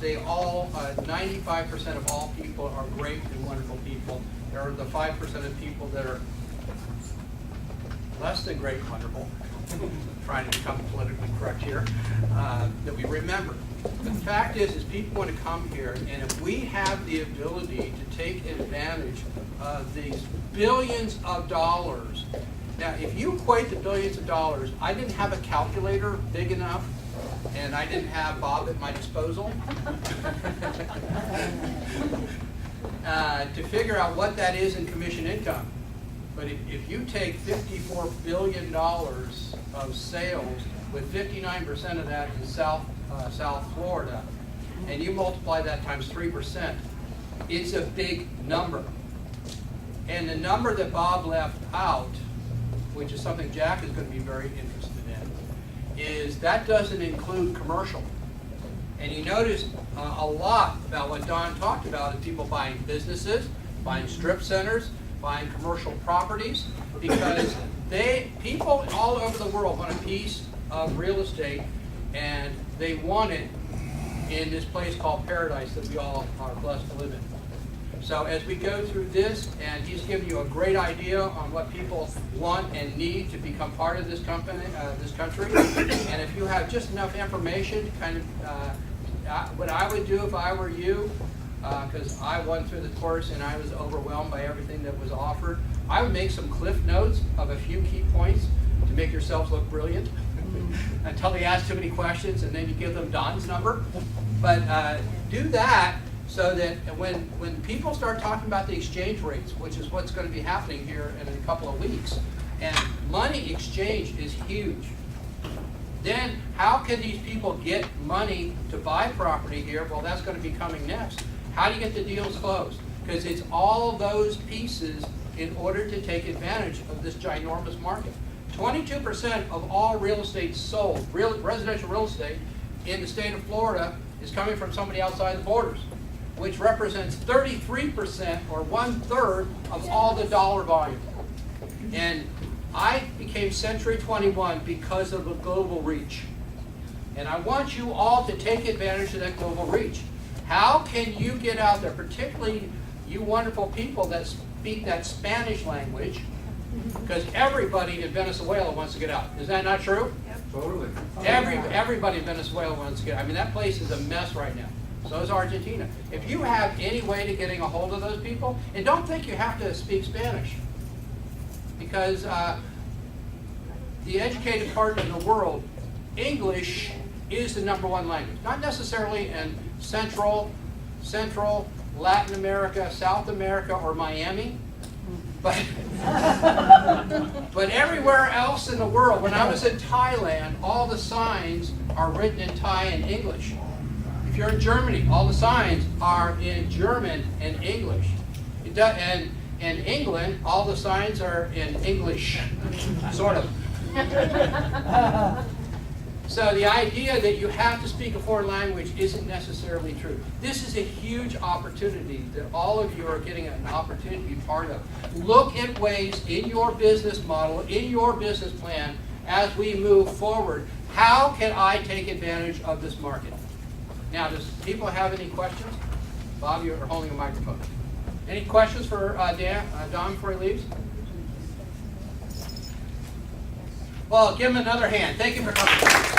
H: They all, 95% of all people are great and wonderful people. There are the 5% of people that are less than great and wonderful. Trying to become politically correct here, that we remember. But the fact is people want to come here, and if we have the ability to take advantage of these billions of dollars. Now, if you equate the billions of dollars, I didn't have a calculator big enough, and I didn't have Bob at my disposal to figure out what that is in commission income. But if you take $54 billion of sales, with 59% of that in South Florida, and you multiply that times 3%, it's a big number. And the number that Bob left out, which is something Jack is going to be very interested in, is that doesn't include commercial. And you notice a lot about what Don talked about is people buying businesses, buying strip centers, buying commercial properties, because people all over the world want a piece of real estate, and they want it in this place called paradise that we all are blessed to live in. So as we go through this, and he's given you a great idea on what people want and need to become part of this company, this country, and if you have just enough information to kind of, what I would do if I were you, because I went through the course and I was overwhelmed by everything that was offered, I would make some cliff notes of a few key points to make yourselves look brilliant until they ask too many questions, and then you give them Don's number. But do that so that when people start talking about the exchange rates, which is what's going to be happening here in a couple of weeks, and money exchange is huge, then how can these people get money to buy property here? Well, that's going to be coming next. How do you get the deals closed? Because it's all those pieces in order to take advantage of this ginormous market. 22% of all real estate sold, residential real estate in the state of Florida, is coming from somebody outside the borders, which represents 33% or 1/3 of all the dollar volume. And I became Century 21 because of the global reach. And I want you all to take advantage of that global reach. How can you get out there, particularly you wonderful people that speak that Spanish language? Because everybody in Venezuela wants to get out. Is that not true?
A: Totally.
H: Everybody in Venezuela wants to get out. I mean, that place is a mess right now. So is Argentina. If you have any way to getting a hold of those people, and don't think you have to speak Spanish, because the educated part of the world, English is the #1 language. Not necessarily in Central, Latin America, South America, or Miami, but everywhere else in the world. When I was in Thailand, all the signs are written in Thai and English. If you're in Germany, all the signs are in German and English. And in England, all the signs are in English, sort of. So the idea that you have to speak a foreign language isn't necessarily true. This is a huge opportunity that all of you are getting an opportunity to be part of. Look at ways in your business model, in your business plan, as we move forward. How can I take advantage of this market? Now, does people have any questions? Bob, you're holding a microphone. Any questions for Don before he leaves? Well, give him another hand. Thank you for coming.